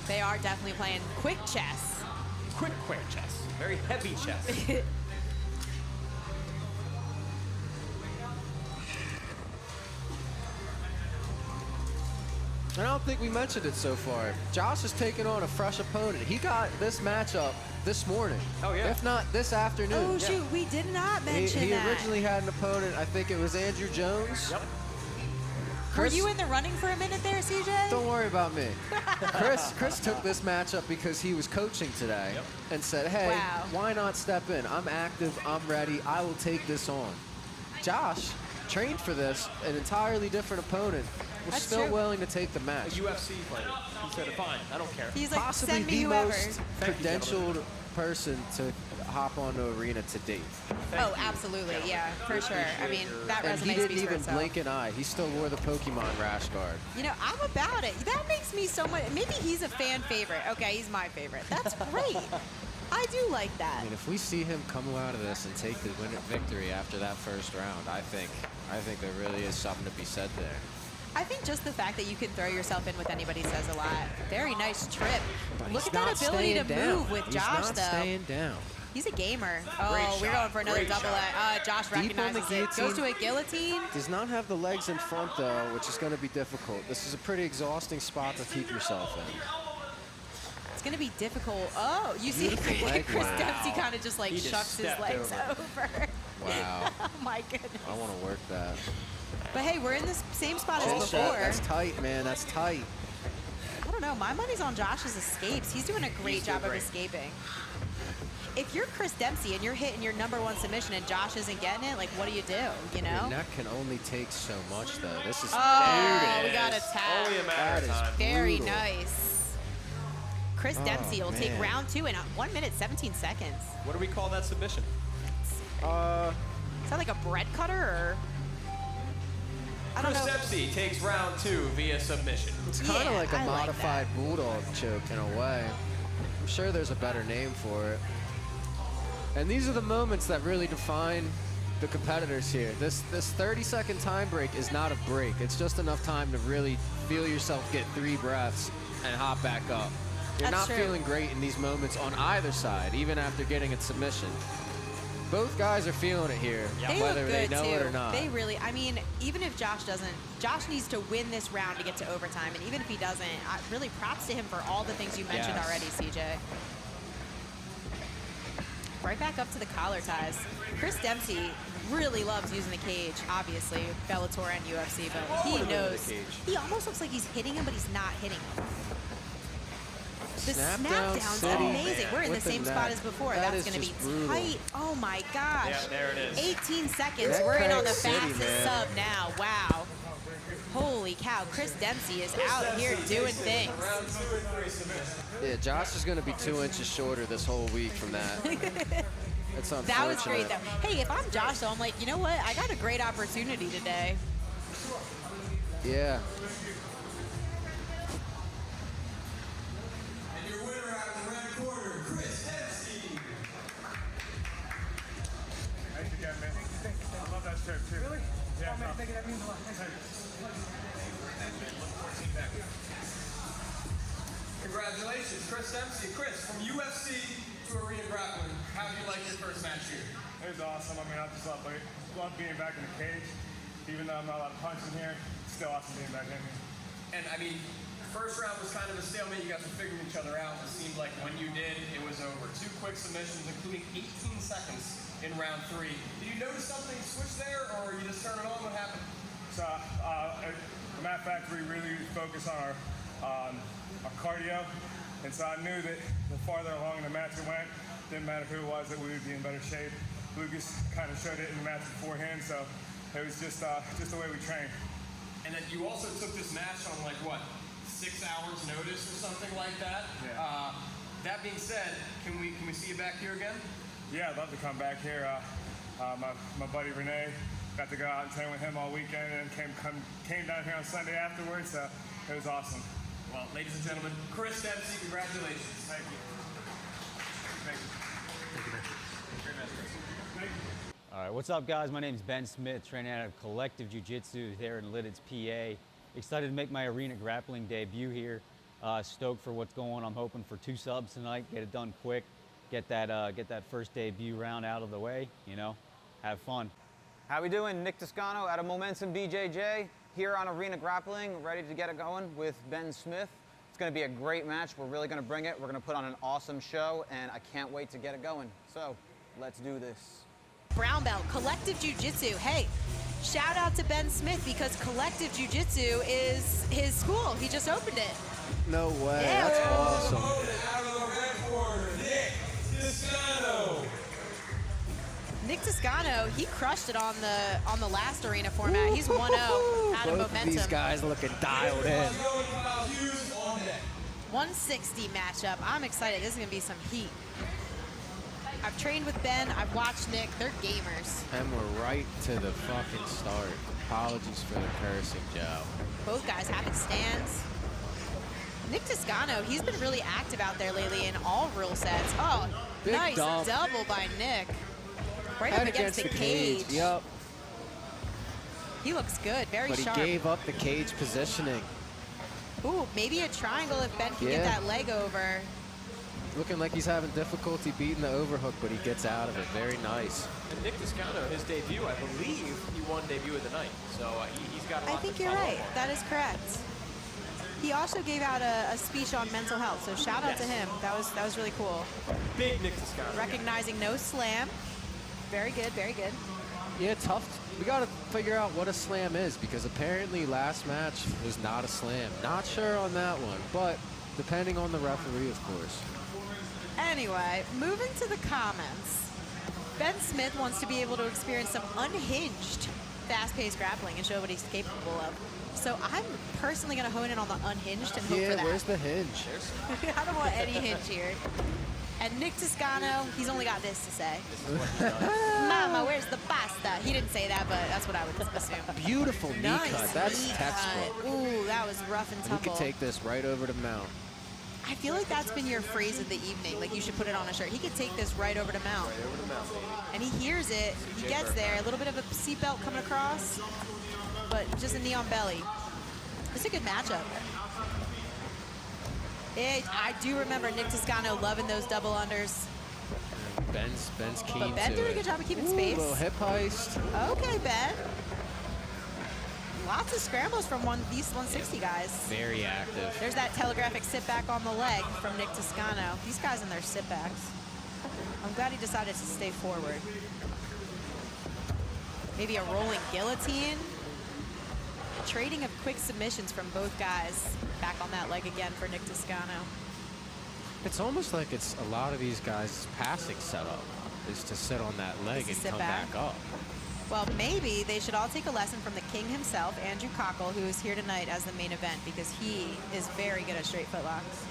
S2: They are definitely playing quick chess.
S11: Quick chess. Very heavy chess.
S3: I don't think we mentioned it so far. Josh is taking on a fresh opponent. He got this matchup this morning.
S11: Oh, yeah.
S3: If not this afternoon.
S2: Oh, shoot. We did not mention
S3: he
S2: that.
S3: originally had an opponent, I think it was Andrew Jones.
S11: Yep.
S2: Were you in the running for a minute there, CJ?
S3: Don't worry about me. Chris took this matchup because he was coaching today and said, hey, why not step in? I'm active. I'm ready. I will take this on. Josh trained for this, an entirely different opponent, was
S2: That's
S3: still
S2: true.
S3: willing to take the match.
S11: A UFC fighter. He said, fine, I don't care.
S2: He's like,
S3: Possibly
S2: send me
S3: the
S2: whoever.
S3: most credentialed person to hop onto Arena to date.
S2: Oh, absolutely. Yeah, for sure. I mean, that
S3: And
S2: resume
S3: he didn't
S2: speaks for
S3: even
S2: itself.
S3: blink an eye. He still wore the Pokemon rash guard.
S2: You know, I'm about it. That makes me so much. Maybe he's a fan favorite. Okay, he's my favorite. That's great. I do like that.
S3: I mean, if we see him come out of this and take the victory after that first round, I think there really is something to be said there.
S2: I think just the fact that you can throw yourself in with anybody says a lot. Very nice trip.
S3: But
S2: Look
S3: he's
S2: at that
S3: not
S2: ability to
S3: staying down.
S2: move with
S3: He's
S2: Josh,
S3: not
S2: though.
S3: staying down.
S2: He's a gamer.
S11: Great
S2: Oh, we're
S11: shot.
S2: going for another
S11: Great
S2: double
S11: shot.
S2: leg. Josh
S3: Deep on the
S2: recognizes it. Goes to
S3: guillotine.
S2: a guillotine.
S3: Does not have the legs in front, though, which is going to be difficult. This is a pretty exhausting spot to keep yourself in.
S2: It's going to be difficult. Oh, you see
S3: Beautiful leg
S2: Chris
S3: work.
S2: Dempsey kind of just like
S11: He just
S2: shucks his
S11: stepped
S2: legs
S11: over.
S2: over.
S3: Wow.
S2: Oh, my goodness.
S3: I want to work that.
S2: But hey, we're in the same spot
S3: Oh,
S2: as before.
S3: that's tight, man. That's tight.
S2: I don't know. My money's on Josh's escapes. He's doing a great job of escaping. If you're Chris Dempsey and you're hitting your #1 submission and Josh isn't getting it, like, what do? You know?
S3: Your neck can only take so much, though. This is
S2: Oh, we got a tap.
S11: Only a matter of time.
S2: Very
S3: brutal.
S2: nice. Chris
S3: Oh,
S2: Dempsey will take
S3: man.
S2: round 2 in 1 minute, 17 seconds.
S11: What do we call that submission?
S2: Is that like a bread cutter or? I don't
S11: Chris
S2: know.
S11: Dempsey takes round 2 via submission.
S3: It's kind of
S2: Yeah,
S3: like a
S2: I like
S3: modified bulldog choke in a way. I'm sure there's a better name for it. And these are the moments that really define the competitors here. This 30-second time break is not a break. It's just enough time to really feel yourself get 3 breaths and hop back up. You're
S2: That's
S3: not
S2: true.
S3: feeling great in these moments on either side, even after getting a submission. Both guys are feeling it here,
S2: They
S3: whether
S2: look
S3: they
S2: good
S3: know
S2: too.
S3: it or not.
S2: They really, I mean, even if Josh doesn't, Josh needs to win this round to get to overtime. And even if he doesn't, really props to him for all the things you mentioned
S3: Yes.
S2: already, CJ. Right back up to the collar ties. Chris Dempsey really loves using the cage, obviously, Bellator and UFC, but he knows. He almost looks like he's hitting him, but he's not hitting him. The
S3: Snap
S2: snap
S3: down
S2: down's
S3: city.
S2: amazing. We're in the
S3: With the
S2: same
S3: neck.
S2: spot as before.
S3: That
S2: That's
S3: is
S2: going to be
S3: just brutal.
S2: tight. Oh my gosh.
S1: Yeah, there it is.
S2: 18 seconds.
S3: Neck
S2: We're in on
S3: crack
S2: the
S3: city,
S2: fastest
S3: man.
S2: sub now. Wow. Holy cow. Chris Dempsey is out here doing things.
S3: Yeah, Josh is going to be 2 inches shorter this whole week from that. That's unfortunate.
S2: That was great, though. Hey, if I'm Josh, though, I'm like, you know what? I got a great opportunity today.
S3: Yeah.
S16: Thanks again, man. I love that shirt, too. Really? Yeah.
S13: Oh, man, thank you. That means a lot. Thank you.
S8: Congratulations, Chris Dempsey. Chris, from UFC to Arena Grappling, how did you like your first match here?
S16: It was awesome. I mean, I just love being back in the cage. Even though I'm not allowed to punch in here, it's still awesome being back in here.
S8: And I mean, first round was kind of a stalemate. You guys were figuring each other out. It seemed like when you did, it was over. 2 quick submissions, including 18 seconds in round 3. Did you notice something switch there, or you just turn it on? What happened?
S16: So, the Mat Factory really focused on our cardio, and so I knew that the farther along in the match it went, didn't matter who it was, that we would be in better shape. Lucas kind of showed it in the match beforehand, so it was just the way we trained.
S8: And then you also took this match on like what, 6 hours notice or something like that.
S16: Yeah.
S8: That being said, can we see you back here again?
S16: Yeah, I'd love to come back here. My buddy Renee got to go out and train with him all weekend, and came down here on Sunday afterwards. So it was awesome.
S8: Well, ladies and gentlemen, Chris Dempsey, congratulations.
S16: Thank you. Thank you.
S17: All right, what's up, guys? My name is Ben Smith, training out of Collective Jiu-Jitsu here in Lidditz, PA. Excited to make my arena grappling debut here. Stoked for what's going on. I'm hoping for 2 subs tonight, get it done quick, get that first debut round out of the way, you know, have fun.
S14: How we doing? Nick Toscano out of Momentum BJJ here on Arena Grappling, ready to get it going with Ben Smith. It's going to be a great match. We're really going to bring it. We're going to put on an awesome show, and I can't wait to get it going. So let's do this.
S2: Brown belt, Collective Jiu-Jitsu. Hey, shout out to Ben Smith because Collective Jiu-Jitsu is his school. He just opened it.
S3: No way.
S2: Yeah.
S3: That's awesome.
S8: Out of the red corner, Nick Toscano.
S2: Nick Toscano, he crushed it on the last arena format. He's 1-0 out of
S3: Both of
S2: Momentum.
S3: these guys looking dialed in.
S2: 160 matchup. I'm excited. This is going to be some heat. I've trained with Ben. I've watched Nick. They're gamers.
S3: And we're right to the fucking start. Apologies for the cursing, Joe.
S2: Both guys having stands. Nick Toscano, he's been really active out there lately in all rule sets. Oh,
S3: Big
S2: nice
S3: dump.
S2: double by Nick. Right
S3: Head
S2: up against the cage.
S3: Yep.
S2: He looks good, very
S3: But he
S2: sharp.
S3: gave up the cage positioning.
S2: Ooh, maybe a triangle if Ben can
S3: Yeah.
S2: get that leg over.
S3: Looking like he's having difficulty beating the overhook, but he gets out of it. Very nice.
S11: And Nick Toscano, his debut, I believe he won debut of the night. So he's got a lot
S2: I think
S11: to
S2: you're
S11: follow
S2: right.
S11: up on.
S2: That is correct. He also gave out a speech on mental health, so shout out to him. That was really cool.
S11: Big Nick Toscano.
S2: Recognizing no slam. Very good, very good.
S3: Yeah, tough. We got to figure out what a slam is because apparently last match was not a slam. Not sure on that one, but depending on the referee, of course.
S2: Anyway, moving to the comments. Ben Smith wants to be able to experience some unhinged, fast-paced grappling and show what he's capable of. So I'm personally going to hone in on the unhinged and hope for
S3: Yeah,
S2: that.
S3: where's the hinge?
S2: I don't want any hinge here. And Nick Toscano, he's only got this to say. Mama, where's the pasta? He didn't say that, but that's what I would assume.
S3: Beautiful knee
S2: Nice
S3: cut. That's
S2: knee
S3: textbook.
S2: cut. Ooh, that was rough and
S3: And he
S2: tumble.
S3: could take this right over to Mount.
S2: I feel like that's been your phrase of the evening. Like you should put it on a shirt. He could take this right over to Mount.
S11: Right over the mount, baby.
S2: And he hears it. He gets there. A little bit of a seatbelt coming across, but just a knee on belly. It's a good matchup. I do remember Nick Toscano loving those double unders.
S3: Ben's keen
S2: But Ben
S3: to
S2: did a
S3: it.
S2: good job of keeping
S3: Ooh,
S2: space.
S3: little hip heist.
S2: Okay, Ben. Lots of scrambles from these 160 guys.
S3: Very active.
S2: There's that telegraphic sit back on the leg from Nick Toscano. These guys in their sit backs. I'm glad he decided to stay forward. Maybe a rolling guillotine. Trading of quick submissions from both guys. Back on that leg again for Nick Toscano.
S3: It's almost like it's a lot of these guys' passing setup is to sit on that leg and
S2: sit
S3: come
S2: back.
S3: back up.
S2: Well, maybe they should all take a lesson from the king himself, Andrew Cockle, who is here tonight as the main event because he is very good at straight footlocks.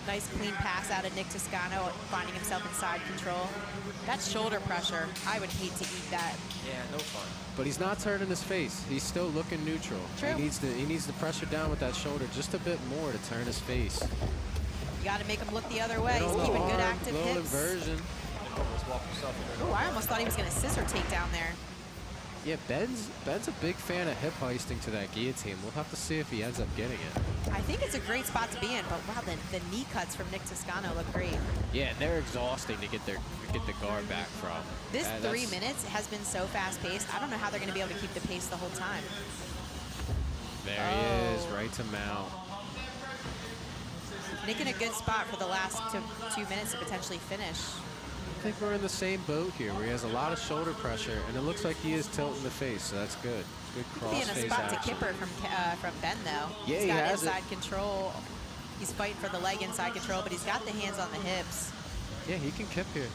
S2: Nice clean pass out of Nick Toscano, finding himself in side control. That shoulder pressure, I would hate to eat that.
S11: Yeah, no fun.
S3: But he's not turning his face. He's still looking neutral.
S2: True.
S3: He needs to pressure down with that shoulder just a bit more to turn his face.
S2: You got to make him look the other way.
S3: Right
S2: He's
S3: on the
S2: keeping good
S3: arm,
S2: active
S3: little
S2: hips.
S3: inversion.
S2: Oh, I almost thought he was going to scissor take down there.
S3: Yeah, Ben's a big fan of hip heisting to that guillotine. We'll have to see if he ends up getting it.
S2: I think it's a great spot to be in, but wow, the knee cuts from Nick Toscano look great.
S3: Yeah, they're exhausting to get the guard back from.
S2: This
S3: That's-
S2: 3 minutes has been so fast-paced. I don't know how they're going to be able to keep the pace the whole time.
S3: There he is, right to mount.
S2: Nick in a good spot for the last 2 minutes to potentially finish.
S3: I think we're in the same boat here, where he has a lot of shoulder pressure, and it looks like he is tilting the face, so that's good. Good
S2: Could
S3: cross
S2: be in a
S3: face
S2: spot
S3: action.
S2: to kipper from Ben, though.
S3: Yeah,
S2: he's
S3: he
S2: got
S3: has it.
S2: inside control. He's fighting for the leg inside control, but he's got the hands on the hips.
S3: Yeah, he can kip here.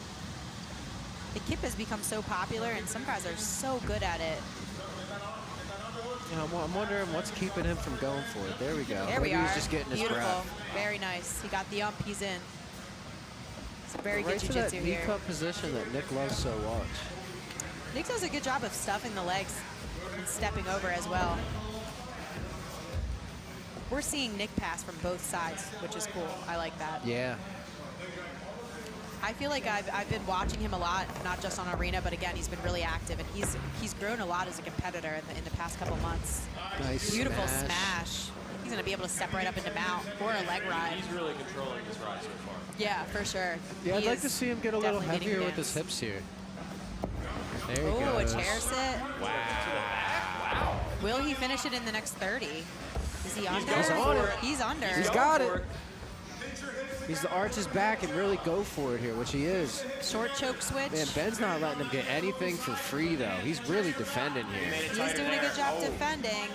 S2: The kip has become so popular, and some guys are so good at it.
S3: Yeah, I'm wondering what's keeping him from going for it. There we go.
S2: There we
S3: Maybe
S2: are.
S3: he's just getting his
S2: Beautiful.
S3: breath.
S2: Very nice. He got the ump. He's in. It's a very
S3: right
S2: good
S3: to that
S2: jiu-jitsu
S3: knee
S2: here.
S3: cut position that Nick loves so much.
S2: Nick does a good job of stuffing the legs and stepping over as well. We're seeing Nick pass from both sides, which is cool. I like that.
S3: Yeah.
S2: I feel like I've been watching him a lot, not just on Arena, but again, he's been really active, and he's grown a lot as a competitor in the past couple months.
S3: Nice
S2: Beautiful
S3: smash.
S2: smash. He's going to be able to step right up into mount or a leg ride.
S11: He's really controlling this ride so far.
S2: Yeah, for sure.
S3: Yeah, I'd
S2: He
S3: like
S2: is
S3: to see him get a little
S2: definitely leading
S3: heavier
S2: the
S3: with his
S2: dance.
S3: hips here. There he
S2: Oh, a
S3: goes.
S2: chair sit.
S3: Wow.
S2: Will he finish it in the next 30? Is he under?
S3: He's on it.
S2: He's under.
S3: He's got it. He's to arch his back and really go for it here, which he is.
S2: Short choke switch.
S3: Man, Ben's not letting him get anything for free, though. He's really defending here.
S2: He's doing a good job defending.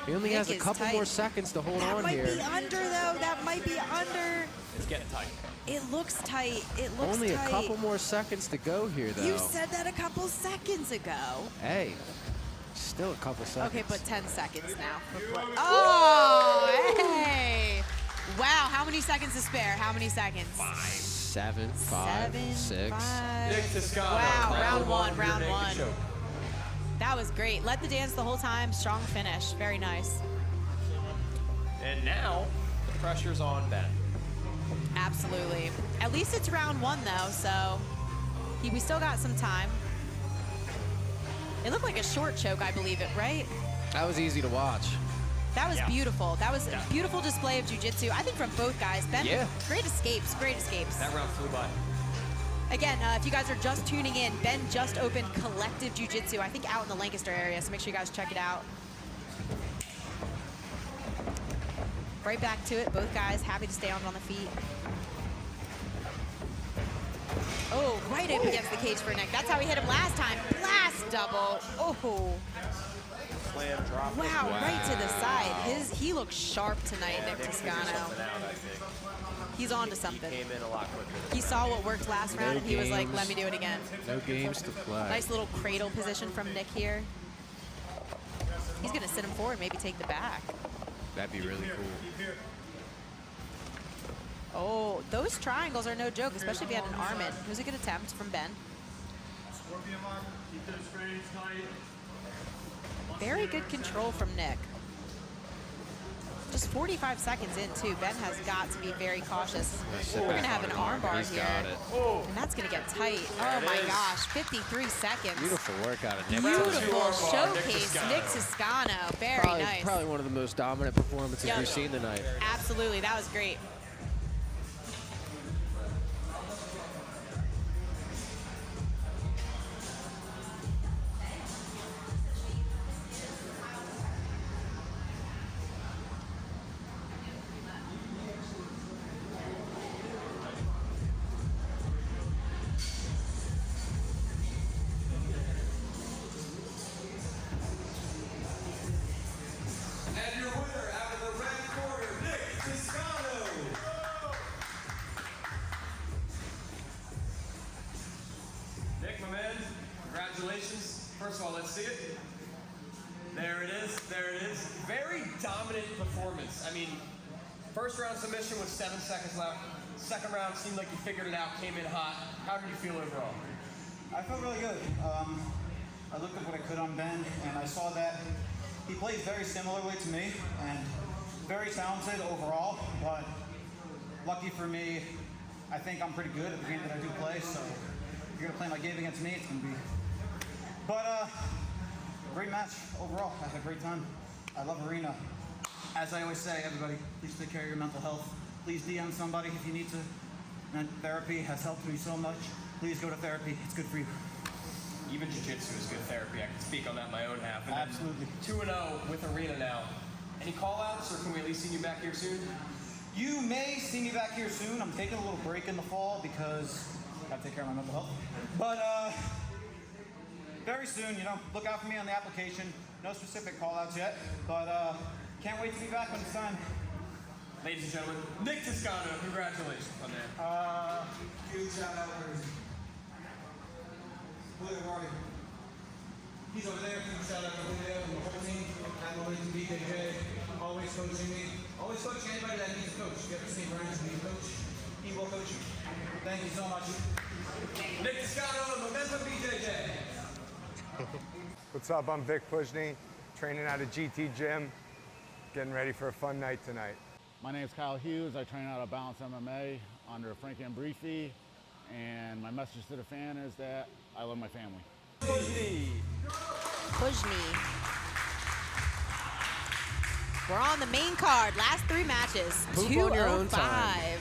S3: He only
S2: Nick
S3: has a
S2: is
S3: couple
S2: tight.
S3: more seconds to hold
S2: That
S3: on
S2: might
S3: here.
S2: be under, though. That might be under.
S11: It's getting tight.
S2: It looks tight. It looks
S3: Only
S2: tight.
S3: a couple more seconds to go here, though.
S2: You said that a couple seconds ago.
S3: Hey, still a couple seconds.
S2: Okay, but 10 seconds now. Oh, hey. Wow, how many seconds to spare? How many seconds?
S3: 7, 5, 6.
S11: Nick Toscano.
S2: Wow, round one,
S11: rear
S2: round
S11: naked
S2: one.
S11: choke.
S2: That was great. Led the dance the whole time. Strong finish. Very nice.
S11: And now the pressure's on Ben.
S2: Absolutely. At least it's round one, though, so we still got some time. It looked like a short choke, I believe it, right?
S3: That was easy to watch.
S2: That was beautiful. That was a beautiful display of jiu-jitsu, I think, from both guys. Ben, great escapes, great escapes.
S11: That round flew by.
S2: Again, if you guys are just tuning in, Ben just opened Collective Jiu-Jitsu, I think out in the Lancaster area, so make sure you guys check it out. Right back to it, both guys happy to stay on the feet. Oh, right up against the cage for Nick. That's how we hit him last time. Blast double. Oh.
S11: Slam drop.
S2: Wow, right to the side. He looks sharp tonight, Nick Toscano. He's on to something.
S11: He came in a lot quicker.
S2: He saw what worked last round, and he was like, let me do it again.
S3: No games to play.
S2: Nice little cradle position from Nick here. He's going to sit him forward, maybe take the back.
S3: That'd be really cool.
S2: Oh, those triangles are no joke, especially if you had an arm in. It was a good attempt from Ben. Very good control from Nick. Just 45 seconds in, too. Ben has got to be very cautious. We're going to have an arm bar
S3: He's
S2: here.
S3: got it.
S2: And that's going to get tight. Oh, my gosh. 53 seconds.
S3: Beautiful work out of Nick.
S2: Beautiful showcase. Nick Toscano. Very nice.
S3: Probably one of the most dominant performances
S2: Yep.
S3: we've seen tonight.
S2: Absolutely. That was great.
S8: congratulations. First of all, let's see it. There it is, there it is. Very dominant performance. I mean, first round submission with 7 seconds left. Second round seemed like you figured it out, came in hot. How did you feel overall?
S18: I felt really good. I looked at what I could on Ben, and I saw that he plays very similarly to me, and very talented overall, but lucky for me, I think I'm pretty good at the game that I do play, so if you're gonna play my game against me, it's gonna be. But great match overall. I had a great time. I love Arena. As I always say, everybody, please take care of your mental health. Please DM somebody if you need to. And therapy has helped me so much. Please go to therapy. It's good for you.
S8: Even jiu-jitsu is good therapy. I can speak on that my own half. And
S18: Absolutely.
S8: 2-0 with Arena now. Any call-outs, or can we at least see you back here soon?
S18: You may see me back here soon. I'm taking a little break in the fall because I gotta take care of my mental health. But very soon, you know, look out for me on the application. No specific call-outs yet, but can't wait to be back when it's time.
S8: Ladies and gentlemen, Nick Toscano, congratulations on that.
S19: Huge shout out for Julio Vardy. He's over there. Huge shout out to Julio and the whole team. I'm going to BJJ, always coaching me. Always coaching anybody that needs a coach. If you ever see Ryan need a coach, he will coach you. Thank you so much.
S8: Nick Toscano, Momentum BJJ.
S20: What's up? I'm Vic Pushny, training out of GT Gym, getting ready for a fun night tonight.
S21: My name is Kyle Hughes. I train out of Balance MMA under Frank Ambrifi, and my message to the fan is that I love my family.
S2: Pushni. We're on the main card. Last 3 matches.
S3: Poop on your own time.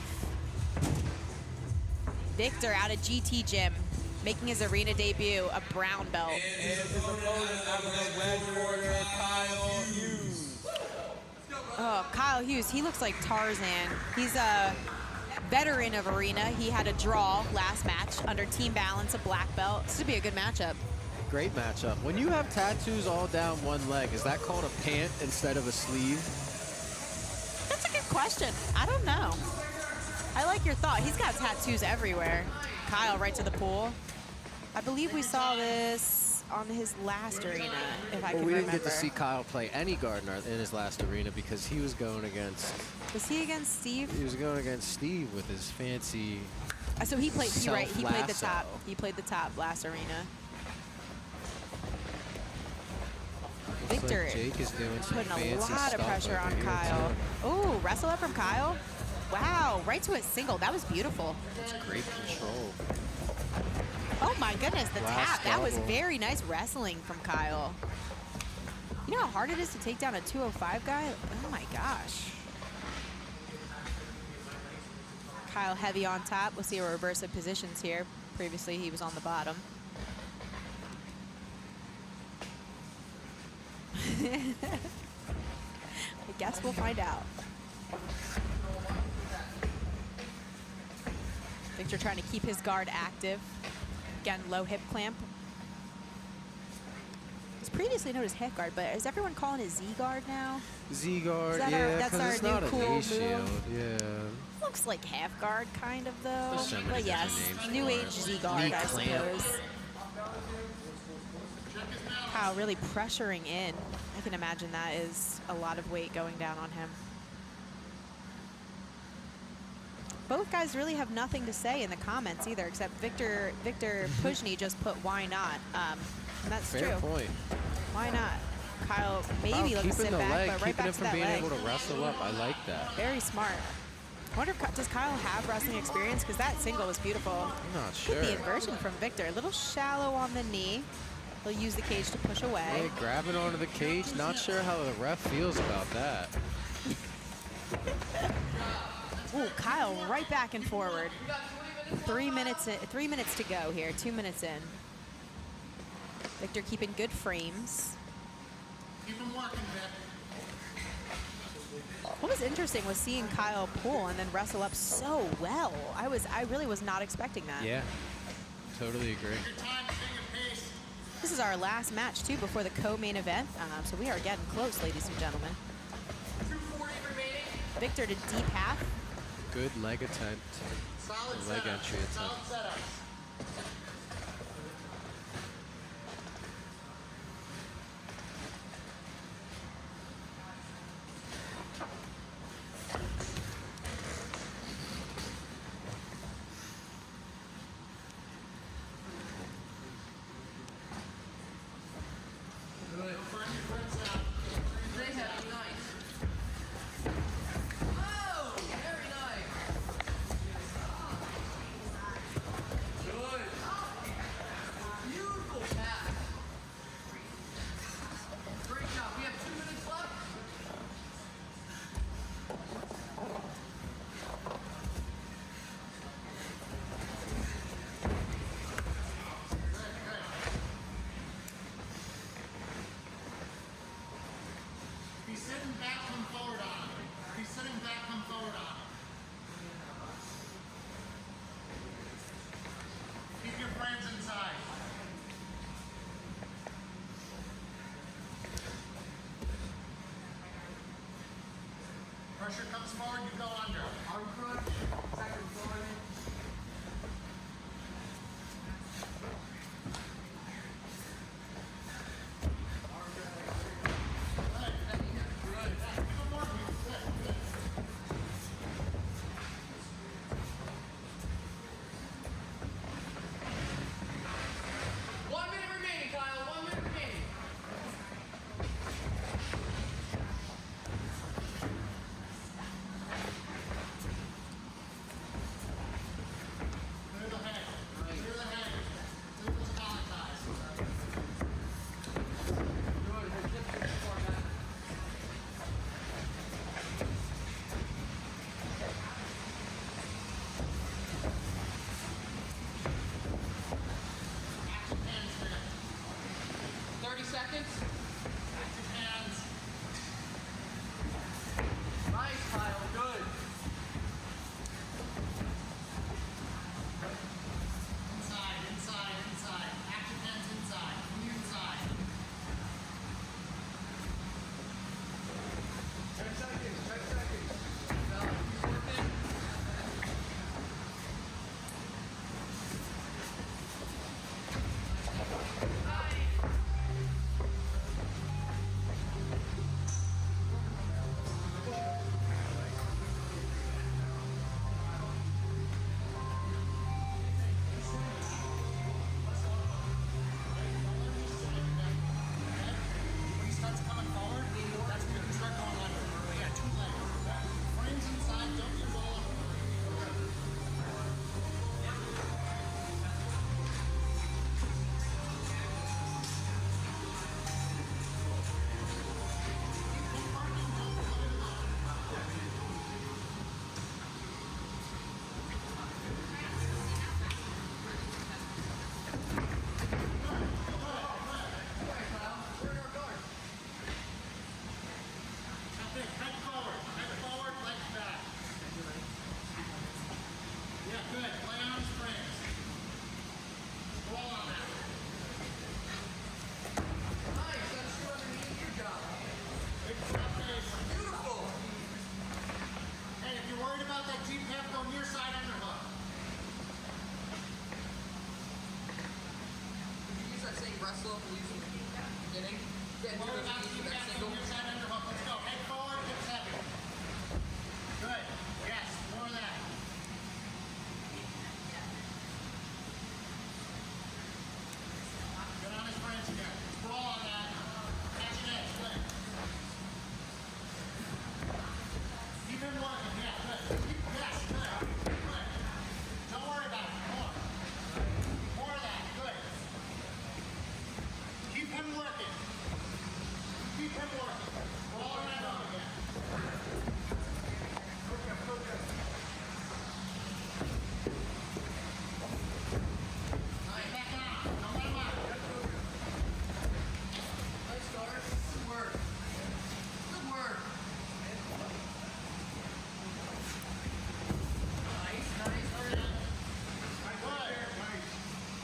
S2: 205. Victor out of GT Gym, making his Arena debut, a brown belt.
S8: And his opponent out of the red corner, Kyle Hughes.
S2: Oh, Kyle Hughes, he looks like Tarzan. He's a veteran of Arena. He had a draw last match under Team Balance, a black belt. This would be a good matchup.
S3: Great matchup. When you have tattoos all down one leg, is that called a pant instead of a sleeve?
S2: That's a good question. I don't know. I like your thought. He's got tattoos everywhere. Kyle right to the pool. I believe we saw this on his last Arena, if I can remember.
S3: We didn't get to see Kyle play any guard in his last Arena because he was going against...
S2: Was he against Steve?
S3: He was going against Steve with his fancy...
S2: So he played, you're right, he played the
S3: self-lasso.
S2: top. He played the top last Arena.
S3: Looks
S2: Victor
S3: like Jake is doing some
S2: putting a
S3: fancy
S2: lot of
S3: stuff
S2: pressure
S3: over
S2: on
S3: here,
S2: Kyle.
S3: too.
S2: Oh, wrestle up from Kyle. Wow, right to a single. That was beautiful.
S3: That's great control.
S2: Oh my goodness, the
S3: Last
S2: tap. That was
S3: double.
S2: very nice wrestling from Kyle. You know how hard it is to take down a 205 guy? Oh my gosh. Kyle heavy on top. We'll see a reverse of positions here. Previously, he was on the bottom. I guess we'll find out. Victor trying to keep his guard active. Again, low hip clamp. It's previously known as hip guard, but is everyone calling it Z guard now?
S3: Z guard,
S2: Is that
S3: yeah,
S2: that's
S3: because
S2: our
S3: it's
S2: new
S3: not
S2: cool
S3: a knee
S2: move?
S3: shield. Yeah.
S2: Looks like half guard, kind of though.
S3: There's so many
S2: But yes,
S3: different names
S2: new
S3: for
S2: age
S3: it.
S2: Z guard,
S3: Knee
S2: I
S3: clamp.
S2: suppose. Kyle really pressuring in. I can imagine that is a lot of weight going down on him. Both guys really have nothing to say in the comments either, except Victor Pushny just put "why not," and that's
S3: Fair
S2: true.
S3: point.
S2: Why not? Kyle maybe
S3: Wow,
S2: looking to
S3: keeping
S2: sit
S3: the
S2: back,
S3: leg,
S2: but right
S3: keeping
S2: back
S3: him
S2: to
S3: from
S2: that
S3: being
S2: leg.
S3: able to wrestle up. I like that.
S2: Very smart. I wonder if does Kyle have wrestling experience? Because that single was beautiful.
S3: I'm not
S2: Look at
S3: sure.
S2: the inversion from Victor. A little shallow on the knee. He'll use the cage to push away.
S3: Hey, grabbing onto the cage. Not sure how the ref feels about that.
S2: Ooh, Kyle right back and forward. 3 minutes to go here. 2 minutes in. Victor keeping good frames.
S19: Keep him working, Vic.
S2: What was interesting was seeing Kyle pull and then wrestle up so well. I really was not expecting that.
S3: Yeah, totally agree.
S2: This is our last match too before the co-main event, so we are getting close, ladies and gentlemen. Victor to deep half.
S3: Good leg attempt. Leg entry attempt.
S19: pressure comes forward, you go under. Arm crunch, second one.
S9: Wrestle, beginning. Get into the single.
S19: Let's go. Head forward, hips heavy. Good. Yes, more of that. Good on his friends again. Sprawl on that. Catch it edge. Good. Keep him working. Yeah, good. Yes, good. Good. Don't worry about it. More. More of that. Good. Keep him working. Keep him working. Roll around on again. Nice. Back on. Don't let him out.
S9: Nice start. Good work. Good work. Nice, nice.
S19: Good.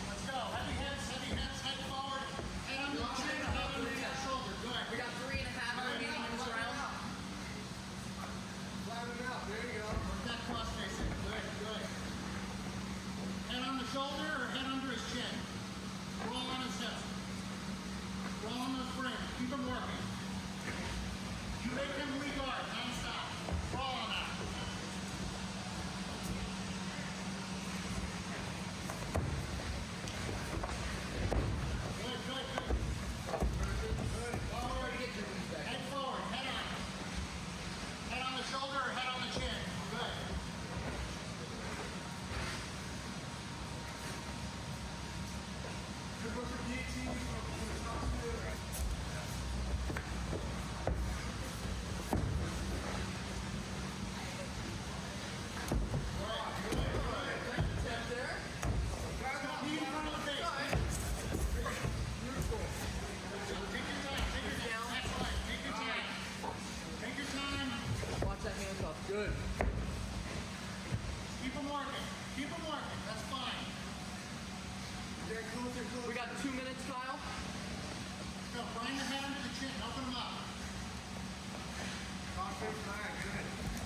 S19: Let's go. Heavy hips, head forward. Head on the chin, head on the shoulder. Good.
S9: We got 3.5 remaining in this round.
S19: Flatten it out. There you go. Work that cross facing. Good, good. Head on the shoulder or head under his chin. Roll on his hips. Roll on those frames. Keep him working. You make him re-guard, non-stop. Roll on that. Good, good, good. Forward. Head forward. Head on. Head on the shoulder or head on the chin. Good. Good work for guillotine.
S9: Good.
S19: Keep them working. Keep them working. That's fine. They're cool.
S9: We got 2 minutes, Kyle.
S19: Go. Grind the head under the chin. Open them up. Good.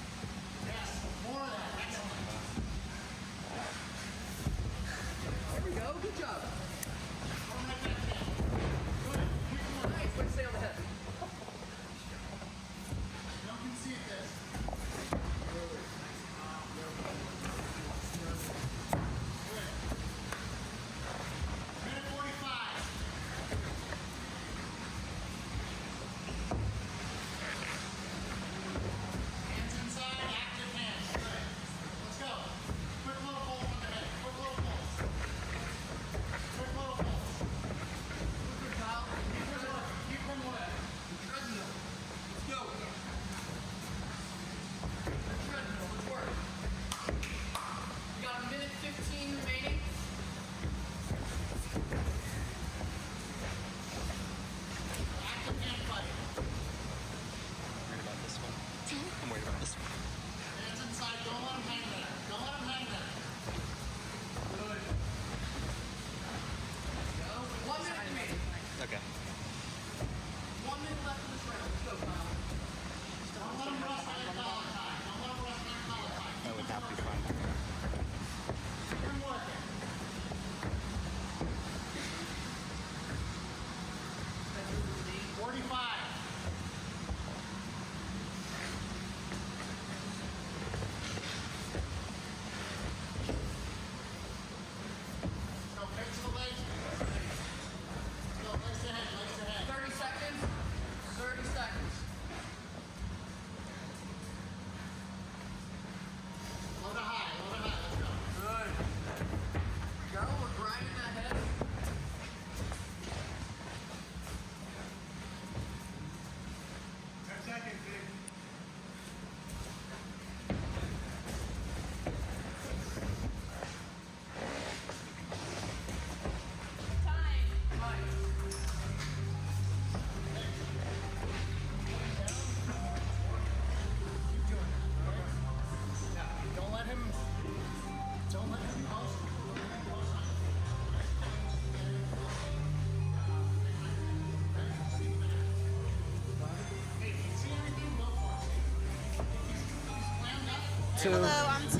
S3: 2.
S2: Hello, I'm 2.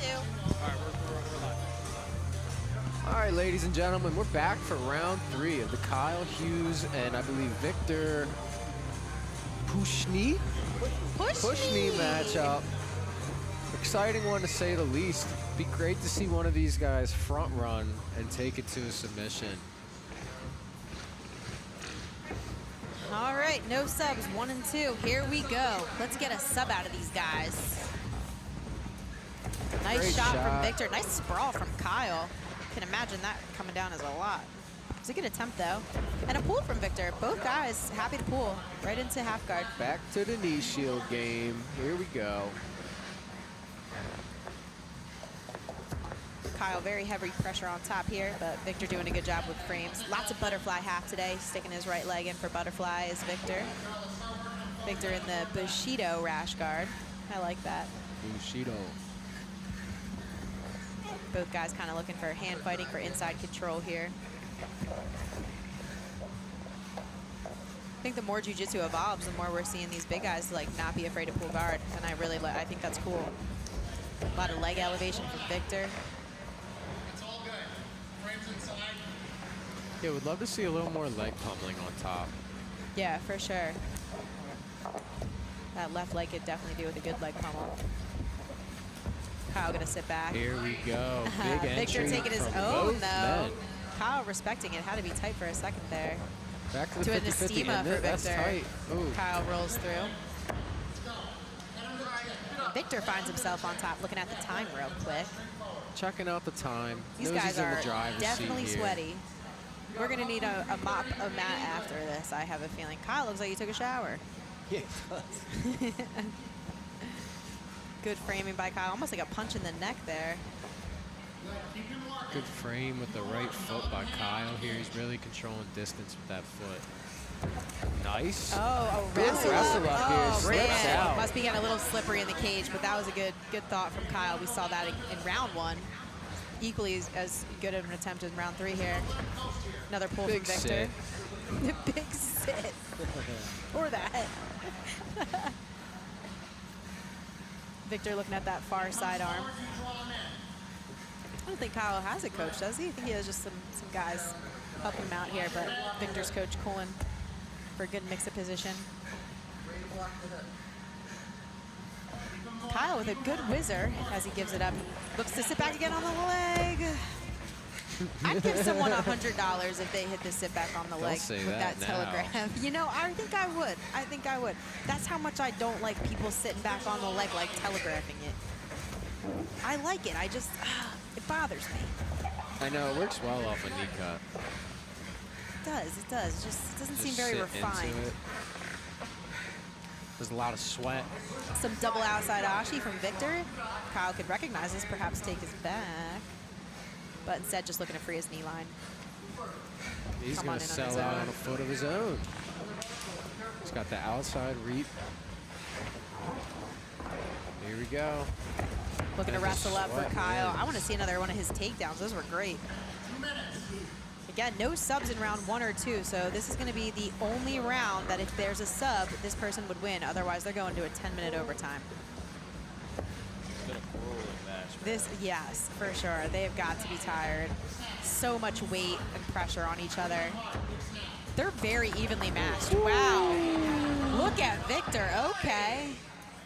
S3: All right, ladies and gentlemen, we're back for round 3 of the Kyle Hughes and I believe Victor Pushny matchup. Exciting one to say the least. Be great to see one of these guys front run and take it to a submission.
S2: All right, no subs, 1 and 2. Here we go. Let's get a sub out of these guys. Nice
S3: Great
S2: shot from
S3: shot.
S2: Victor. Nice sprawl from Kyle. Can imagine that coming down as a lot. It's a good attempt though. And a pull from Victor. Both guys happy to pull right into half guard.
S3: Back to the knee shield game. Here we go.
S2: Kyle, very heavy pressure on top here, but Victor doing a good job with frames. Lots of butterfly half today, sticking his right leg in for butterfly is Victor. Victor in the Bushido rash guard. I like that.
S3: Bushido.
S2: Both guys kind of looking for hand fighting for inside control here. I think the more jiu-jitsu evolves, the more we're seeing these big guys like not be afraid to pull guard, and I think that's cool. A lot of leg elevation from Victor.
S3: Yeah, would love to see a little more leg pummeling on top.
S2: Yeah, for sure. That left leg could definitely do with a good leg pummel. Kyle gonna sit back.
S3: Here we go. Big
S2: Victor
S3: entry
S2: taking his
S3: from
S2: own
S3: both
S2: though.
S3: men.
S2: Kyle respecting it. Had to be tight for a second there.
S3: Back to
S2: To
S3: the
S2: an
S3: 50-50
S2: Estima
S3: end
S2: for
S3: it. That's
S2: Victor.
S3: tight. Ooh.
S2: Kyle rolls through. Victor finds himself on top, looking at the time real quick.
S3: Checking out the time.
S2: These
S3: Knows
S2: guys
S3: he's in
S2: are
S3: the driver's
S2: definitely
S3: seat here.
S2: sweaty. We're gonna need a mat after this, I have a feeling. Kyle looks like you took a shower.
S11: Yeah, it does.
S2: Good framing by Kyle, almost like a punch in the neck there.
S3: Good frame with the right foot by Kyle here. He's really controlling distance with that foot. Nice.
S2: Oh, a
S3: Good
S2: wrestle
S3: wrestle
S2: up.
S3: up here.
S2: Oh,
S3: Slips
S2: man.
S3: out.
S2: Must be getting a little slippery in the cage, but that was a good thought from Kyle. We saw that in round 1. Equally as good of an attempt in round 3 here. Another pull
S3: Big
S2: from Victor. Big sit. Or that. Victor looking at that far side arm. I don't think Kyle has a coach, does he? I think he has just some guys helping him out here, but Victor's coach Colin for a good mix of position. Kyle with a good whizzer as he gives it up. Looks to sit back again on the leg. I'd give someone $100 if they hit the sit back on the
S3: Don't
S2: leg
S3: say
S2: with that
S3: that
S2: telegraph. You know, I think I would. I think I would. That's how much I don't like people sitting back on the leg like telegraphing it. I like it. I just, it bothers me.
S3: I know, it works well off a knee cut.
S2: It does. It does. It just doesn't seem very
S3: sit into
S2: refined.
S3: it. There's a lot of sweat.
S2: Some double outside ashi from Victor. Kyle could recognize this, perhaps take his back. But instead, just looking to free his knee line.
S3: He's
S2: Come
S3: going
S2: on
S3: to
S2: in on
S3: sell
S2: his
S3: out
S2: own.
S3: on a foot of his own. He's got the outside reap. Here we go.
S2: Looking to
S3: And the
S2: wrestle up for
S3: sweat
S2: Kyle.
S3: wins.
S2: I want to see another one of his takedowns. Those were great. Again, no subs in round 1 or 2, so this is going to be the only round that if there's a sub, this person would win. Otherwise, they're going to a 10-minute overtime.
S11: It's been a grueling match.
S2: This, yes, for sure. They have got to be tired. So much weight and pressure on each other. They're very evenly matched. Wow. Look at Victor. Okay.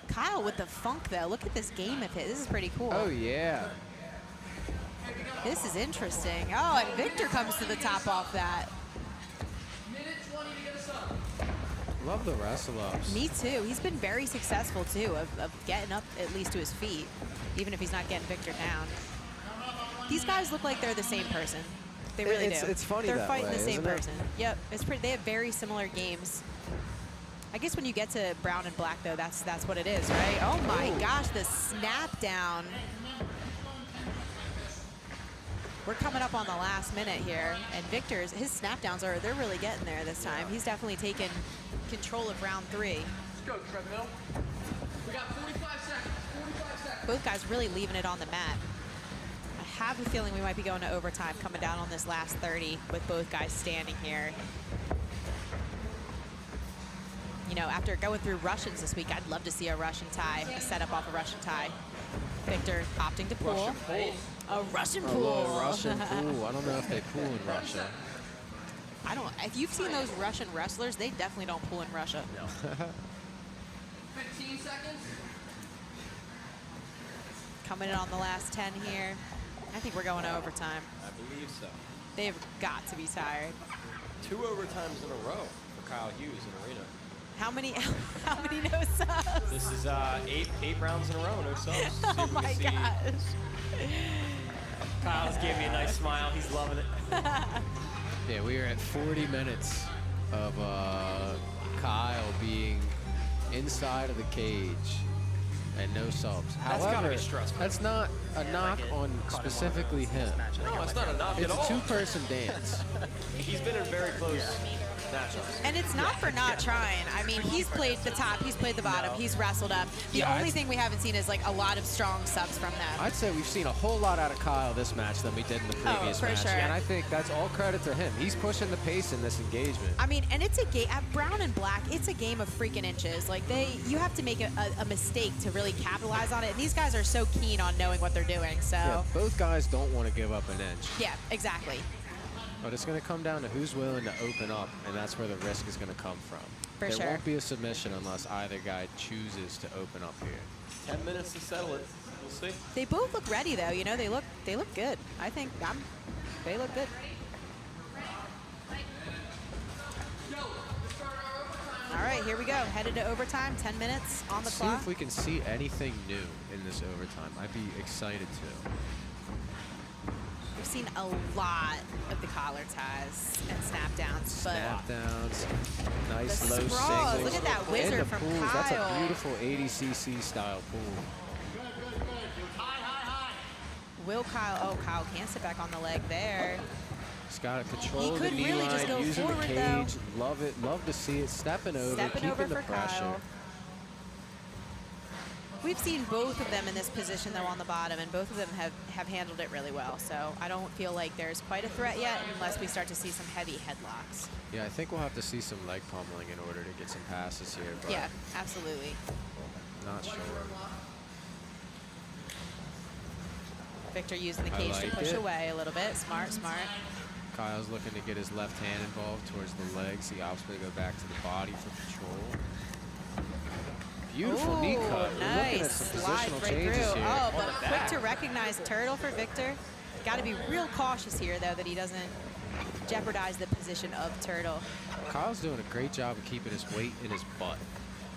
S2: Kyle with the funk, though. Look at this game of his. This is pretty cool.
S3: Oh, yeah.
S2: This is interesting. Oh, and Victor comes to the top off that.
S3: Love the wrestle ups.
S2: Me too. He's been very successful, too, of getting up at least to his feet, even if he's not getting Victor down. These guys look like they're the same person. They really do.
S3: It's funny
S2: They're
S3: that
S2: fighting
S3: way,
S2: the same
S3: isn't it?
S2: person. Yep. It's pretty. They have very similar games. I guess when you get to brown and black, though, that's what it is, right? Oh my gosh, the snap down. We're coming up on the last minute here, and Victor's, his snap downs they're really getting there this time. He's definitely taken control of round 3.
S8: Let's go, treadmill. We got 45 seconds. 45 seconds.
S2: Both guys really leaving it on the mat. I have a feeling we might be going to overtime coming down on this last 30 with both guys standing here. You know, after going through Russians this week, I'd love to see a Russian tie, a setup off a Russian tie. Victor opting to pool.
S1: Russian pool.
S2: A Russian
S3: A
S2: pool.
S3: little Russian pool. I don't know if they pool in Russia.
S2: I don't. If you've seen those Russian wrestlers, they definitely don't pool in Russia.
S1: No.
S9: 15 seconds.
S2: Coming in on the last 10 here. I think we're going to overtime.
S11: I believe so.
S2: They've got to be tired.
S11: 2 overtimes in a row for Kyle Hughes in Arena.
S2: How many? How many no subs?
S11: This is 8 rounds in a row, no subs.
S2: Oh my gosh.
S11: Kyle's gave me a nice smile. He's loving it.
S3: Yeah, we are at 40 minutes of Kyle being inside of the cage and no subs.
S11: That's gotta
S3: However,
S11: be stressful.
S3: that's not a knock on specifically him.
S11: No, it's not a knock
S3: It's
S11: at all.
S3: a two-person dance.
S11: He's been in very close matchups.
S2: And it's not for not trying. I mean, he's played the top, he's played the bottom, he's wrestled up. The
S3: Yeah,
S2: only
S3: it's-
S2: thing we haven't seen is like a lot of strong subs from them.
S3: I'd say we've seen a whole lot out of Kyle this match than we did in the previous
S2: for
S3: match.
S2: sure.
S3: And I think that's all credit to him. He's pushing the pace in this engagement.
S2: I mean, and it's a game at Brown and Black. It's a game of freaking inches. Like you have to make a mistake to really capitalize on it. And these guys are so keen on knowing what they're doing. So
S3: Yeah, both guys don't want to give up an inch.
S2: yeah, exactly.
S3: But it's going to come down to who's willing to open up, and that's where the risk is going to come from.
S2: For
S3: there
S2: sure.
S3: won't be a submission unless either guy chooses to open up here.
S11: 10 minutes to settle it. We'll see.
S2: They both look ready though. You know, they look good. I think they look good. All right, here we go. Headed to overtime. 10 minutes on the
S3: See
S2: clock.
S3: if we can see anything new in this overtime. I'd be excited to.
S2: We've seen a lot of the collar ties and snap downs, but
S3: Snap downs, nice
S2: The
S3: low
S2: sprawls,
S3: singles.
S2: look at that
S3: And
S2: wizard
S3: the
S2: from
S3: pools. That's a
S2: Kyle.
S3: beautiful 80cc style pool.
S2: will Kyle? Oh, Kyle can't sit back on the leg there.
S3: He's got to control
S2: He
S3: the
S2: could
S3: knee
S2: really
S3: line,
S2: just go
S3: using
S2: forward,
S3: the
S2: though.
S3: cage. Love it. Love to see it. Stepping over,
S2: Stepping
S3: keeping
S2: over
S3: the
S2: for
S3: pressure.
S2: Kyle. We've seen both of them in this position, though, on the bottom, and both of them have handled it really well. So I don't feel like there's quite a threat yet unless we start to see some heavy headlocks.
S3: Yeah, I think we'll have to see some leg pummeling in order to get some passes here. But
S2: Yeah, absolutely.
S3: not sure.
S2: Victor using the
S3: I
S2: cage
S3: like
S2: to push
S3: it.
S2: away a little bit. Smart, smart.
S3: Kyle's looking to get his left hand involved towards the legs. He opts to go back to the body for control. Beautiful knee
S2: Ooh,
S3: cut. We're looking at
S2: nice.
S3: some
S2: Slide
S3: positional
S2: right
S3: changes
S2: through.
S3: here.
S2: Oh, but quick to recognize Turtle for Victor. Got to be real cautious here, though, that he doesn't jeopardize the position of Turtle.
S3: Kyle's doing a great job of keeping his weight in his butt.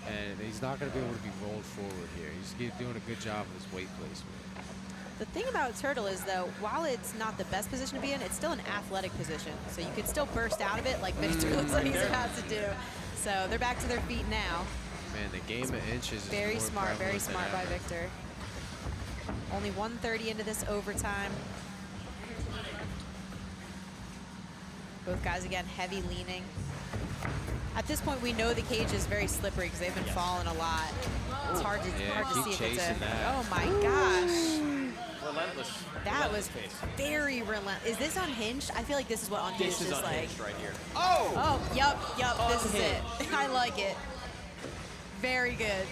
S3: And he's not going to be able to be rolled forward here. He's doing a good job of his weight placement.
S2: The thing about Turtle is, though, while it's not the best position to be in, it's still an athletic position. So you could still burst out of it like Victor looks like he's about to do. So they're back to their feet now.
S3: Man, the game of inches is
S2: Very
S3: more
S2: smart, very
S3: prevalent than
S2: smart by
S3: ever.
S2: Victor. Only 1:30 into this overtime. Both guys, again, heavy leaning. At this point, we know the cage is very slippery because they've been falling a lot. It's hard to,
S3: Yeah,
S2: hard to
S3: keep
S2: see if it's a...
S3: chasing that.
S2: Oh, my gosh.
S11: Relentless.
S2: That was
S11: relentless pace.
S2: very relentless. Is this unhinged? I feel like this is what unhinged
S11: This is
S2: like.
S11: unhinged right here.
S2: Oh, yup, this is it. I like it. Very good.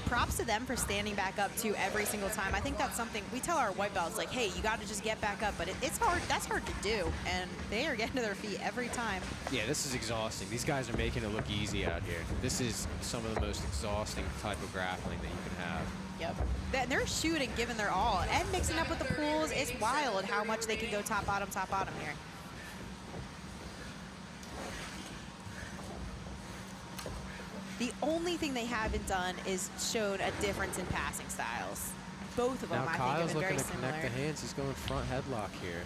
S2: Props to them for standing back up too every single time. I think that's something we tell our white belts, like, hey, you got to just get back up. But it's hard. That's hard to do, and they are getting to their feet every time.
S3: Yeah, this is exhausting. These guys are making it look easy out here. This is some of the most exhausting type of grappling that you can have.
S2: Yep. They're shooting, giving their all, and mixing up with the pools. It's wild how much they can go top, bottom here. The only thing they haven't done is shown a difference in passing styles. Both of them,
S3: Now
S2: I think,
S3: Kyle's
S2: have been very
S3: looking to
S2: similar.
S3: connect the hands. He's going front headlock here.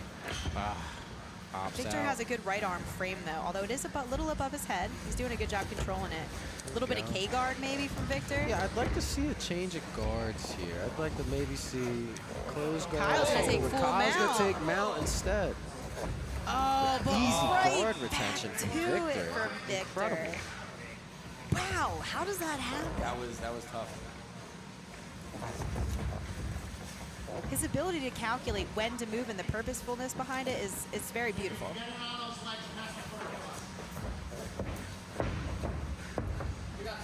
S3: Opts
S2: Victor
S3: out.
S2: has a good right arm frame, though, although it is a little above his head. He's doing a good job controlling it. A little bit of K-guard, maybe, from Victor.
S3: Yeah, I'd like to see a change of guards here. I'd like to maybe see closed guard.
S2: Kyle's gonna take
S3: but
S2: full
S3: Kyle's
S2: mount.
S3: gonna take mount instead.
S2: Oh, but
S3: Easy
S2: right
S3: guard retention
S2: back
S3: from
S2: to
S3: Victor.
S2: it from Victor.
S3: Incredible.
S2: Wow, how does that happen?
S11: That was tough.
S2: His ability to calculate when to move and the purposefulness behind it is very beautiful.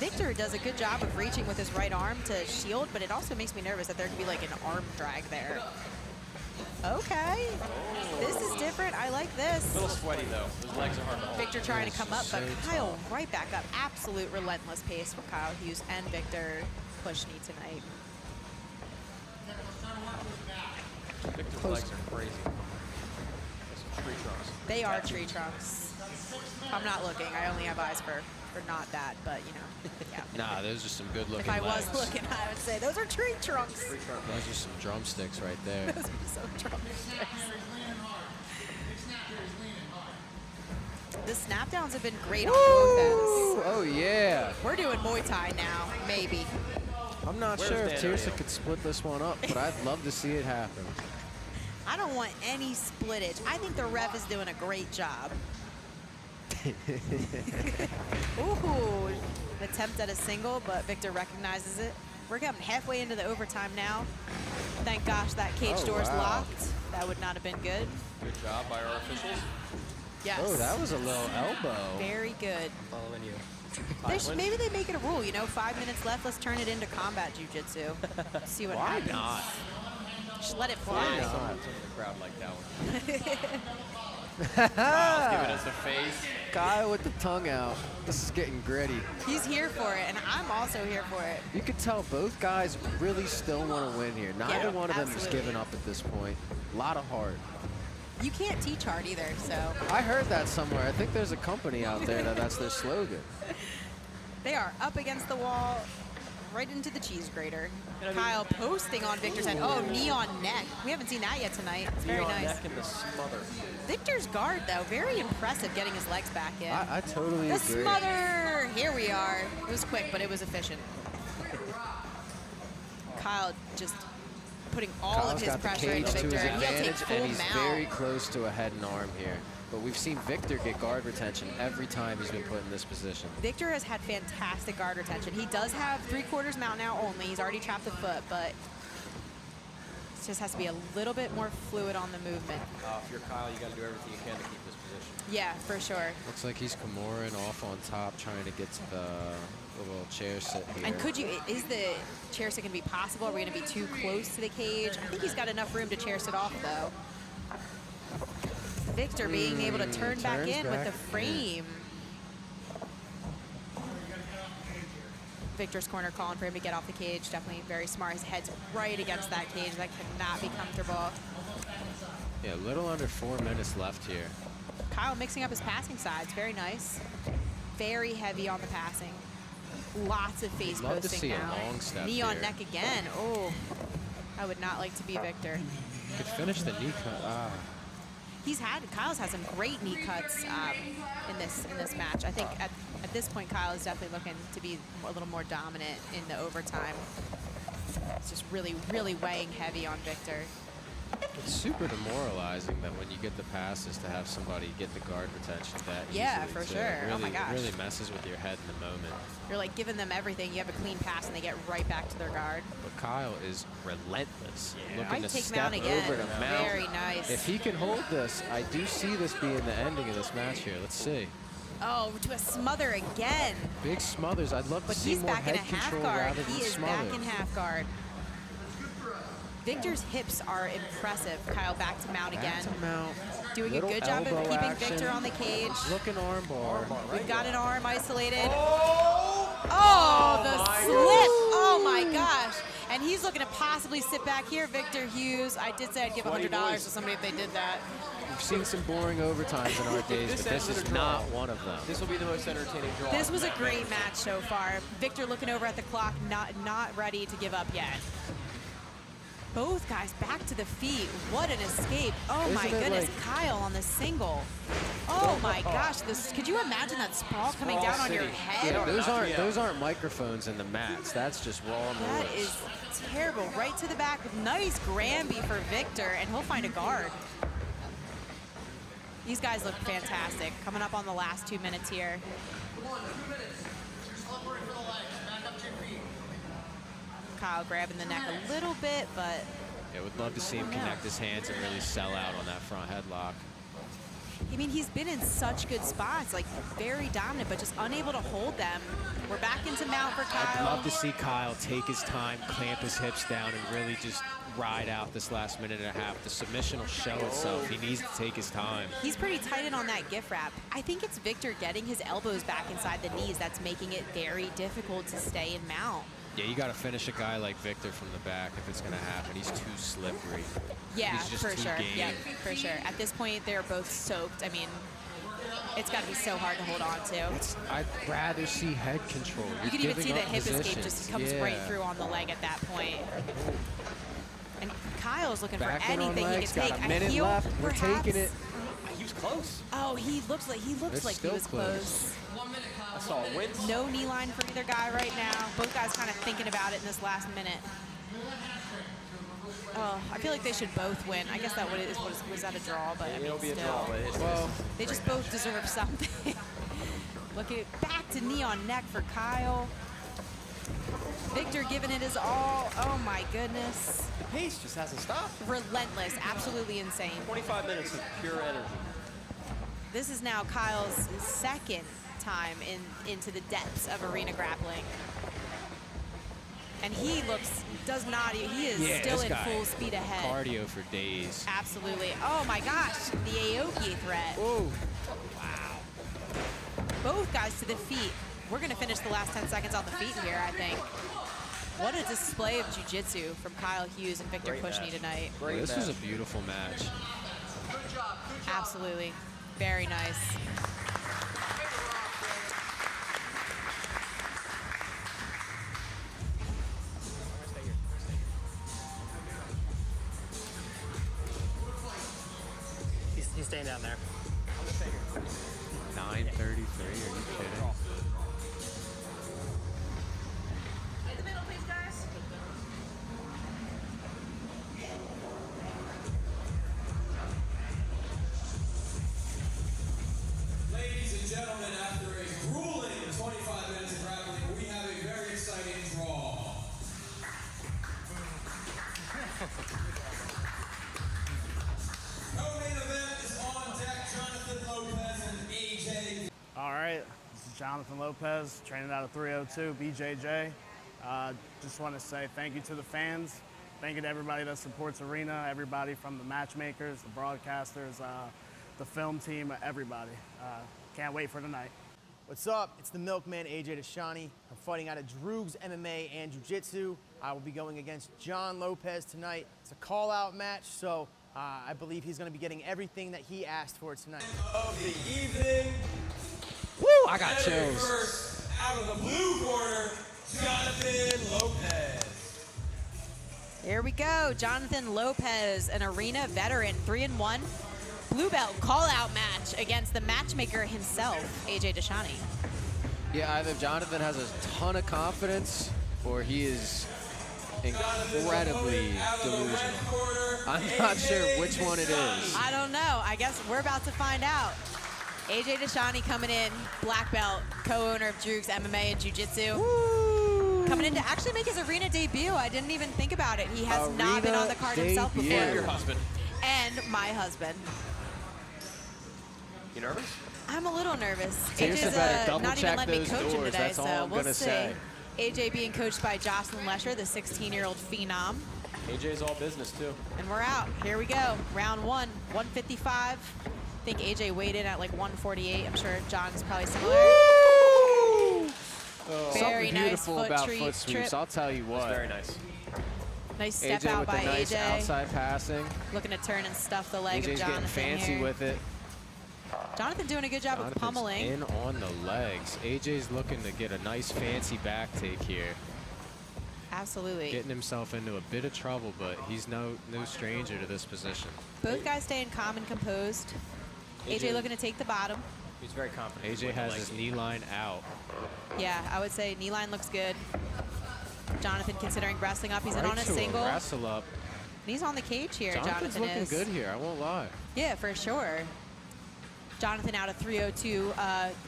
S2: Victor does a good job of reaching with his right arm to shield, but it also makes me nervous that there could be like an arm drag there. Okay, this is different. I like this.
S1: A little sweaty though. His legs are hard to hold.
S2: Victor trying to come up, but
S3: So
S2: Kyle
S3: tough.
S2: right back up. Absolute relentless pace from Kyle Hughes and Victor Pushny tonight.
S1: Victor's legs are crazy. That's tree trunks.
S2: They are tree trunks. I'm not looking. I only have eyes for not that, but you know, yeah.
S3: Nah, those are some good looking
S2: If I
S3: legs.
S2: was looking, I would say those are tree trunks.
S3: Those are some drumsticks right there.
S2: Those are so drumsticks. The snap downs have been great on both ends.
S3: Oh yeah.
S2: We're doing Muay Thai now, maybe.
S3: I'm not
S1: Where's
S3: sure if
S1: Dan
S3: Tirsa
S1: O'Neill?
S3: could split this one up, but I'd love to see it happen.
S2: I don't want any splittage. I think the ref is doing a great job. Ooh, attempt at a single, but Victor recognizes it. We're getting halfway into the overtime now. Thank gosh that cage
S3: Oh,
S2: door's
S3: wow.
S2: locked. That would not have been good.
S1: Good job by our officials.
S2: Yes.
S3: Oh, that was a little elbow.
S2: Very good.
S1: Following you.
S2: Maybe they make it a rule, you know, 5 minutes left, let's turn it into combat jiu-jitsu. See what
S3: Why
S2: happens.
S3: not?
S2: Just let it
S1: Some
S2: fly.
S1: of the crowd like that one. Kyle's giving us a face.
S3: Kyle with the tongue out. This is getting gritty.
S2: He's here for it, and I'm also here for it.
S3: You could tell both guys really still want to win here. Neither one of them is
S2: absolutely.
S3: giving up at this point. A lot of heart.
S2: You can't teach hard either, so.
S3: I heard that somewhere. I think there's a company out there that's their slogan.
S2: They are up against the wall, right into the cheese grater. Kyle posting on Victor's head. Oh, knee on neck. We haven't seen that yet tonight. It's very
S1: Knee on
S2: nice.
S1: neck and the smother.
S2: Victor's guard, though, very impressive getting his legs back in.
S3: I totally
S2: The
S3: agree.
S2: smother! Here we are. It was quick, but it was efficient. Kyle just putting all
S3: Kyle's
S2: of his
S3: got the
S2: pressure
S3: cage
S2: into
S3: to
S2: Victor,
S3: his
S2: and he'll take
S3: advantage,
S2: full
S3: and he's
S2: mount.
S3: very close to a head and arm here. But we've seen Victor get guard retention every time he's been put in this position.
S2: Victor has had fantastic guard retention. He does have 3/4 mount now only. He's already trapped the foot, but it just has to be a little bit more fluid on the movement.
S1: If you're Kyle, you got to do everything you can to keep this position.
S2: Yeah, for sure.
S3: Looks like he's Kimuran off on top, trying to get to the little chair sit here.
S2: And is the chair sit going to be possible? Are we going to be too close to the cage? I think he's got enough room to chair sit off, though. Victor being able to turn back
S3: turns
S2: in with
S3: back,
S2: the frame. Victor's corner calling for him to get off the cage. Definitely very smart. His head's right against that cage. That cannot be comfortable.
S3: Yeah, a little under 4 minutes left here.
S2: Kyle mixing up his passing sides. Very nice. Very heavy on the passing. Lots of face
S3: Love to
S2: posting
S3: see a
S2: now.
S3: long step
S2: Knee on
S3: here.
S2: neck again. Oh, I would not like to be Victor.
S3: Could finish the knee cut.
S2: Kyle's had some great knee cuts in this match. I think at this point, Kyle is definitely looking to be a little more dominant in the overtime. It's just really, really weighing heavy on Victor.
S3: It's super demoralizing that when you get the passes to have somebody get the guard retention that
S2: Yeah,
S3: easily,
S2: for
S3: too.
S2: sure.
S3: It really,
S2: Oh my gosh.
S3: It really messes with your head in the moment.
S2: You're like giving them everything. You have a clean pass, and they get right back to their guard.
S3: But Kyle is relentless.
S2: Might
S3: Looking to
S2: take
S3: step
S2: mount again.
S3: over to mount.
S2: Very nice.
S3: If he can hold this, I do see this being the ending of this match here. Let's see.
S2: Oh, to a smother again.
S3: Big smothers. I'd love
S2: But
S3: to see
S2: he's
S3: more
S2: back in
S3: head
S2: a half
S3: control
S2: guard.
S3: rather than
S2: He is
S3: smother.
S2: back in half guard. Victor's hips are impressive. Kyle back to mount
S3: Back
S2: again.
S3: to mount.
S2: Doing
S3: Little
S2: a good job of
S3: elbow
S2: keeping
S3: action.
S2: Victor on the cage.
S3: Looking arm bar.
S2: We've got an arm isolated. Oh, the slip. Oh my gosh. And he's looking to possibly sit back here. Victor Hughes. I did say I'd give $100 to somebody if they did that.
S3: We've seen some boring overtimes in our days, but this is not one of them.
S1: This will be the most entertaining draw.
S2: This was a great match so far. Victor looking over at the clock, not ready to give up yet. Both guys back to the feet. What an escape. Oh my
S3: Isn't it
S2: goodness,
S3: like-
S2: Kyle on the single. Oh my gosh, could you imagine that sprawl coming down on your head?
S3: Yeah, those aren't microphones in the mats. That's just raw
S2: That
S3: noise.
S2: is terrible. Right to the back. Nice Granby for Victor, and he'll find a guard. These guys look fantastic. Coming up on the last 2 minutes here. Kyle grabbing the neck a little bit, but
S3: Yeah, would love to see him connect his hands and really sell out on that front headlock.
S2: I mean, he's been in such good spots, like very dominant, but just unable to hold them. We're back into mount for Kyle.
S3: I'd love to see Kyle take his time, clamp his hips down, and really just ride out this last minute and a half. The submission will show itself. He needs to take his time.
S2: He's pretty tight in on that gift wrap. I think it's Victor getting his elbows back inside the knees that's making it very difficult to stay in mount.
S3: Yeah, you got to finish a guy like Victor from the back if it's going to happen. He's too slippery.
S2: Yeah,
S3: He's just
S2: for
S3: too
S2: sure.
S3: game.
S2: Yeah, for sure. At this point, they're both soaked. I mean, it's got to be so hard to hold on to.
S3: I'd rather see head control.
S2: You can even see the hip escape just comes right
S3: Yeah.
S2: through on the leg at that point. And Kyle's looking
S3: Back
S2: for
S3: in on
S2: anything he
S3: legs,
S2: can
S3: got
S2: take.
S3: a minute
S2: heel,
S3: left. We're
S2: perhaps?
S3: taking it.
S1: He was close.
S2: Oh, he looks like he
S3: They're
S2: was
S3: still
S2: close.
S1: I saw a wince.
S2: No knee line for either guy right now. Both guys kind of thinking about it in this last minute. Oh, I feel like they should both win. I guess that was that a draw, but I mean,
S1: It'll be a
S2: still.
S1: draw, but it's
S2: They just both deserve something. Look at back to knee on neck for Kyle. Victor giving it his all. Oh my goodness.
S1: The pace just hasn't stopped.
S2: Relentless, absolutely insane.
S1: 25 minutes of pure energy.
S2: This is now Kyle's second time into the depths of arena grappling. And he he is still
S3: this
S2: in
S3: guy,
S2: full speed ahead.
S3: Cardio for days.
S2: Absolutely. Oh my gosh, the Aoki threat.
S3: Whoa.
S2: Both guys to the feet. We're gonna finish the last 10 seconds on the feet here, I think. What a display of jiu-jitsu from Kyle Hughes and Victor Pushny tonight.
S3: This was a beautiful match.
S2: Absolutely. Very nice.
S1: He's staying down there.
S3: 9:33. Are you kidding?
S2: In the middle, please, guys.
S8: Ladies and gentlemen, after a grueling 25 minutes of grappling, we have a very exciting draw. Co-main event is on deck. Jonathan Lopez and AJ.
S4: All right, this is Jonathan Lopez, training out of 302 BJJ. Just want to say thank you to the fans. Thank you to everybody that supports Arena, everybody from the matchmakers, the broadcasters, the film team, everybody. Can't wait for tonight.
S22: What's up? It's the Milkman, AJ Deshani. I'm fighting out of Droogs MMA and Jiu-Jitsu. I will be going against John Lopez tonight. It's a call-out match, so I believe he's going to be getting everything that he asked for tonight.
S8: Of the evening.
S3: Woo! I got chills.
S8: First, out of the blue corner, Jonathan Lopez.
S2: Here we go. Jonathan Lopez, an Arena veteran, 3-1. Blue belt call-out match against the matchmaker himself, AJ Deshani.
S3: Yeah, either Jonathan has a ton of confidence or he is incredibly delusional. I'm not sure which one it is.
S2: I don't know. I guess we're about to find out. AJ Deshani coming in, black belt, co-owner of Droogs MMA and Jiu-Jitsu. Coming in to actually make his Arena debut. I didn't even think about it. He has not been on the card himself before.
S1: And your husband.
S2: And my husband.
S1: You nervous?
S2: I'm a little nervous.
S3: Seriously,
S2: AJ's
S3: better double
S2: not even
S3: check
S2: letting me
S3: those
S2: coach him
S3: doors.
S2: today,
S3: That's all
S2: so
S3: I'm
S2: we'll
S3: gonna
S2: see.
S3: say.
S2: AJ being coached by Jocelyn Lesher, the 16-year-old phenom.
S1: AJ's all business too.
S2: And we're out. Here we go. Round one, 155. I think AJ weighed in at like 148. I'm sure John's probably similar. Very
S3: Something
S2: nice
S3: beautiful
S2: foot
S3: about
S2: tree
S3: foot sweeps.
S2: trip.
S3: I'll tell you what.
S1: Very nice.
S2: Nice step
S3: AJ
S2: out
S3: with
S2: by
S3: the nice
S2: AJ.
S3: outside passing.
S2: Looking to turn and stuff the leg
S3: AJ's
S2: of Jonathan
S3: getting fancy
S2: here.
S3: with it.
S2: Jonathan doing a good job of
S3: Jonathan's
S2: pummeling.
S3: in on the legs. AJ's looking to get a nice fancy back take here.
S2: Absolutely.
S3: Getting himself into a bit of trouble, but he's no stranger to this position.
S2: Both guys staying calm and composed. AJ looking to take the bottom.
S1: He's very confident.
S3: AJ has his knee line out.
S2: Yeah, I would say knee line looks good. Jonathan considering wrestling up. He's in
S3: Right
S2: on a
S3: to
S2: single.
S3: wrestle up.
S2: And he's on the cage here,
S3: Jonathan's
S2: Jonathan
S3: looking
S2: is.
S3: good here, I won't lie.
S2: Yeah, for sure. Jonathan out of 302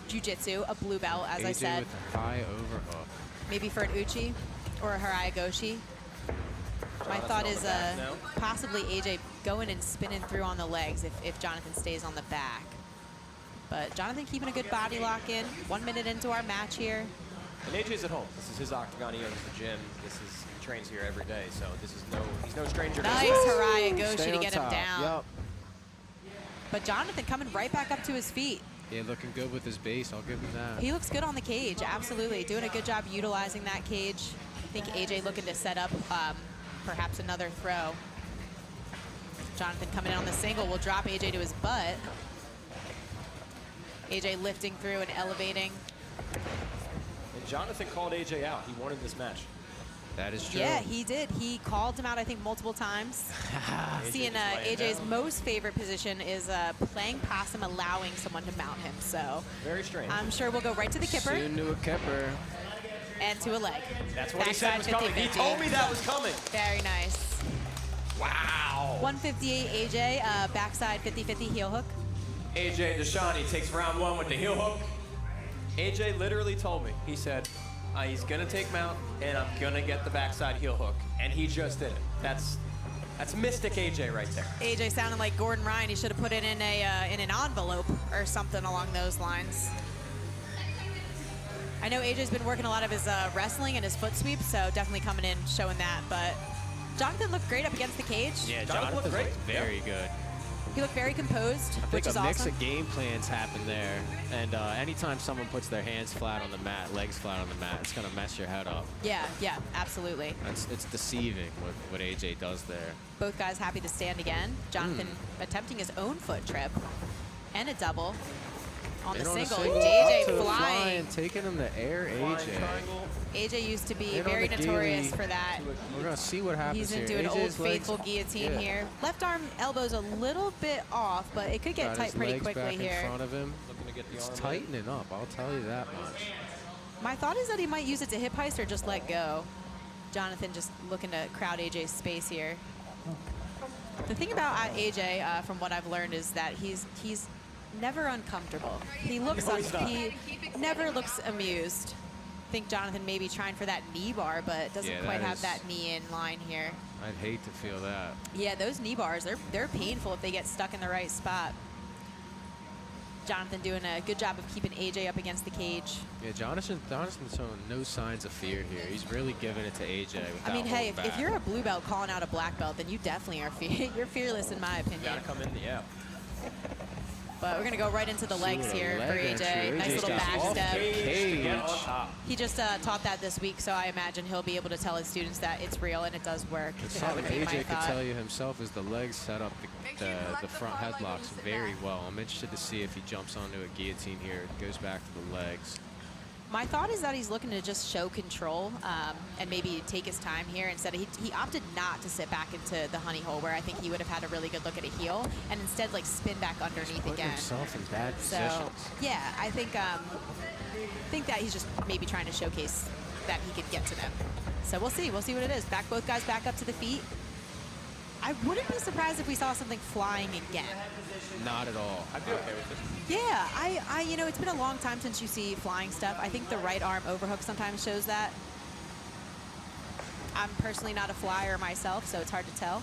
S2: Jiu-Jitsu, a blue belt, as I
S3: AJ
S2: said.
S3: with the high overhook.
S2: Maybe for an Uchi or a Haraigoshi. My
S3: Jonathan
S2: thought
S3: on
S2: is
S3: the back now.
S2: possibly AJ going and spinning through on the legs if Jonathan stays on the back. But Jonathan keeping a good body lock in. 1 minute into our match here.
S11: And AJ's at home. This is his octagon. He owns the gym. He trains here every day. So he's no stranger to
S2: Nice
S11: this.
S2: Harai and Goshi
S3: Stay
S2: to
S3: on
S2: get him
S3: top.
S2: down.
S3: Yup.
S2: But Jonathan coming right back up to his feet.
S3: Yeah, looking good with his base. I'll give him that.
S2: He looks good on the cage, absolutely. Doing a good job utilizing that cage. I think AJ looking to set up perhaps another throw. Jonathan coming in on the single will drop AJ to his butt. AJ lifting through and elevating.
S11: And Jonathan called AJ out. He wanted this match.
S3: That is true.
S2: Yeah, he did. He called him out, I think, multiple times. Seeing AJ's most favorite position is playing possum, allowing someone to mount him. So
S11: very strange.
S2: I'm sure we'll go right to the kipper.
S3: Soon to a kipper.
S2: And to a leg.
S11: That's what he said was coming. He told me that was coming.
S2: Very nice.
S11: Wow.
S2: 158 AJ, backside 50-50 heel hook.
S11: AJ Deshani takes round 1 with the heel hook. AJ literally told me, he said, he's gonna take mount and I'm gonna get the backside heel hook. And he just did it. That's Mystic AJ right there.
S2: AJ sounded like Gordon Ryan. He should have put it in an envelope or something along those lines. I know AJ's been working a lot of his wrestling and his foot sweeps, so definitely coming in showing that. But Jonathan looked great up against the cage.
S3: Yeah, Jonathan looked very good.
S2: He looked very composed,
S3: I
S2: which
S3: think
S2: is
S3: a mix
S2: awesome.
S3: of game plans happen there. And anytime someone puts their hands flat on the mat, legs flat on the mat, it's going to mess your head up.
S2: Yeah, absolutely.
S3: It's deceiving what AJ does there.
S2: Both guys happy to stand again. Jonathan attempting his own foot trip and a double on the single. JJ
S3: Up to the
S2: flying.
S3: taking him to air AJ.
S2: AJ used to be
S3: In on
S2: very
S3: the
S2: notorious
S3: Gili.
S2: for that.
S3: We're going to see what happens
S2: He's
S3: here.
S2: into an old
S3: AJ's legs-
S2: faithful guillotine
S3: yeah.
S2: here. Left arm elbow's a little bit off, but it could get
S3: Got
S2: tight
S3: his
S2: pretty
S3: legs
S2: quickly
S3: back
S2: here.
S3: in front of him.
S11: Looking to get the
S3: It's
S11: arm in.
S3: tightening up, I'll tell you that much.
S2: My thought is that he might use it to hip heist or just let go. Jonathan just looking to crowd AJ's space here. The thing about AJ, from what I've learned, is that he's never uncomfortable. He looks
S11: No, he's not.
S2: he never looks amused. I think Jonathan may be trying for that knee bar, but doesn't
S3: Yeah,
S2: quite
S3: that
S2: have
S3: is-
S2: that knee in line here.
S3: I'd hate to feel that.
S2: Yeah, those knee bars, they're painful if they get stuck in the right spot. Jonathan doing a good job of keeping AJ up against the cage.
S3: Yeah, Jonathan's showing no signs of fear here. He's really giving it to AJ without
S2: I mean, hey,
S3: holding
S2: if
S3: back.
S2: you're a blue belt calling out a black belt, then you definitely are you're fearless in my opinion.
S11: Gotta come in, yeah.
S2: But we're gonna go right into the legs
S3: Ooh,
S2: here for
S3: leg
S2: AJ.
S3: entry.
S2: Nice
S3: AJ's
S2: little
S3: got
S2: back
S3: off
S2: step.
S11: To get on top.
S2: He just taught that this week, so I imagine he'll be able to tell his students that it's real and it does work.
S3: It's
S2: That
S3: something
S2: would be my
S3: AJ could
S2: thought.
S3: tell you himself is the legs set up the front headlocks very well. I'm interested to see if he jumps onto a guillotine here, goes back to the legs.
S2: My thought is that he's looking to just show control and maybe take his time here. Instead, he opted not to sit back into the honey hole where I think he would have had a really good look at a heel, and instead like spin back underneath
S3: Putting
S2: again.
S3: himself in bad
S2: So
S3: positions.
S2: yeah, I think that he's just maybe trying to showcase that he could get to them. So we'll see. We'll see what it is. Both guys back up to the feet. I wouldn't be surprised if we saw something flying again.
S3: Not at all.
S11: I'd be okay with it.
S2: Yeah, I you know, it's been a long time since you see flying stuff. I think the right arm overhook sometimes shows that. I'm personally not a flyer myself, so it's hard to tell.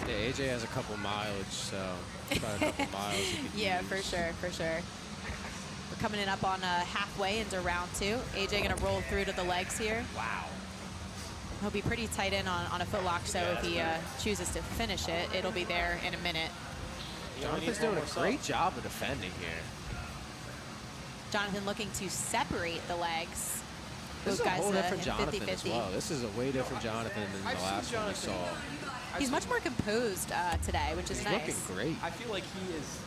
S3: Yeah, AJ has a couple mileage, so about a couple miles he could
S2: Yeah,
S3: use.
S2: for sure. We're coming in up on halfway into round 2. AJ gonna roll through to the legs here.
S11: Wow.
S2: He'll be pretty tight in on a foot lock, so
S11: Yeah,
S2: if he chooses to finish it, it'll be there in a minute.
S3: Jonathan's doing a great job of defending here.
S2: Jonathan looking to separate the legs.
S3: This is
S2: Those
S3: a
S2: guys
S3: whole different
S2: in
S3: Jonathan as
S2: 50-50.
S3: well. This is a way different Jonathan than the last one we saw.
S2: He's much more composed today, which is
S3: He's
S2: nice.
S3: looking great.
S11: I feel like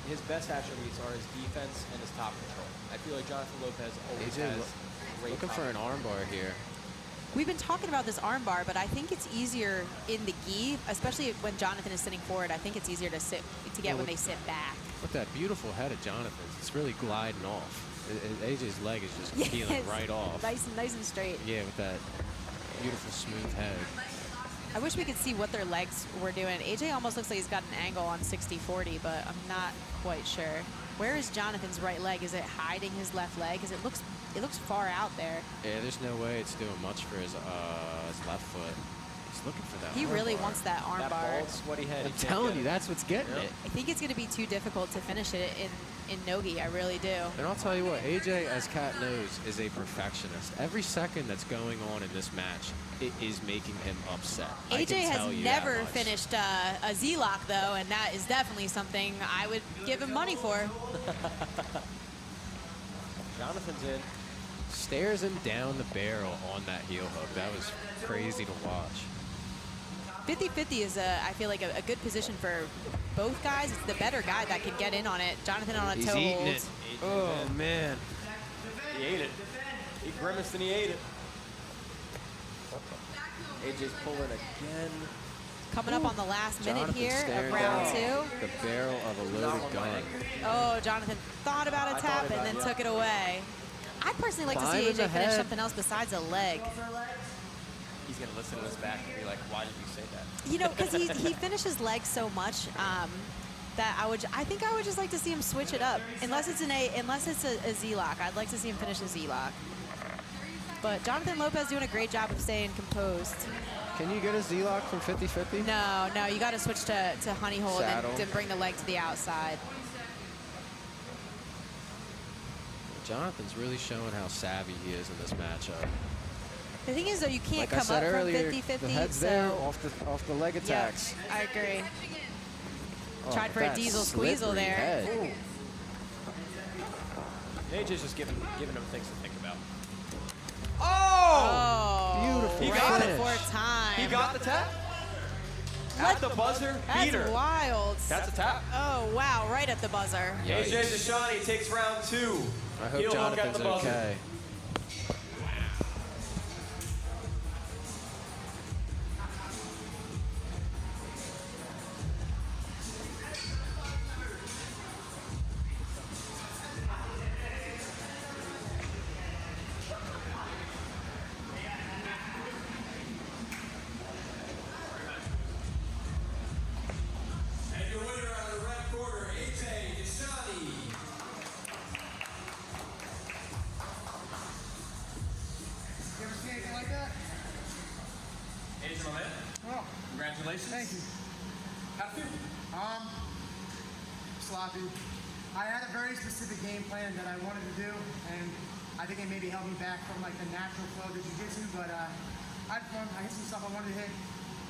S11: his best attributes are his defense and his top control. I feel like Jonathan Lopez always
S3: AJ
S11: has great
S3: looking
S11: top
S3: for an armbar here.
S2: We've been talking about this armbar, but I think it's easier in the gi, especially when Jonathan is sitting forward. I think it's easier to get when they sit back.
S3: With that beautiful head of Jonathan's, it's really gliding off. AJ's leg is just peeling
S2: Yes,
S3: right off.
S2: Nice and straight.
S3: Yeah, with that beautiful smooth head.
S2: I wish we could see what their legs were doing. AJ almost looks like he's got an angle on 60-40, but I'm not quite sure. Where is Jonathan's right leg? Is it hiding his left leg? Because it looks far out there.
S3: Yeah, there's no way it's doing much for his left foot. He's looking for that.
S2: He
S3: arm
S2: really
S3: bar.
S2: wants that arm
S11: That
S2: bar.
S11: bald, sweaty head.
S3: I'm telling you, that's what's getting it.
S2: I think it's going to be too difficult to finish it in Nogi. I really do.
S3: And I'll tell you what, AJ, as Kat knows, is a perfectionist. Every second that's going on in this match, it is making him upset. I
S2: AJ
S3: can tell
S2: has
S3: you
S2: never
S3: that much.
S2: finished a Z-Lock, though, and that is definitely something I would give him money for.
S11: Jonathan's in.
S3: Stares him down the barrel on that heel hook. That was crazy to watch.
S2: 50-50 is, I feel like, a good position for both guys. It's the better guy that can get in on it. Jonathan on a
S3: He's
S2: toe
S3: eating
S2: hold.
S3: it. Oh, man.
S11: He ate it. He grimaced and he ate it. AJ's pulling again.
S2: Coming up on the last minute
S3: Jonathan
S2: here of
S3: staring
S2: round
S3: down
S2: 2.
S3: the barrel of a loaded gun.
S2: Oh, Jonathan thought about a
S11: I
S2: tap
S11: thought
S2: and
S11: about
S2: then
S11: it, yeah.
S2: took it away. I'd personally like to
S3: Climb
S2: see
S3: in the
S2: AJ finish
S3: head.
S2: something else besides a leg.
S11: He's going to listen to this back and be like, why did you say that?
S2: You know, because he finishes legs so much that I think I would just like to see him switch it up. Unless it's a Z-Lock. I'd like to see him finish a Z-Lock. But Jonathan Lopez doing a great job of staying composed.
S3: Can you get a Z-Lock from 50-50?
S2: No, you got to switch to honey hold
S3: Saddle.
S2: and to bring the leg to the outside.
S3: Jonathan's really showing how savvy he is in this matchup.
S2: The thing is, though, you can't
S3: Like
S2: come
S3: I said
S2: up
S3: earlier,
S2: from 50-50.
S3: the head's there off the leg attacks.
S2: Yep, I agree.
S3: Oh,
S2: Tried for a
S3: that
S2: diesel squeezle
S3: slippery
S2: there.
S3: head.
S11: AJ's just giving him things to think about.
S2: Oh!
S3: Beautiful
S11: He
S2: right
S11: got it.
S2: before time.
S11: He got the tap. At the buzzer,
S2: That's
S11: beater.
S2: wild.
S11: That's a tap.
S2: Oh, wow, right at the buzzer.
S11: AJ Deshani takes round 2.
S3: I hope
S11: Heel hook at
S3: Jonathan's
S11: the buzzer.
S3: okay.
S8: And your winner out of the red corner, AJ Deshani.
S13: You ever see anything like that?
S11: AJ, my man.
S13: Oh,
S11: Congratulations.
S13: thank you.
S11: How do you feel?
S13: Sloppy. I had a very specific game plan that I wanted to do, and I think it maybe held me back from like the natural flow of the jiu-jitsu, but I had fun. I hit some stuff I wanted to hit.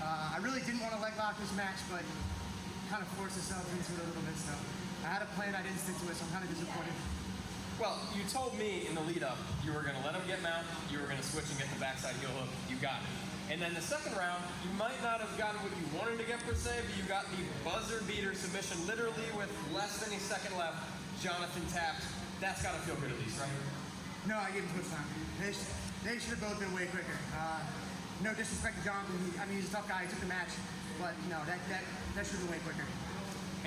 S13: I really didn't want to leg lock this match, but kind of forced myself into it a little bit, so I had a plan, I didn't stick to it, so I'm kind of disappointed.
S11: Well, you told me in the lead up you were going to let him get mount, you were going to switch and get the backside heel hook. You got it. And then the second round, you might not have gotten what you wanted to get per se, but you got the buzzer beater submission literally with less than a second left. Jonathan tapped. That's got to feel good at least, right?
S13: No, I gave him too much time. They should have both been way quicker. No disrespect to Jonathan. He's a tough guy. He took the match, but no, that should have been way quicker.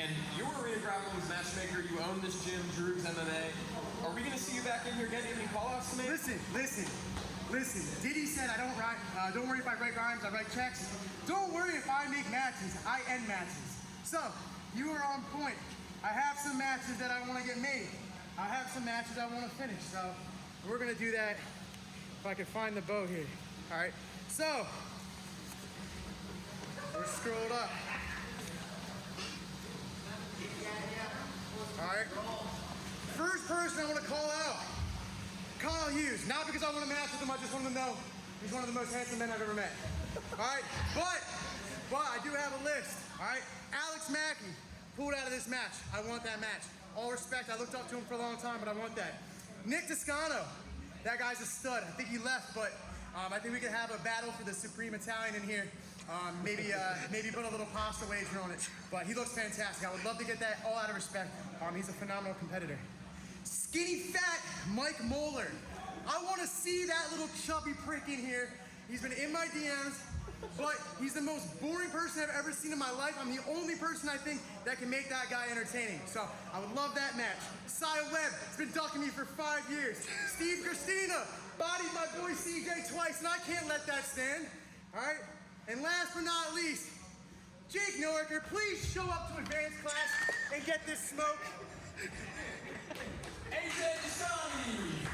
S11: And you're Arena Grappling's matchmaker. You own this gym, Drew's MMA. Are we going to see you back in here getting any call-outs to make?
S13: Listen. Diddy said I don't write. Don't worry if I write rhymes. I write checks. Don't worry if I make matches. I end matches. So you are on point. I have some matches that I want to get made. I have some matches I want to finish. So we're gonna do that. If I can find the bow here. All right. So we're scrolled up. All right. First person I want to call out, Kyle Hughes. Not because I want to match with him, I just want him to know he's one of the most handsome men I've ever met. All right, but I do have a list. All right, Alex Mackey pulled out of this match. I want that match. All respect, I looked up to him for a long time, but I want that. Nick Toscano, that guy's a stud. I think he left, but I think we could have a battle for the Supreme Italian in here. Maybe put a little pasta wager on it. But he looks fantastic. I would love to get that all out of respect. He's a phenomenal competitor. Skinny fat Mike Moeller. I want to see that little chubby prick in here. He's been in my DMs, but he's the most boring person I've ever seen in my life. I'm the only person I think that can make that guy entertaining. So I would love that match. Sia Webb has been ducking me for 5 years. Steve Christina bodied my boy CJ twice, and I can't let that stand. All right? And last but not least, Jake Noacker, please show up to advanced class and get this smoke.
S8: AJ Deshani.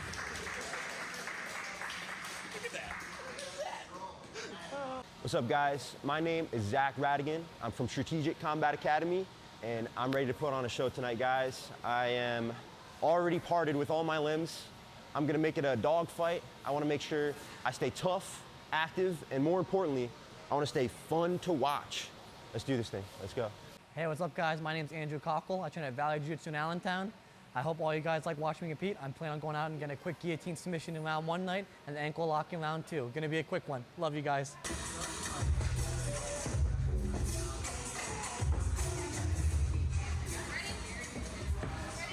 S11: Look at that.
S6: What's up, guys? My name is Zach Radigan. I'm from Strategic Combat Academy, and I'm ready to put on a show tonight, guys. I am already parted with all my limbs. I'm gonna make it a dog fight. I wanna make sure I stay tough, active, and more importantly, I wanna stay fun to watch. Let's do this thing. Let's go.
S7: Hey, what's up, guys? My name's Andrew Cockle. I train at Valley Jiu-Jitsu in Allentown. I hope all you guys like watching me compete. I'm planning on going out and getting a quick guillotine submission in round 1 night and the ankle lock in round 2. Gonna be a quick one. Love you guys.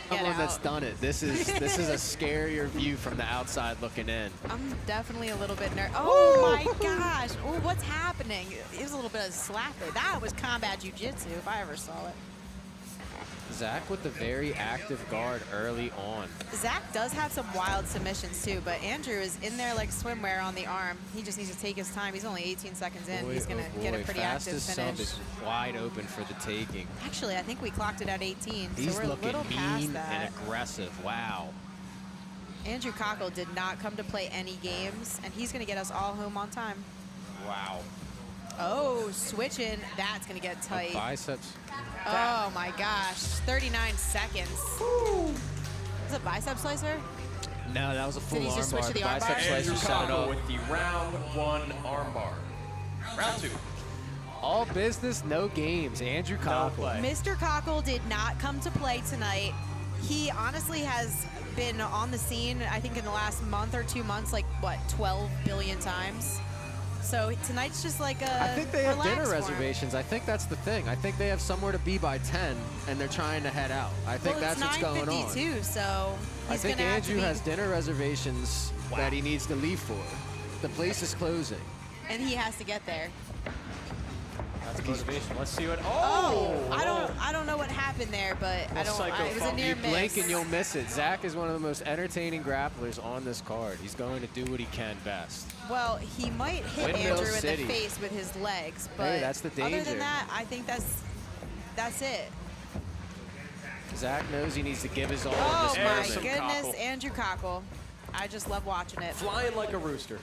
S3: Someone that's done it. This is a scarier view from the outside looking in.
S2: I'm definitely a little bit nervous. Oh my gosh. Oh, what's happening? It was a little bit of slap there. That was combat jiu-jitsu if I ever saw it.
S3: Zach with the very active guard early on.
S2: Zach does have some wild submissions too, but Andrew is in there like swimwear on the arm. He just needs to take his time. He's only 18 seconds in. He's going to get a pretty active
S3: Fastest
S2: finish.
S3: sub is wide open for the taking.
S2: Actually, I think we clocked it at 18,
S3: He's
S2: so we're a
S3: looking
S2: little past
S3: mean
S2: that.
S3: and aggressive. Wow.
S2: Andrew Cockle did not come to play any games, and he's going to get us all home on time.
S3: Wow.
S2: Oh, switching. That's going to get tight.
S3: Biceps.
S2: Oh my gosh, 39 seconds. Is it a bicep slicer?
S3: No, that was a full
S2: Did he just switch
S3: armbar.
S2: to
S3: The
S2: the armbar?
S3: bicep
S11: Andrew
S3: slicer set it
S11: Cockle
S3: up.
S11: with the round 1 armbar. Round 2.
S3: All business, no games. Andrew Cockle.
S2: Mr. Cockle did not come to play tonight. He honestly has been on the scene, I think in the last month or 2 months, like what, 12 billion times? So tonight's just like a
S3: I think they have
S2: relax
S3: dinner
S2: for him.
S3: reservations. I think that's the thing. I think they have somewhere to be by 10, and they're trying to head out. I think
S2: Well,
S3: that's
S2: it's
S3: what's going on.
S2: 9:52, so
S3: I
S2: he's
S3: think
S2: gonna have to
S3: Andrew
S2: be,
S3: has dinner reservations that he needs to leave for. The place is closing.
S2: and he has to get there.
S11: That's motivation. Let's see what.
S2: Oh,
S11: Oh!
S2: I don't know what happened there, but I don't. It was a near
S3: You
S2: miss.
S3: blink and you'll miss it. Zach is one of the most entertaining grapplers on this card. He's going to do what he can best.
S2: Well, he might hit
S3: Windmill
S2: Andrew
S3: City.
S2: in the face with his legs, but
S3: Hey, that's the
S2: other
S3: danger.
S2: than that, I think that's it.
S3: Zach knows he needs to give his all
S2: Oh
S3: in
S2: my
S3: this moment.
S2: goodness, Andrew Cockle. I just love watching it.
S11: Flying like a rooster.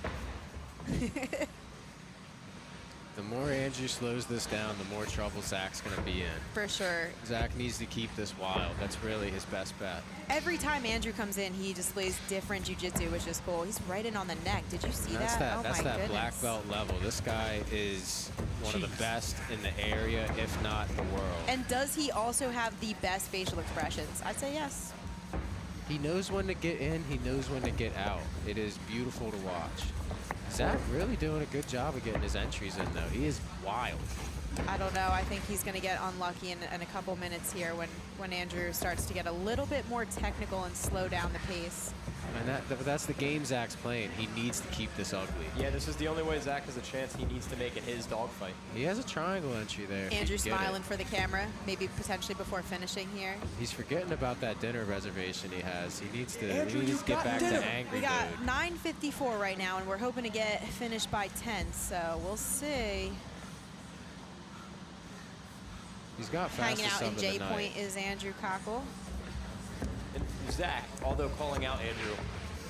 S3: The more Andrew slows this down, the more trouble Zach's going to be in.
S2: For sure.
S3: Zach needs to keep this wild. That's really his best bet.
S2: Every time Andrew comes in, he displays different jiu-jitsu, which is cool. He's right in on the neck. Did you see
S3: That's
S2: that? Oh
S3: that's
S2: my
S3: that
S2: goodness.
S3: black belt level. This guy is one of the best in the area, if not the world.
S2: And does he also have the best facial expressions? I'd say yes.
S3: He knows when to get in, he knows when to get out. It is beautiful to watch. Zach really doing a good job of getting his entries in, though. He is wild.
S2: I don't know. I think he's going to get unlucky in a couple minutes here when Andrew starts to get a little bit more technical and slow down the pace.
S3: And that's the game Zach's playing. He needs to keep this ugly.
S11: Yeah, this is the only way Zach has a chance. He needs to make it his dogfight.
S3: He has a triangle entry there. if he
S2: Andrew
S3: can get it.
S2: smiling for the camera, maybe potentially before finishing here.
S3: He's forgetting about that dinner reservation he has. He needs to,
S2: Andrew,
S3: he needs
S2: you
S3: to get
S2: got
S3: back
S2: dinner.
S3: to angry
S2: We got
S3: mode.
S2: 9:54 right now, and we're hoping to get finished by 10, so we'll see.
S3: He's got
S2: Hanging
S3: fastest
S2: out
S3: sub
S2: in
S3: of
S2: J
S3: the night.
S2: Point is Andrew Cockle.
S11: And Zach, although calling out Andrew,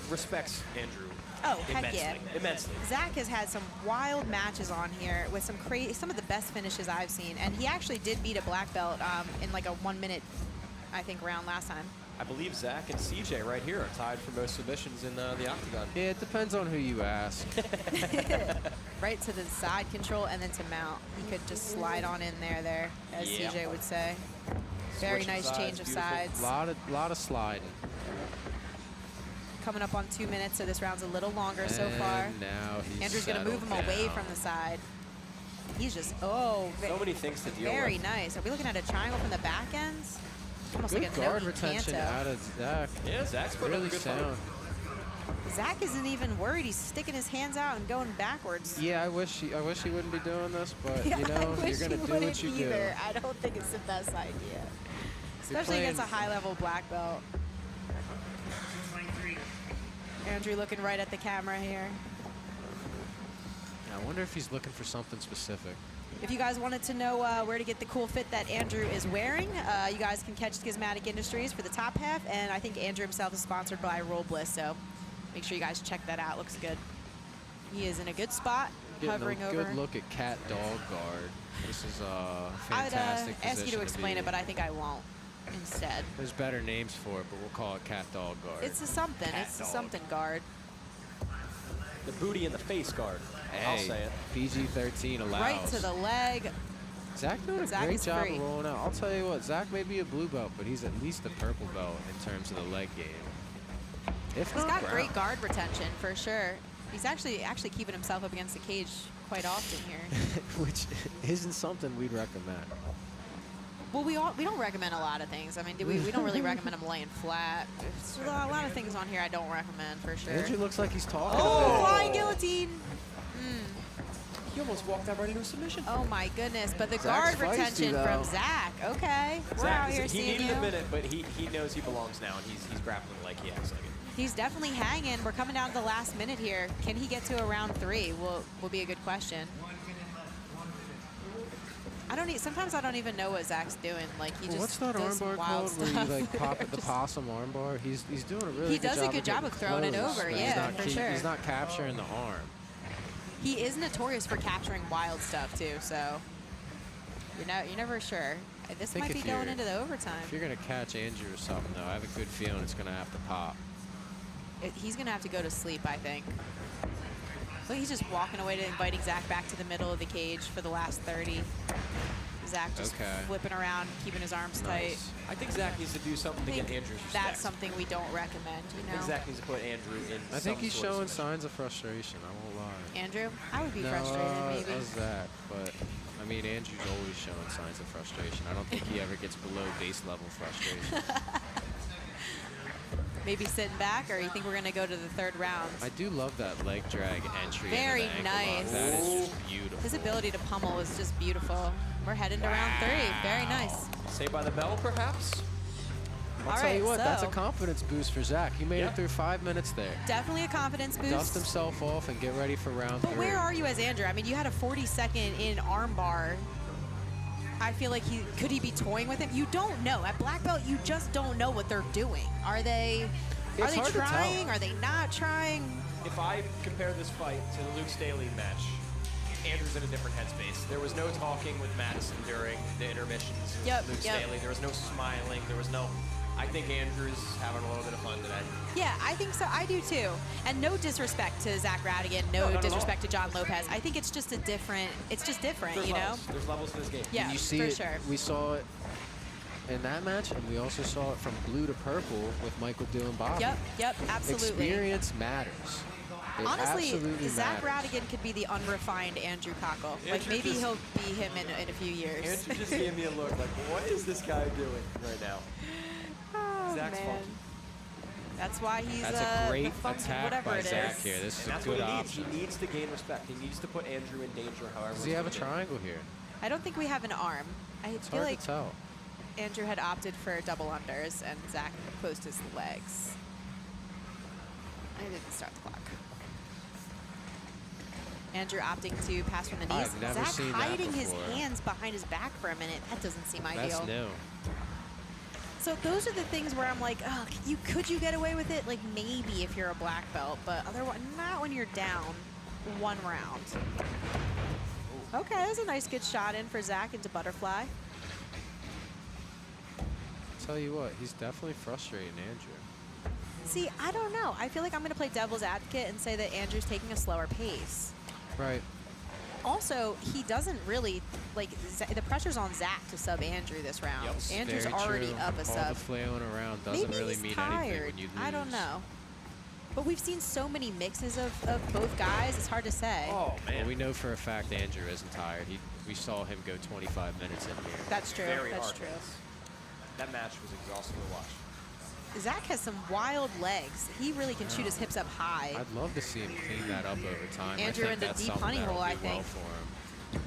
S11: respects Andrew
S2: Oh, heck
S11: immensely.
S2: yeah.
S11: Immensely.
S2: Zach has had some wild matches on here with some of the best finishes I've seen, and he actually did beat a black belt in like a 1 minute, I think, round last time.
S11: I believe Zach and CJ right here are tied for most submissions in the octagon.
S3: Yeah, it depends on who you ask.
S2: Right to the side control and then to mount. He could just slide on in there, as
S3: Yeah.
S2: CJ would say. Very
S3: Switching
S2: nice
S3: sides,
S2: change of
S3: beautiful.
S2: sides.
S3: Lot of sliding.
S2: Coming up on 2 minutes, so this round's a little longer so
S3: And
S2: far.
S3: now he's
S2: Andrew's going to move him
S3: settled
S2: away
S3: down.
S2: from the side. He's just,
S11: So many things to deal
S2: very
S11: with.
S2: nice. Are we looking at a triangle from the back ends? Almost
S3: Good
S2: like a
S3: guard
S2: no
S3: retention
S2: canto.
S3: out of Zach.
S11: Yeah, Zach's putting up a
S3: really
S11: good fight.
S3: sound.
S2: Zach isn't even worried. He's sticking his hands out and going backwards.
S3: Yeah, I wish he wouldn't be doing this, but
S2: Yeah,
S3: you
S2: I
S3: know,
S2: wish
S3: you're gonna
S2: he
S3: do
S2: wouldn't
S3: what you
S2: either.
S3: do.
S2: I don't think it's the best idea. Especially against a high-level black belt. Andrew looking right at the camera here.
S3: I wonder if he's looking for something specific.
S2: If you guys wanted to know where to get the cool fit that Andrew is wearing, you guys can catch Schismatic Industries for the top half, and I think Andrew himself is sponsored by Roll Bliss, so make sure you guys check that out. Looks good. He is in a good spot.
S3: Getting
S2: hovering
S3: a
S2: over.
S3: good look at cat dog guard. This is a
S2: I'd
S3: fantastic
S2: ask you
S3: position
S2: to explain
S3: be
S2: it, but I think I won't instead.
S3: There's better names for it, but we'll call it cat dog guard.
S2: It's a something.
S1: Cat
S2: It's a
S1: dog.
S2: something guard.
S1: The booty and the face guard. I'll
S3: Hey,
S1: say it.
S3: PG-13 allows.
S2: Right to the leg.
S3: Zach doing a
S2: Zach
S3: great
S2: is
S3: job
S2: free.
S3: of rolling out. I'll tell you what, Zach may be a blue belt, but he's at least a purple belt in terms of the leg game. If
S2: He's
S3: not
S2: got
S3: brown.
S2: great guard retention for sure. He's actually keeping himself up against the cage quite often here.
S3: Which isn't something we'd recommend.
S2: Well, we don't recommend a lot of things. I mean, we don't really recommend him laying flat. There's a lot of things on here I don't recommend for sure.
S3: Andrew looks like he's talking.
S2: Oh, flying guillotine.
S1: He almost walked out right into a submission.
S2: Oh my goodness! But the
S1: Zach's
S2: guard
S1: feisty,
S2: retention from
S1: though.
S2: Zach. Okay, we're
S1: Zach,
S2: out here
S1: he
S2: seeing
S1: needed
S2: you.
S1: a minute, but he knows he belongs now, and he's grappling like he acts like it.
S2: He's definitely hanging. We're coming down to the last minute here. Can he get to a round 3? Will be a good question. Sometimes I don't even know what Zach's doing. Like he just
S3: What's that
S2: does some
S3: armbar
S2: wild
S3: called
S2: stuff.
S3: where you like pop at the possum armbar? He's doing a really
S2: He does a good job
S3: getting
S2: of throwing it
S3: close,
S2: over,
S3: but
S2: yeah, for sure.
S3: He's not capturing the arm.
S2: He is notorious for capturing wild stuff too. So you're never sure. This
S3: think
S2: might be
S3: if
S2: going
S3: you're-
S2: into the overtime.
S3: If you're gonna catch Andrew or something, though, I have a good feeling it's gonna have to pop.
S2: He's gonna have to go to sleep, I think. Look, he's just walking away to inviting Zach back to the middle of the cage for the last 30. Zach just
S3: Okay.
S2: flipping around, keeping his arms tight.
S1: I think Zach needs to do something to get Andrew's respect.
S2: That's something we don't recommend,
S1: I
S2: you
S1: think
S2: know?
S1: Zach needs to put Andrew in.
S3: I think
S1: some
S3: he's
S1: sort of
S3: showing
S1: submission.
S3: signs of frustration. I won't lie.
S2: Andrew? I would be
S3: No,
S2: frustrated, maybe.
S3: that was Zach, but I mean, Andrew's always showing signs of frustration. I don't think he ever gets below base level frustration.
S2: Maybe sitting back, or you think we're gonna go to the third round?
S3: I do love that leg drag entry. into
S2: Very
S3: the ankle lock.
S2: nice.
S3: That is just beautiful.
S2: His ability to pummel is just beautiful. We're heading to round 3. Very nice.
S1: Saved by the bell, perhaps?
S3: I'll
S2: All
S3: tell you
S2: right,
S3: what, that's a
S2: so-
S3: confidence boost for Zach. He made
S1: Yeah.
S3: it through 5 minutes there.
S2: Definitely a confidence boost.
S3: Dust himself off and get ready for round 3.
S2: But where are you as Andrew? I mean, you had a 40-second in armbar. I feel like could he be toying with him? You don't know. At black belt, you just don't know what they're doing. Are they
S3: It's hard to tell.
S2: trying? Are they not trying?
S1: If I compare this fight to the Luke Staley match, Andrew's in a different headspace. There was no talking with Madison during the intermissions with
S2: Yep,
S1: Luke
S2: yep.
S1: Staley. There was no smiling. There was no. I think Andrew's having a little bit of fun today.
S2: Yeah, I think so. I do too. And no disrespect to Zach Radigan,
S1: No,
S2: no
S1: not at
S2: disrespect to John Lopez. I think it's just different,
S1: There's
S2: you know?
S1: levels. There's levels to this game.
S2: Yeah,
S3: you see
S2: for
S3: it,
S2: sure.
S3: We saw it in that match, and we also saw it from blue to purple with Michael Dillon Bobby.
S2: Yep, absolutely.
S3: Experience matters. It
S2: Honestly,
S3: absolutely
S2: Zach
S3: matters.
S2: Radigan could be the unrefined Andrew Cockle. Like
S1: Andrew
S2: maybe
S1: just-
S2: he'll be him in a few years.
S1: Andrew just gave me a look like, what is this guy doing right now?
S2: Oh,
S1: Zach's
S2: man.
S1: funky.
S2: That's why he's
S3: That's a great
S2: the funky
S3: attack
S2: whatever
S3: by
S2: it
S3: Zach
S2: is.
S3: here. This is
S1: And
S3: a
S1: that's
S3: good
S1: what he needs.
S3: option.
S1: He needs to gain respect. He needs to put Andrew in danger however.
S3: Does he have a triangle here?
S2: I don't think we have an arm. I
S3: It's
S2: feel
S3: hard
S2: like
S3: to tell.
S2: Andrew had opted for double unders and Zach closed his legs. I didn't start the clock. Andrew opting to pass from the knees.
S3: I've never
S2: Zach
S3: seen that
S2: hiding his
S3: before.
S2: hands behind his back for a minute. That doesn't seem ideal.
S3: That's new.
S2: So those are the things where I'm like, oh, could you get away with it? Like maybe if you're a black belt, but otherwise not when you're down 1 round. Okay, that's a nice good shot in for Zach into butterfly.
S3: Tell you what, he's definitely frustrating Andrew.
S2: See, I don't know. I feel like I'm going to play devil's advocate and say that Andrew's taking a slower pace.
S3: Right.
S2: Also, he doesn't really, like, the pressure's on Zach to sub Andrew this round. Andrew's
S3: Very
S2: already
S3: true.
S2: up a
S3: All
S2: sub.
S3: the flailing around doesn't
S2: Maybe
S3: really
S2: he's
S3: mean
S2: tired.
S3: anything when you lose.
S2: I don't know. But we've seen so many mixes of both guys, it's hard to say.
S1: Oh, man.
S3: Well, we know for a fact Andrew isn't tired. We saw him go 25 minutes in here.
S2: That's true.
S1: Very
S2: That's
S1: hard
S2: true.
S1: hits. That match was exhausting to watch.
S2: Zach has some wild legs. He really can shoot his hips up high.
S3: I'd love to see him clean that up over time.
S2: Andrew
S3: I think
S2: in the
S3: that's
S2: deep
S3: something
S2: honey
S3: that'll
S2: hole,
S3: do
S2: I
S3: well
S2: think.
S3: for him.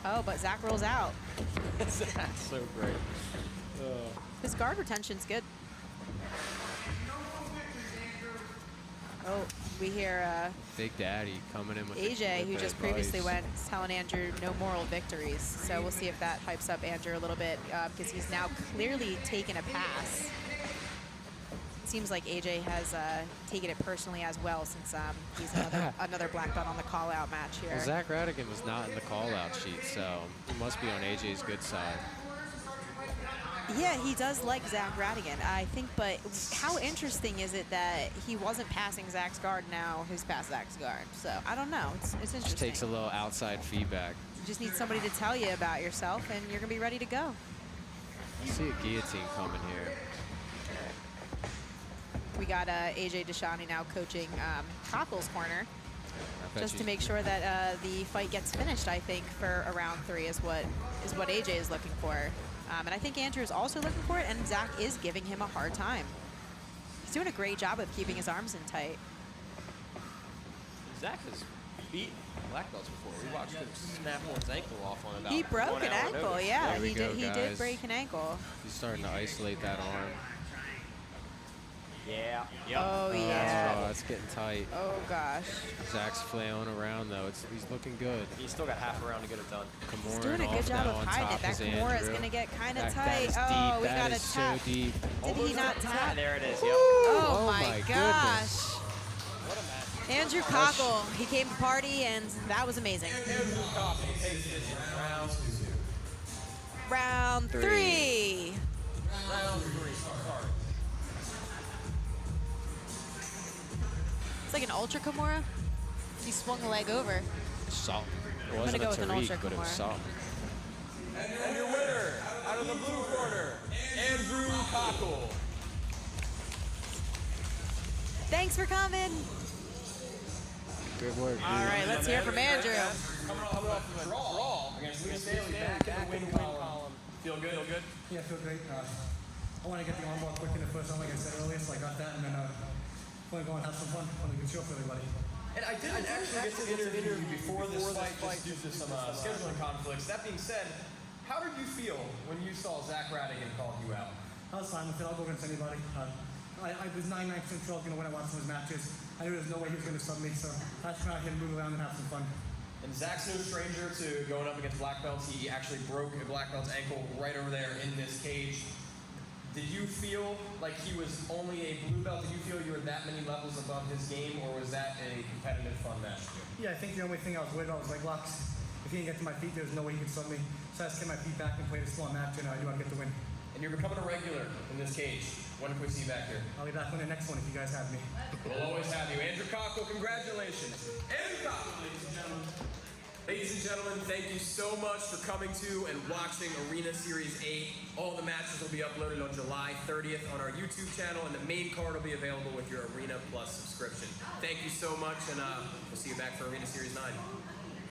S2: Oh, but Zach rolls out.
S1: Zach's so great.
S2: His guard retention's good. Oh, we hear
S3: Big Daddy coming in with
S2: AJ,
S3: the,
S2: who
S3: with
S2: just
S3: the
S2: previously
S3: advice.
S2: went telling Andrew no moral victories. So we'll see if that hypes up Andrew a little bit because he's now clearly taken a pass. seems like AJ has taken it personally as well, since he's another black belt on the call-out match here.
S3: Well, Zach Radigan was not in the call-out sheet, so he must be on AJ's good side.
S2: Yeah, he does like Zach Radigan, I think, but how interesting is it that he wasn't passing Zach's guard, now who's passed Zach's guard? So I don't know. It's interesting.
S3: Just takes a little outside feedback.
S2: You just need somebody to tell you about yourself, and you're going to be ready to go.
S3: I see a guillotine coming here.
S2: We got AJ Deshani now coaching Cockle's corner, just to make sure that the fight gets finished. I think for a round 3 is what AJ is looking for, and I think Andrew is also looking for it. And Zach is giving him a hard time. He's doing a great job of keeping his arms in tight.
S1: Zach has beat black belts before. We watched him snap one's ankle off on about
S2: He broke
S1: 1
S2: an
S1: hour
S2: ankle.
S1: notice.
S2: Yeah,
S3: There we
S2: he
S3: go,
S2: did
S3: guys.
S2: break an ankle.
S3: He's starting to isolate that arm.
S1: Yeah.
S2: Oh, yeah.
S3: Oh, it's getting tight.
S2: Oh, gosh.
S3: Zach's flailing around, though. He's looking good.
S1: He's still got half a round to get it done.
S2: He's doing a good job of hiding it. That Kimura is going to get kind of tight. Oh, we got a tap.
S3: So deep.
S2: Did he not tap?
S1: There it is. Yep.
S2: Oh, my gosh.
S3: goodness.
S1: What a match.
S2: Andrew Cockle, he came to party, and that was amazing.
S8: Andrew Cockle takes it round 2.
S2: Round 3.
S8: Round 3. Sorry.
S2: It's like an Ultra Kimura. He swung the leg over.
S3: Salt. It
S2: I'm
S3: wasn't
S2: gonna
S3: a
S2: go with an
S3: Tariq,
S2: Ultra
S3: but it was
S2: Kimura.
S3: salt.
S8: And your winner, out of the blue corner, Andrew Cockle.
S2: Thanks for coming.
S3: Good work, dude.
S2: All right, let's hear from Andrew.
S8: Coming off of a draw against Lee Staley, back in the win column. Feel good? Feel good?
S10: Yeah, I feel great. I want to get the armbar quick in the first round, like I said earlier, so I got that, and then I want to go and have some fun on a good show for everybody.
S8: And I didn't actually get to interview you before this fight just due to some scheduling conflicts. That being said, how did you feel when you saw Zach Radigan call you out?
S10: I was fine with it. I'll go against anybody. I was 99% sure I was going to win. I watched some of his matches. I knew there was no way he was going to sub me, so I just tried to move around and have some fun.
S8: And Zach's no stranger to going up against black belts. He actually broke a black belt's ankle right over there in this cage. Did you feel like he was only a blue belt? Did you feel you were that many levels above his game, or was that a competitive, fun match to you?
S10: Yeah, I think the only thing I was worried about was leg locks. If he didn't get to my feet, there was no way he could sub me. So I just get my feet back and play the small match, and I knew I'd get the win.
S8: And you're becoming a regular in this cage. When can we see you back here?
S10: I'll be back on the next one if you guys have me.
S8: We'll always have you. Andrew Cockle, congratulations. Andrew Cockle, ladies and gentlemen. Ladies and gentlemen, thank you so much for coming to and watching Arena Series 8. All the matches will be uploaded on July 30th on our YouTube channel, and the main card will be available with your Arena Plus subscription. Thank you so much, and we'll see you back for Arena Series 9.